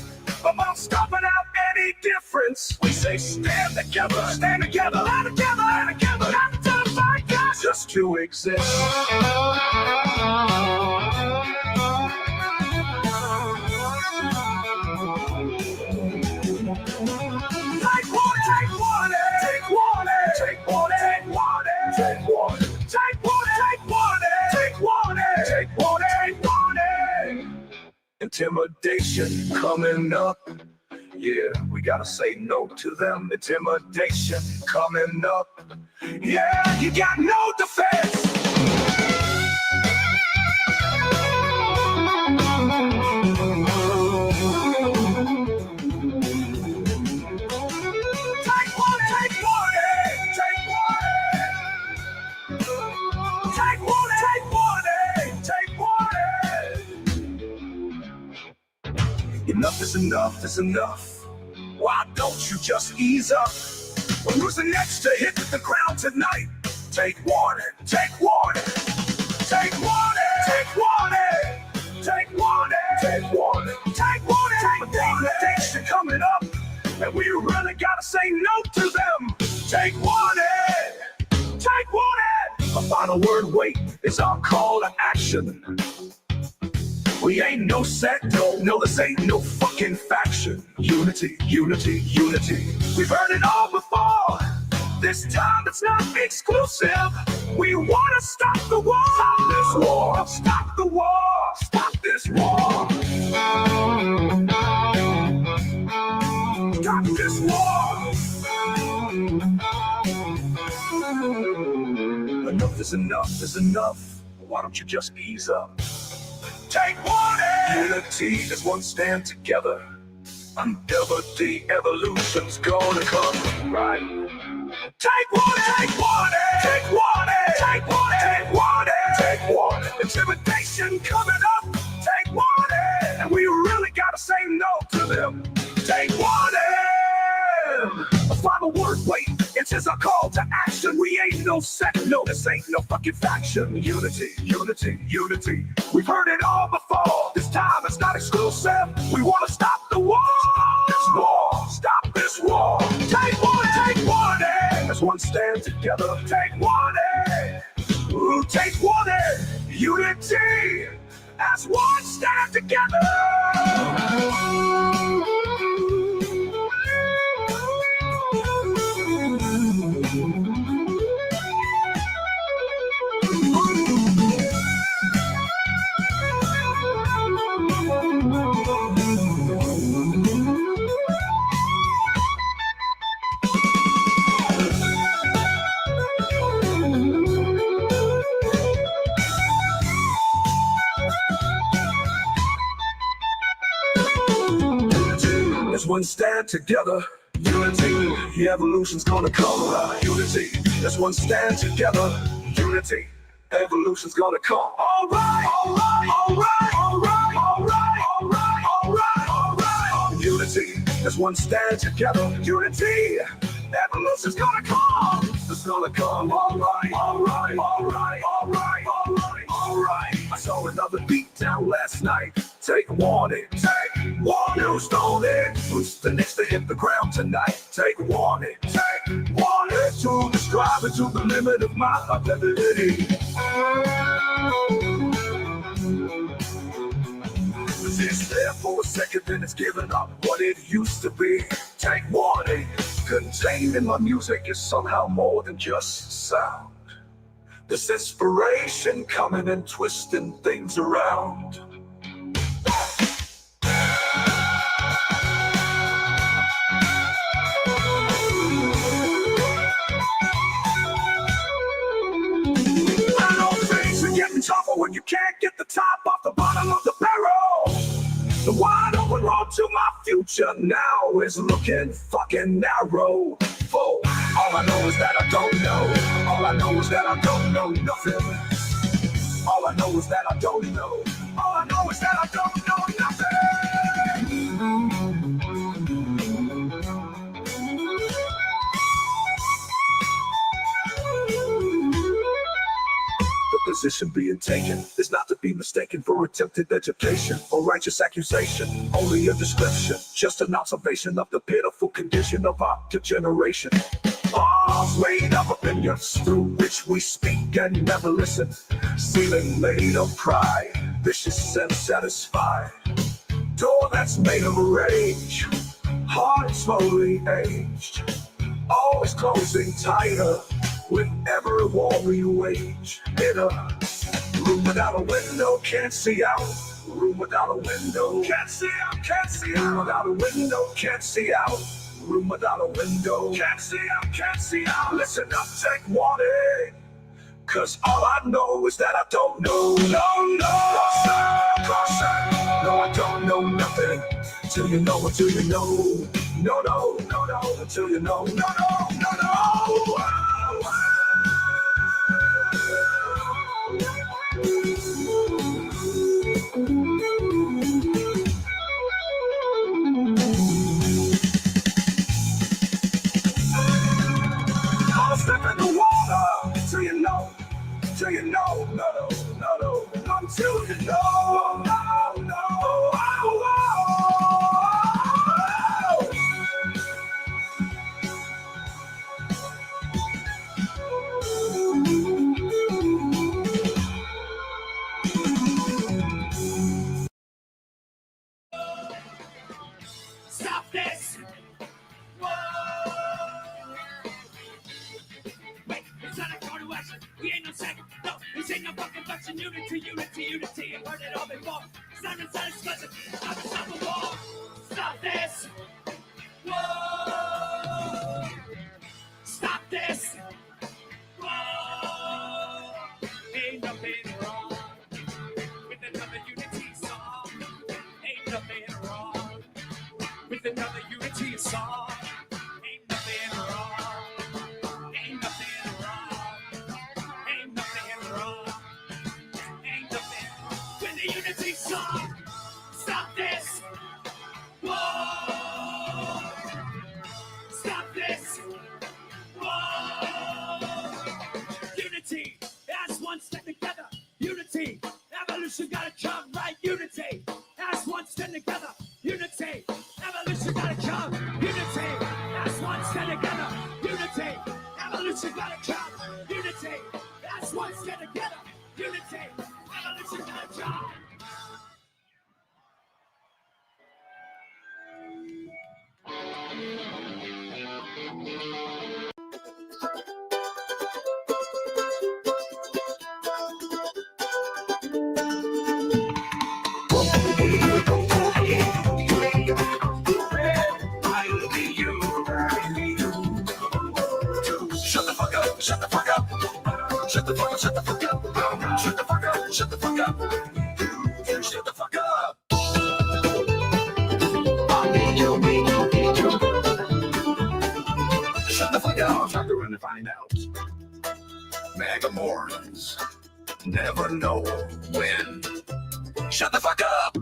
S17: about stopping out any difference. We say stand together, stand together, stand together, stand together. Not to fight, just to exist. Take warning, take warning, take warning, take warning, take warning. take warning. Intimidation coming up. Yeah, we gotta say no to them. Intimidation coming up. Yeah, you got no defense. Take warning, take warning, take warning. Take warning, take warning, take warning. Enough is enough. Why don't you just ease up? When who's the next to hit the ground tonight? Take warning, take warning. Take warning, take warning. Take warning, take warning. Take warning, take warning. Intimidation coming up, and we really gotta say no to them. Take warning, take warning. A final word, wait, is our call to action. We ain't no sect, no, this ain't no fucking faction. Unity, unity, unity. We've heard it all before. This time it's not exclusive. We wanna stop the war. Stop this war. Stop the war. Stop this war. Stop this war. Enough is enough. Why don't you just ease up? Take warning! Unity is one stand together. Until the evolution's gonna come, right? Take warning! Take warning! Take warning! Take warning! Take warning! Take warning! Intimidation coming up! Take warning! And we really gotta say no to them. Take warning! A final word, wait. It is a call to action. We ain't no sect, no, this ain't no fucking faction. Unity, unity, unity. We've heard it all before. This time it's not exclusive. We wanna stop the war. Stop this war. Stop this war. Take warning, take warning. As one stand together, take warning. Ooh, take warning. Unity. As one stand together. As one stand together, unity, the evolution's gonna come. Unity, as one stand together, unity, evolution's gonna come. All right, all right, all right, all right, all right, all right, all right, all right. Unity, as one stand together, unity, evolution's gonna come. It's gonna come. All right, all right, all right, all right, all right, all right. I saw another beat down last night. Take warning, take warning. Who's stole it? Who's the next to hit the ground tonight? Take warning, take warning. To describe it to the limit of my ability. It's there for a second, then it's given up what it used to be. Take warning. Contained in my music is somehow more than just sound. This inspiration coming and twisting things around. I know things are getting tougher when you can't get the top off the bottom of the barrel. The wide open road to my future now is looking fucking narrow. For all I know is that I don't know. All I know is that I don't know nothing. All I know is that I don't know. All I know is that I don't know nothing. The position being taken is not to be mistaken for attempted education or righteous accusation. Only a description, just an observation of the pitiful condition of our generation. Bars made of opinions through which we speak and never listen. Ceiling made of pride, vicious and satisfied. Door that's made of rage, heart slowly aged. Always closing tighter with every war we wage. Bitter, Room without a window, can't see out. Room without a window, can't see out, can't see out. Room without a window, can't see out. Room without a window, can't see out, can't see out. Listen up, take warning. Cause all I know is that I don't know. No, I don't know nothing. Till you know, until you know. No, until you know. No. I'll step in the water till you know. Till you know, no, until you know, no.
S19: Stop this! Whoa! Wait, it's not a call to action. We ain't no second. No, this ain't no fucking function. Unity. You've heard it all before. It's not inside discussion. Unstoppable. Stop this! Whoa! Stop this! Whoa! Ain't nothing wrong with another unity song. Ain't nothing wrong with another unity song. Ain't nothing wrong. Ain't nothing wrong. Ain't nothing wrong. Ain't nothing with the unity song. Stop this. Whoa. Stop this. Whoa. Unity. As one step together. Unity. Evolution gotta come right. Unity. As one step together. Unity. Evolution gotta come. Unity. As one step together. Unity. Evolution gotta come. Unity. As one step together. Unity. Evolution gotta come.
S17: Shut the fuck up. Shut the fuck up. Shut the fuck up. Shut the fuck up. Shut the fuck up. Shut the fuck up. Shut the fuck up. I need you. Shut the fuck up. Time to run and find out. Mega morons never know when. Shut the fuck up.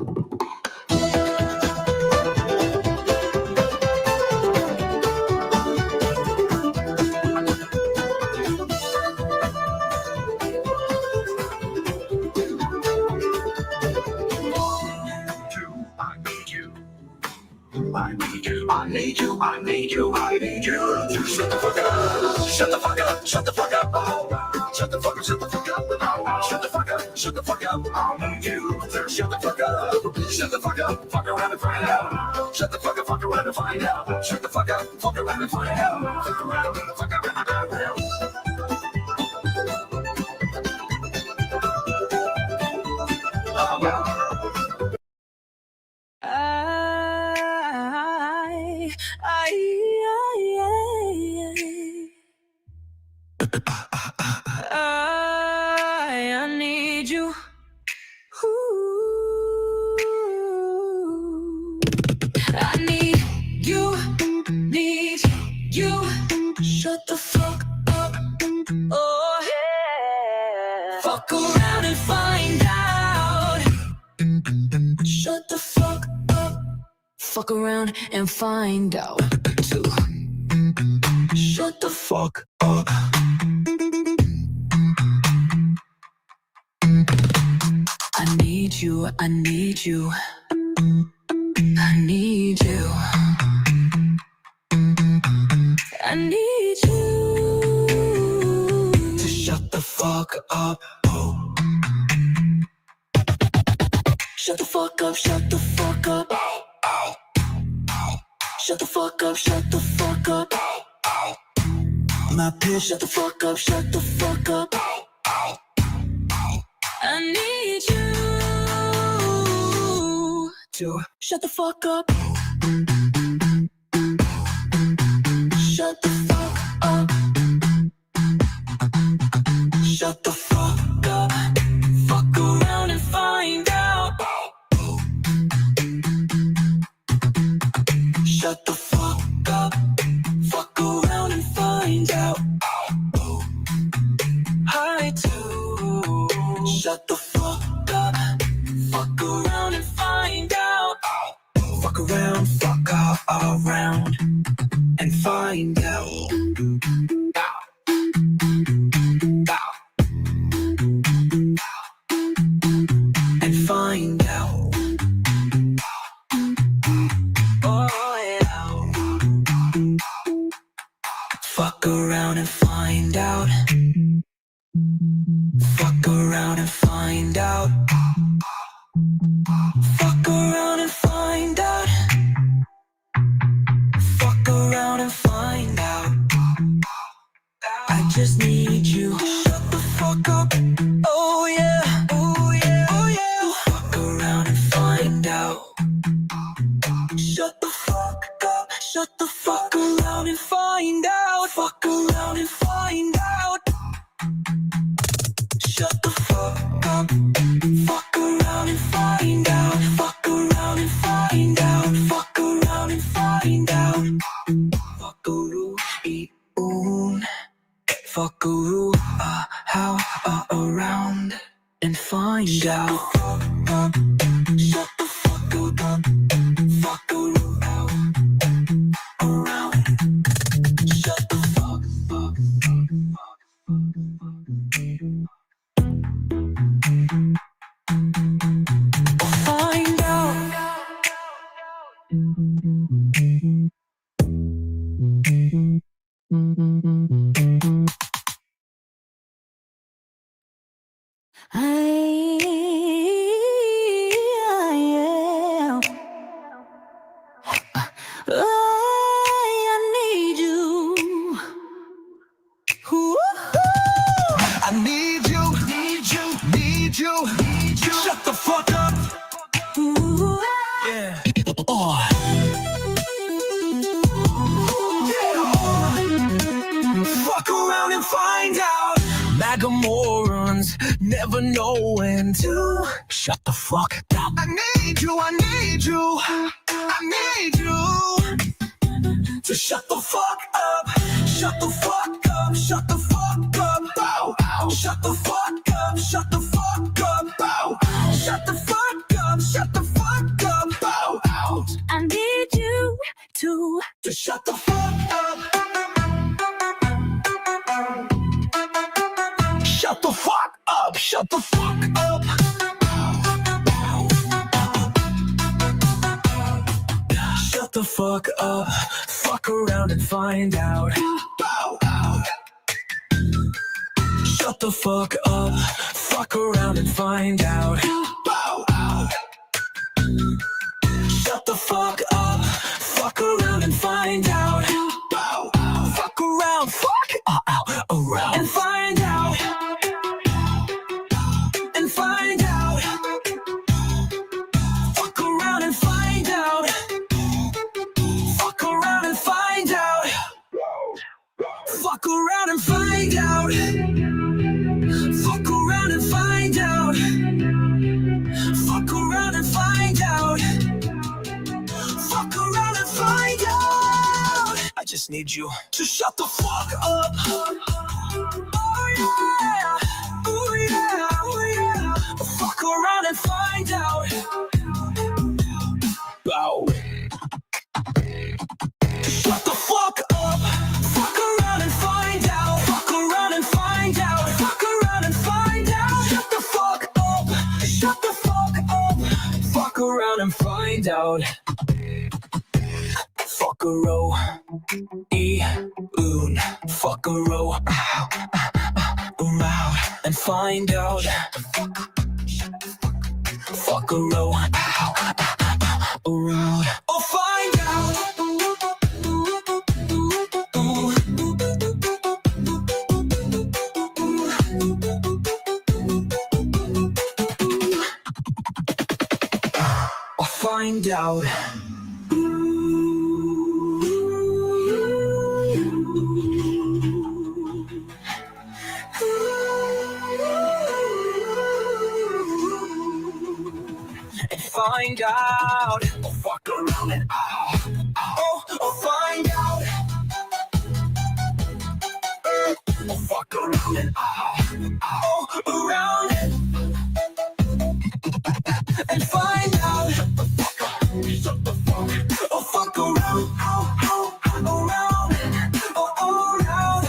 S17: I need you. Shut the fuck up. Shut the fuck up. Shut the fuck up. Shut the fuck up. Shut the fuck up. Shut the fuck up. Shut the fuck up. I need you. Shut the fuck up. Shut the fuck up. Fuck around and find out. Shut the fuck up. Fuck around and find out. Shut the fuck up. Fuck around and find out. Fuck around. Fuck around and find out.
S19: I need you. Ooh. I need you. Shut the fuck up. Oh yeah. Fuck around and find out. Shut the fuck up. Fuck around and find out. Too. Shut the fuck up. I need you. I need you. I need you. I need you to shut the fuck up. Oh. Shut the fuck up. Shut the fuck up. Ow. Ow. Shut the fuck up. Shut the fuck up. Ow. My pitch. Shut the fuck up. Shut the fuck up. Ow. I need you to shut the fuck up. Shut the fuck up. Shut the fuck up. Fuck around and find out. Shut the fuck up. Fuck around and find out. I too. Shut the fuck up. Fuck around and find out. Fuck around, fuck around and find out. And find out. Oh yeah. Fuck around and find out. Fuck around and find out. Fuck around and find out. Fuck around and find out. I just need you. Shut the fuck up. Oh yeah. Oh yeah. Oh yeah. Fuck around and find out. Shut the fuck up. Shut the fuck around and find out. Fuck around and find out. Shut the fuck up. Fuck around and find out. Fuck around and find out. Fuck around and find out. Fuckaroo, oon. Fuckaroo, how around and find out. Shut the fuck up. Fuckaroo, out around. Shut the fuck up. Find out. I need you. I need you, need you, need you, need you. Shut the fuck up. Yeah. Fuck around and find out. MAGA morons never know when to shut the fuck up. I need you, I need you, I need you to shut the fuck up. Shut the fuck up, shut the fuck up. Bow, bow. Shut the fuck up, shut the fuck up. Bow, bow. Shut the fuck up, shut the fuck up. Bow, bow. I need you to shut the fuck up. Shut the fuck up, shut the fuck up. Shut the fuck up, fuck around and find out. Bow, bow. Shut the fuck up, fuck around and find out. Bow, bow. Shut the fuck up, fuck around and find out. Bow, bow. Fuck around, fuck around and find out. And find out. Fuck around and find out. Fuck around and find out. Fuck around and find out. Fuck around and find out. Fuck around and find out. Fuck around and find out. I just need you to shut the fuck up. Oh yeah. Oh yeah. Oh yeah. Fuck around and find out. Bow. Shut the fuck up. Fuck around and find out. Fuck around and find out. Fuck around and find out. Shut the fuck up. Shut the fuck up. Fuck around and find out. Fuckaro. Oon. Fuckaro. Around and find out. Fuckaro. Around. Oh, find out.
S17: find out. And find out. Oh, fuck around and find out. Oh, fuck around and around and find out. Shut the fuck. Oh, fuck around, around, around.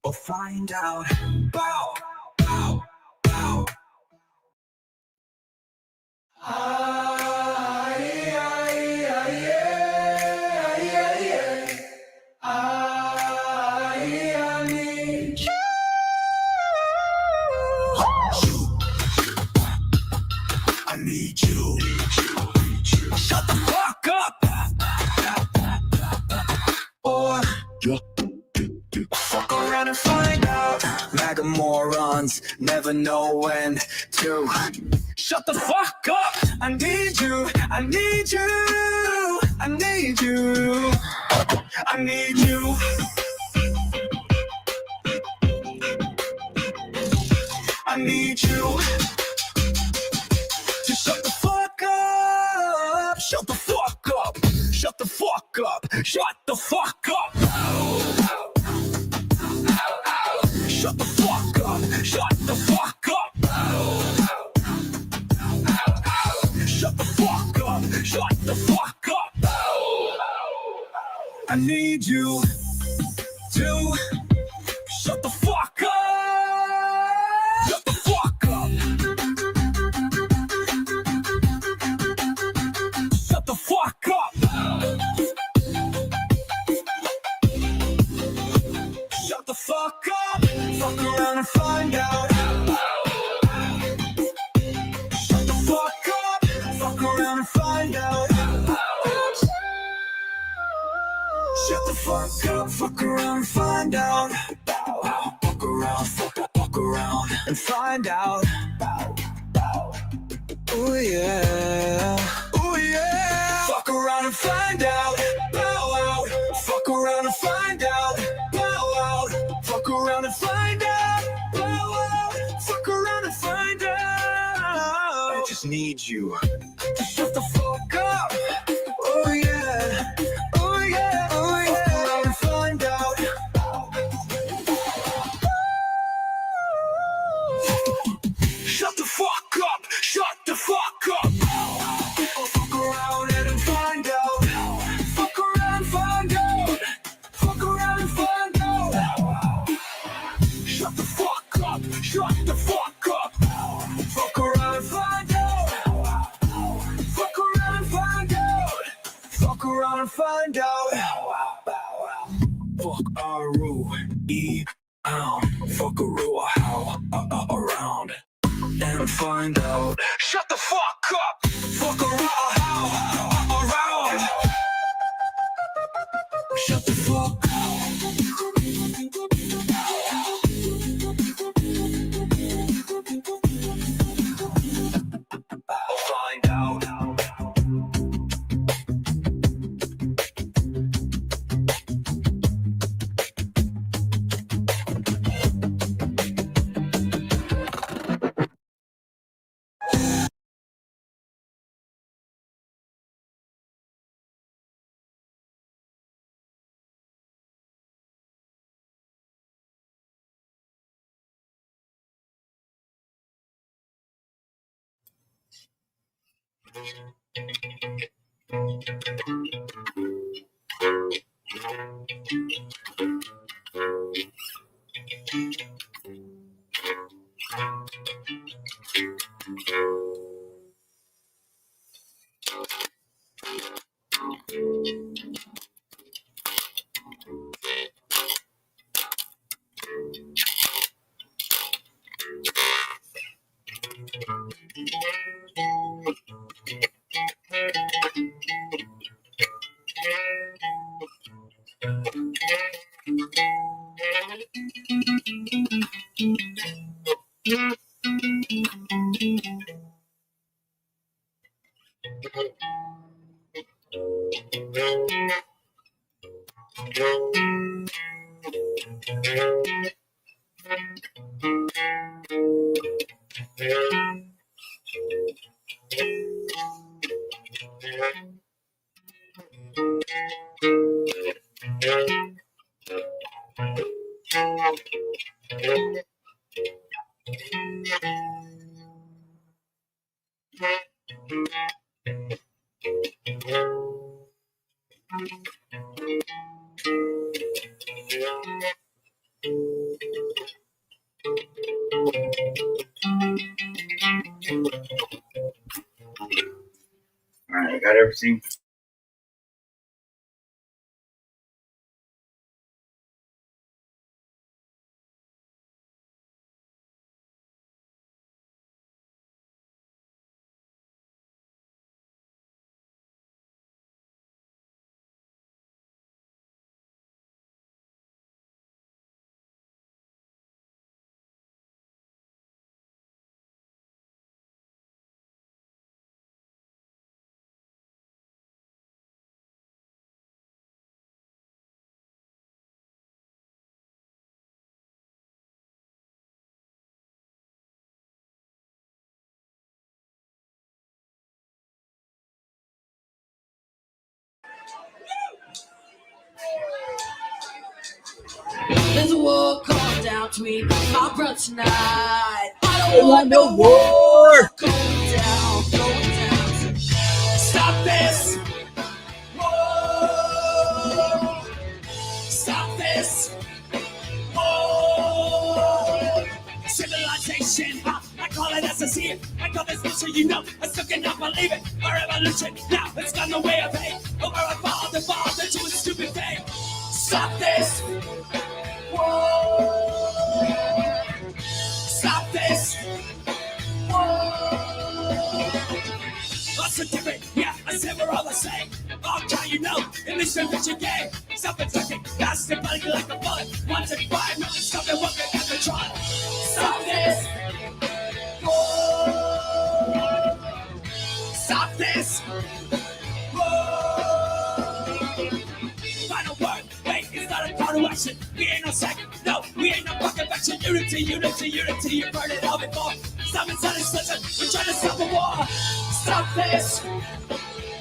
S17: Oh, find out. Bow, bow, bow. I need you. Shut the fuck up. Or fuck around and find out. MAGA morons never know when to shut the fuck up. I need you. I need you. I need you. I need you. I need you. Shut the fuck up! Shut the fuck up! Shut the fuck up! Shut the fuck up! Shut the fuck up! Shut the fuck up! Shut the fuck up! Shut the fuck up! I need you to shut the fuck up! Shut the fuck up! Shut the fuck up! Shut the fuck up! Fuck around and find out. Shut the fuck up! Fuck around and find out. Shut the fuck up! Fuck around and find out. Fuck around, fuck around and find out. Oh yeah. Oh yeah. Fuck around and find out. Bow out. Fuck around and find out. Bow out. Fuck around and find out. Bow out. Fuck around and find out. I just need you to shut the fuck up. Oh yeah. Oh yeah. Oh yeah. Fuck around and find out. Shut the fuck up. Shut the fuck up. Fuck around and find out. Fuck around and find out. Fuck around and find out. Shut the fuck up. Shut the fuck up. Fuck around and find out. Fuck around and find out. Fuck around and find out. Fuck R-O-E out. Fuck how around and find out. Shut the fuck up. Fuck around. Shut the fuck up. I'll find out.
S21: All right, I got everything.
S22: There's a war called down to me, my brother tonight. I don't want no war. Going down, going down. Stop this. Whoa. Stop this. Whoa. Civilization, I call it as I see it. I call this mission, you know, I still cannot believe it. A revolution, now it's gone the way of hate. Over a father to a stupid thing. Stop this. Whoa. Stop this. Whoa. What's the difference? Yeah, I said we're all the same. Oh, can you know? In this adventure game, self-inflicted, that's the body like a bullet. 175 million, stop it, working at the trial. Stop this. Whoa. Stop this. Whoa. Final word. Wait, it's not a call to action. We ain't no second. No, we ain't no fucking action. Unity, unity, unity. You've heard it all before. Stop it, silence, listen. We're trying to stop the war. Stop this.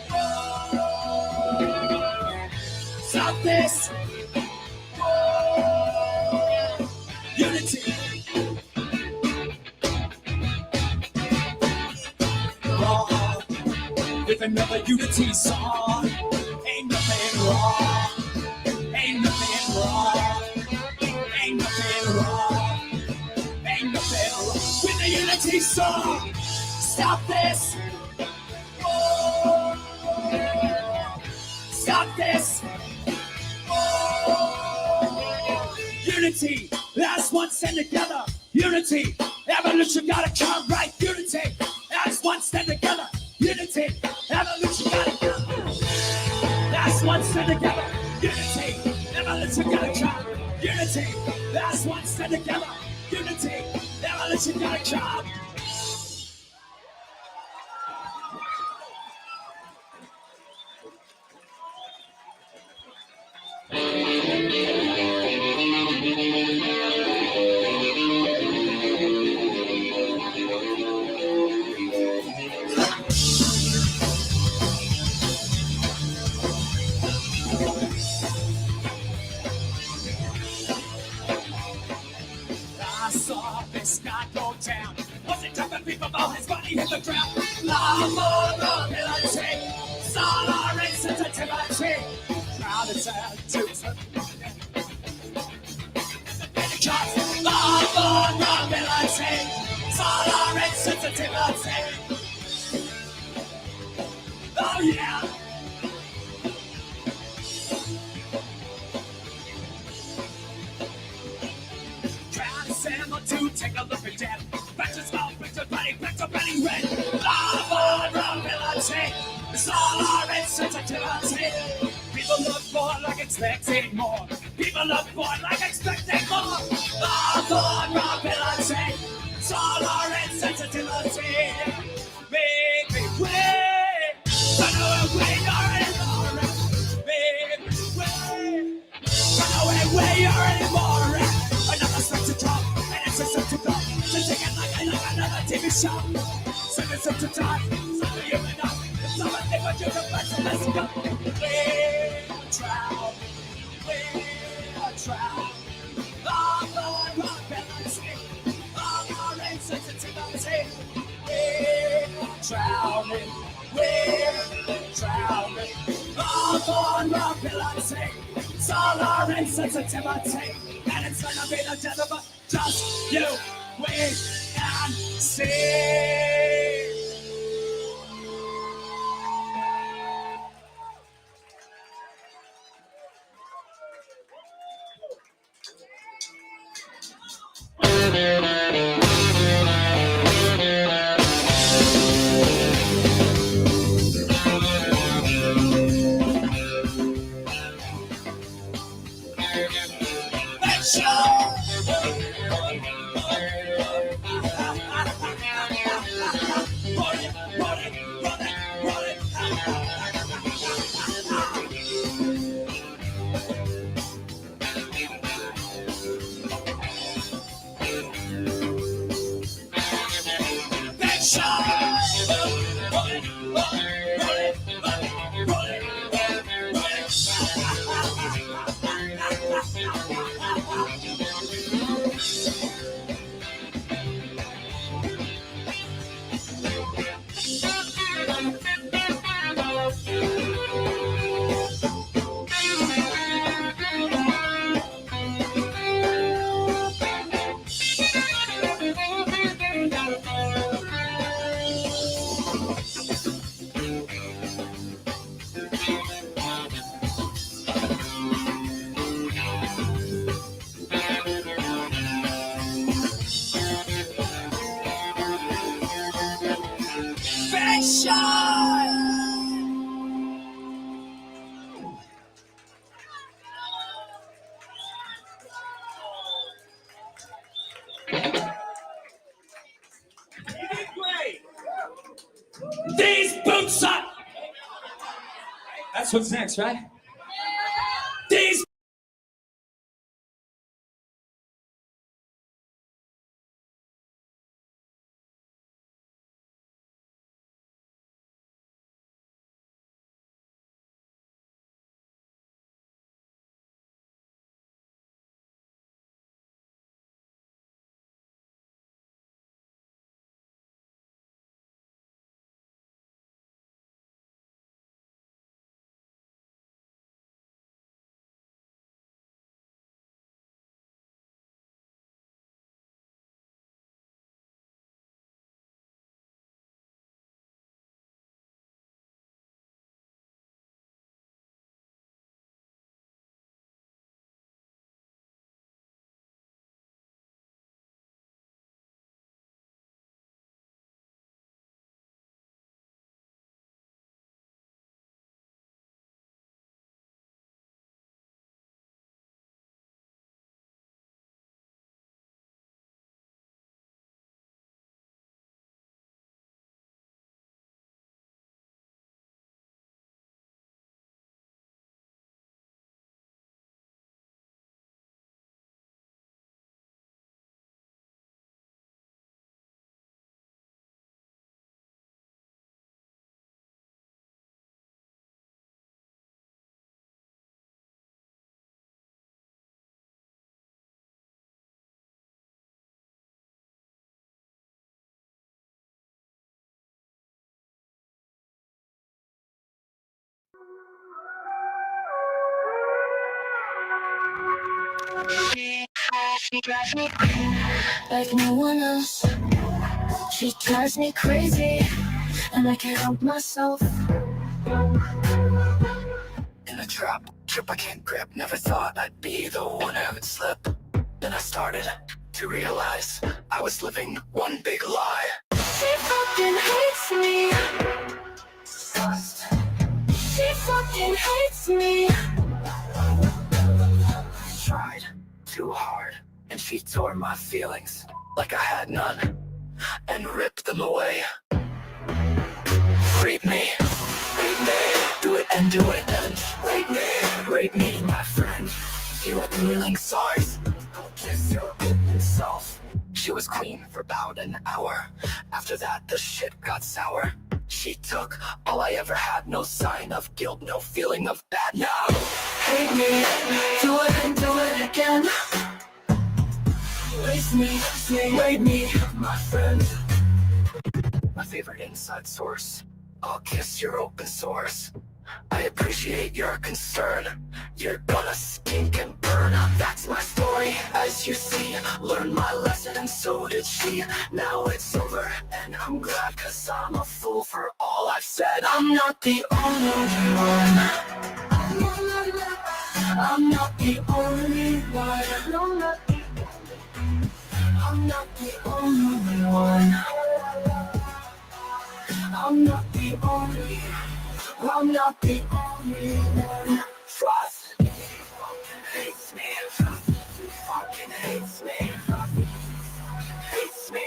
S22: Whoa. Stop this. Whoa. Unity. Wrong. With another unity song. Ain't nothing wrong. Ain't nothing wrong. Ain't nothing wrong. Ain't nothing wrong. With the unity song. Stop this. Whoa. Stop this. Whoa. Unity. Last one stand together. Unity. Evolution gotta come right. Unity. Last one stand together. Unity. Evolution gotta come. Last one stand together. Unity. Evolution gotta come. Unity. Last one stand together. Unity. Evolution gotta come. I saw this guy go down. Was it jumping people about his body hit the ground? Lava, mobility, solar insensitivity. Crowd attack to lava, mobility, solar insensitivity. Oh yeah. To take a look at death. Back to small, back to body, back to burning red. Lava, vulnerability, solar insensitivity. People look for like expecting more. People look for like expecting more. Lava, vulnerability, solar insensitivity. Make me wait. want you to flex and let's go. We're traveling, we're traveling. All the rock balance, all our rain sensitivity. We're drowning, we're drowning. All for rock balance, it's all our insensitivity. And it's gonna be the death of us. Just you wait and see. These boots are. That's what's next, right? These.
S2: She drives me like no one else. She drives me crazy, and I can't help myself. In a trap I can't grip. Never thought I'd be the one who would slip. Then I started to realize I was living one big lie. She fucking hates me. She fucking hates me. I tried too hard, and she tore my feelings like I had none and ripped them away. Rape me, do it and do it and rape me, my friend. You are feeling sorry. Kiss your self. She was queen for about an hour. After that, the shit got sour. she took all I ever had. No sign of guilt, no feeling of bad. Now, hate me, do it and do it again. Waste me, wait me, my friend. My favorite inside source. I'll kiss your open source. I appreciate your concern. You're gonna stink and burn. That's my story, as you see. Learned my lesson and so did she. Now it's over and I'm glad, cause I'm a fool for all I've said. I'm not the only one. I'm not the only one. I'm not the only one. I'm not the only one. I'm not the only one. Trust me, fucking hates me. Fucking hates me. Hates me.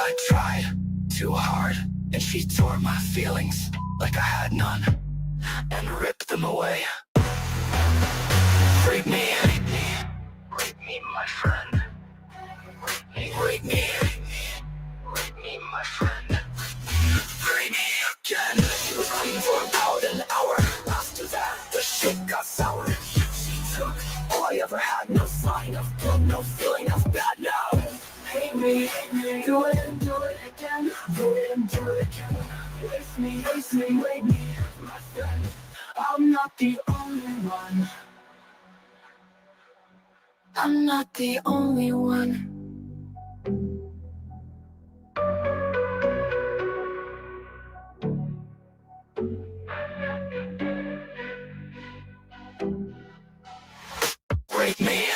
S2: I tried too hard, and she tore my feelings like I had none, and ripped them away. Rape me, my friend. Rape me, my friend. Rape me again. She was clean for about an hour. After that, the shit got sour. She took all I ever had. No sign of guilt, no feeling of bad now. Hate me, do it and do it again. Do it and do it again. Waste me, wait me, my friend. I'm not the only one. I'm not the only one. Rape me.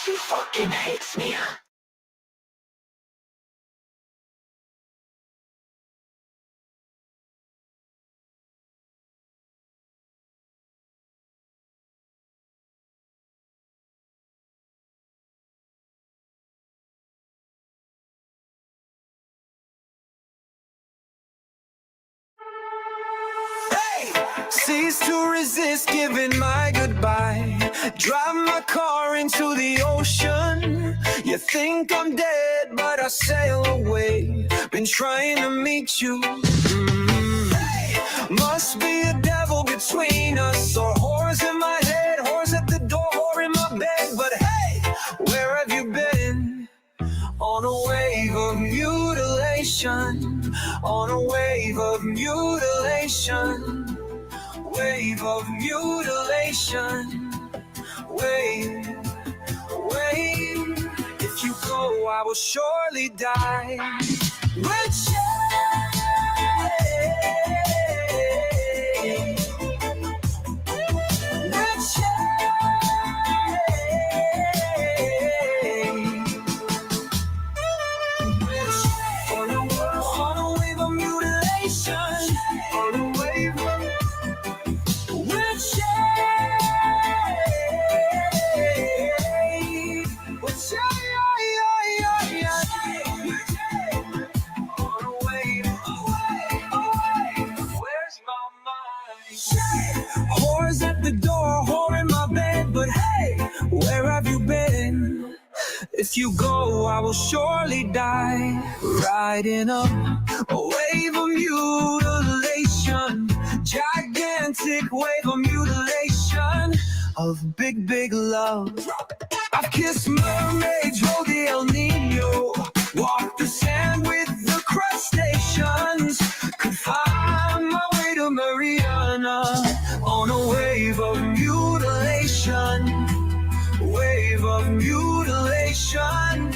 S2: She fucking hates me.
S17: Cease to resist giving my goodbye. Drive my car into the ocean. You think I'm dead, but I sail away. Been trying to meet you. Must be a devil between us, or whores in my head, whores at the door, whore in my bed. But hey, where have you been? On a wave of mutilation. On a wave of mutilation. Wave of mutilation. Wave. If you go, I will surely die. But on a wave of mutilation. On a wave of whores at the door, whore in my bed. But hey, where have you been? If you go, I will surely die. Riding up a wave of mutilation. Gigantic wave of mutilation. Of big, big love. I've kissed mermaids, rode the El Nino. Walked the sand with the crustaceans. Could find my way to Mariana. On a wave of mutilation. Wave of mutilation.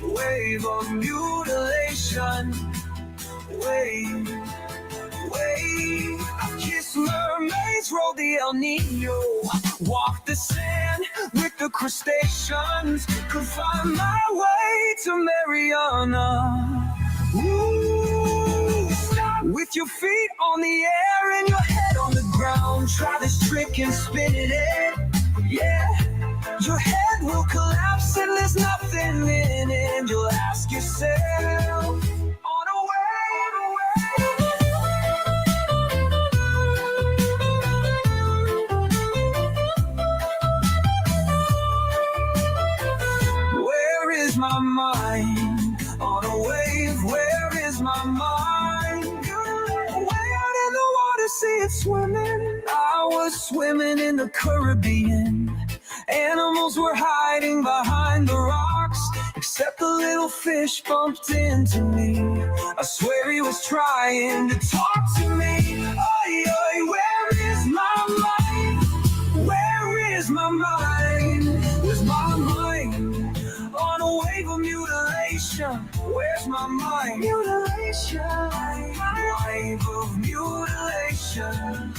S17: Wave of mutilation. Wave. wave. I've kissed mermaids, rode the El Nino, walked the sand with the crustaceans, could find my way to Mariana. Ooh, stop with your feet on the air and your head on the ground. Try this trick and spin it in. Yeah, your head will collapse and there's nothing in it. And you'll ask yourself, on a where is my mind? On a wave, where is my mind? Way out in the water, see it swimming. I was swimming in the Caribbean. Animals were hiding behind the rocks, except the little fish bumped into me. I swear he was trying to talk to me. Oi, oi, where is my mind? Where is my mind? Where's my mind? On a wave of mutilation. Where's my mind? Mutilation. Wave of mutilation.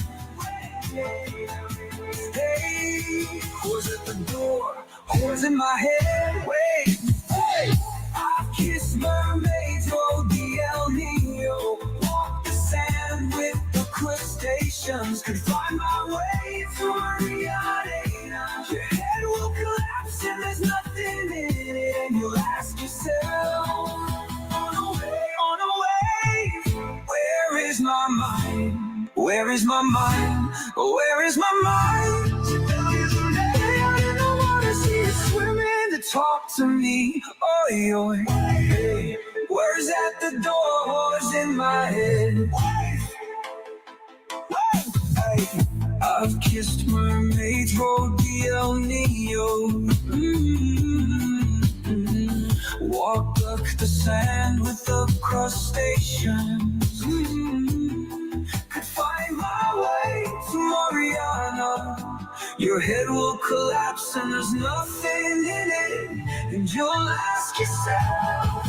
S17: Hey, who's at the door? Who's in my head? Wait, hey, I've kissed mermaids, rode the El Nino, walked the sand with the crustaceans, could find my way to Mariana. Your head will collapse and there's nothing in it, and you'll ask yourself, on a wave, where is my mind? Where is my mind? Where is my mind? Way out in the water, see it swimming to talk to me. Oi, oi, hey. Words at the door, who's in my head? Hey. I've kissed mermaids, rode the El Nino. Walked up the sand with the crustaceans. Could find my way to Mariana. Your head will collapse and there's nothing in it, and you'll ask yourself,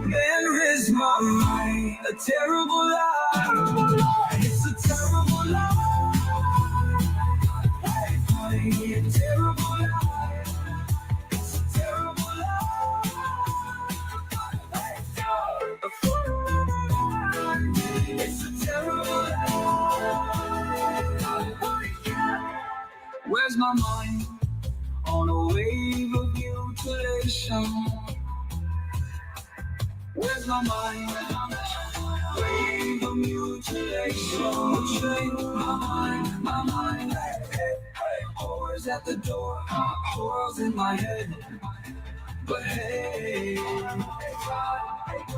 S17: where is my mind? A terrible lie. It's a terrible lie. A terrible lie. It's a terrible lie. It's a terrible lie. Where's my mind? On a wave of mutilation. Where's my mind? Wave of mutilation. Change my mind. Hey, hey, hey. Whores at the door, whores in my head. But hey, hey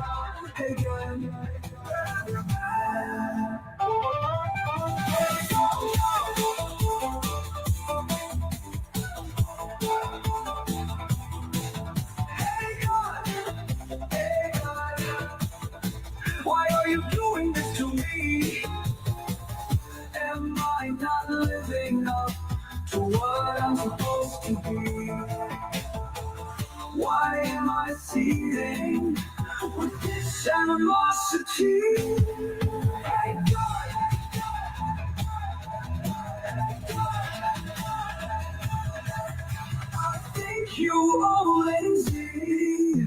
S17: God, hey God. Why are you doing this to me? Am I not living up to what I'm supposed to be? Why am I seething with this animosity? Hey God. I think you always see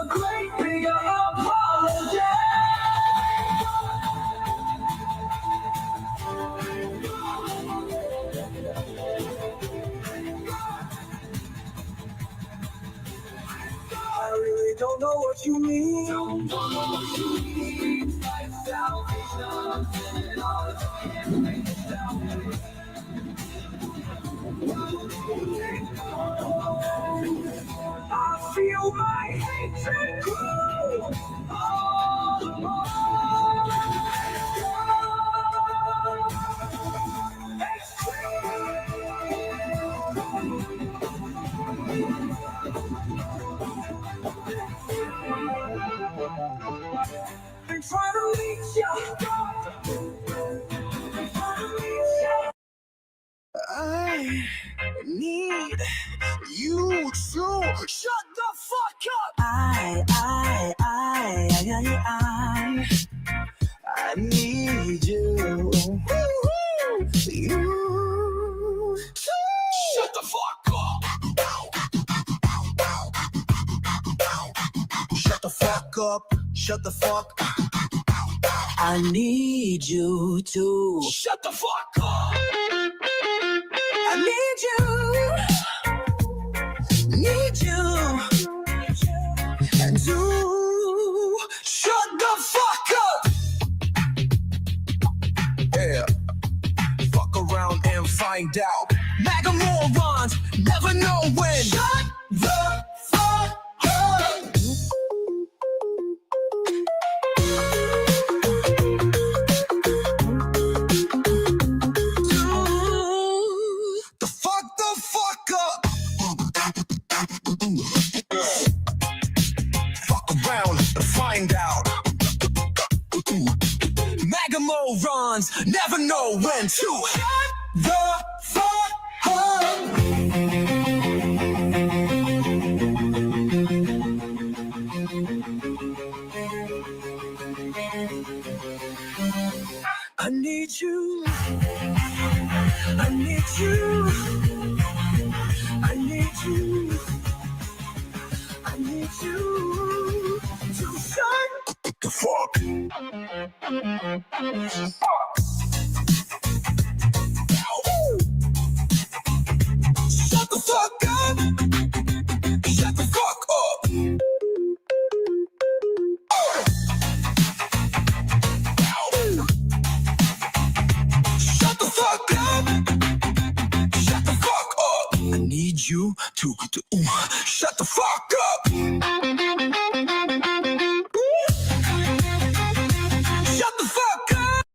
S17: a great big apology. I really don't know what you mean. Don't know what you mean. Like salvation, and all I feel my hatred grow all the more. Been trying to reach you. I need you to shut the fuck up. fuck up. Shut the fuck. I need you to shut the fuck up. I need you. Need you. And to shut the fuck up. Yeah. Fuck around and find out. MAGA morons never know when. Shut the fuck up. The fuck up. Fuck around and find out. MAGA morons never know when to shut the fuck up. I need you. I need you. I need you. I need you to shut the fuck. Shut the fuck up. Shut the fuck up. Shut the fuck up. Shut the fuck up. I need you to shut the fuck up. Shut the fuck up.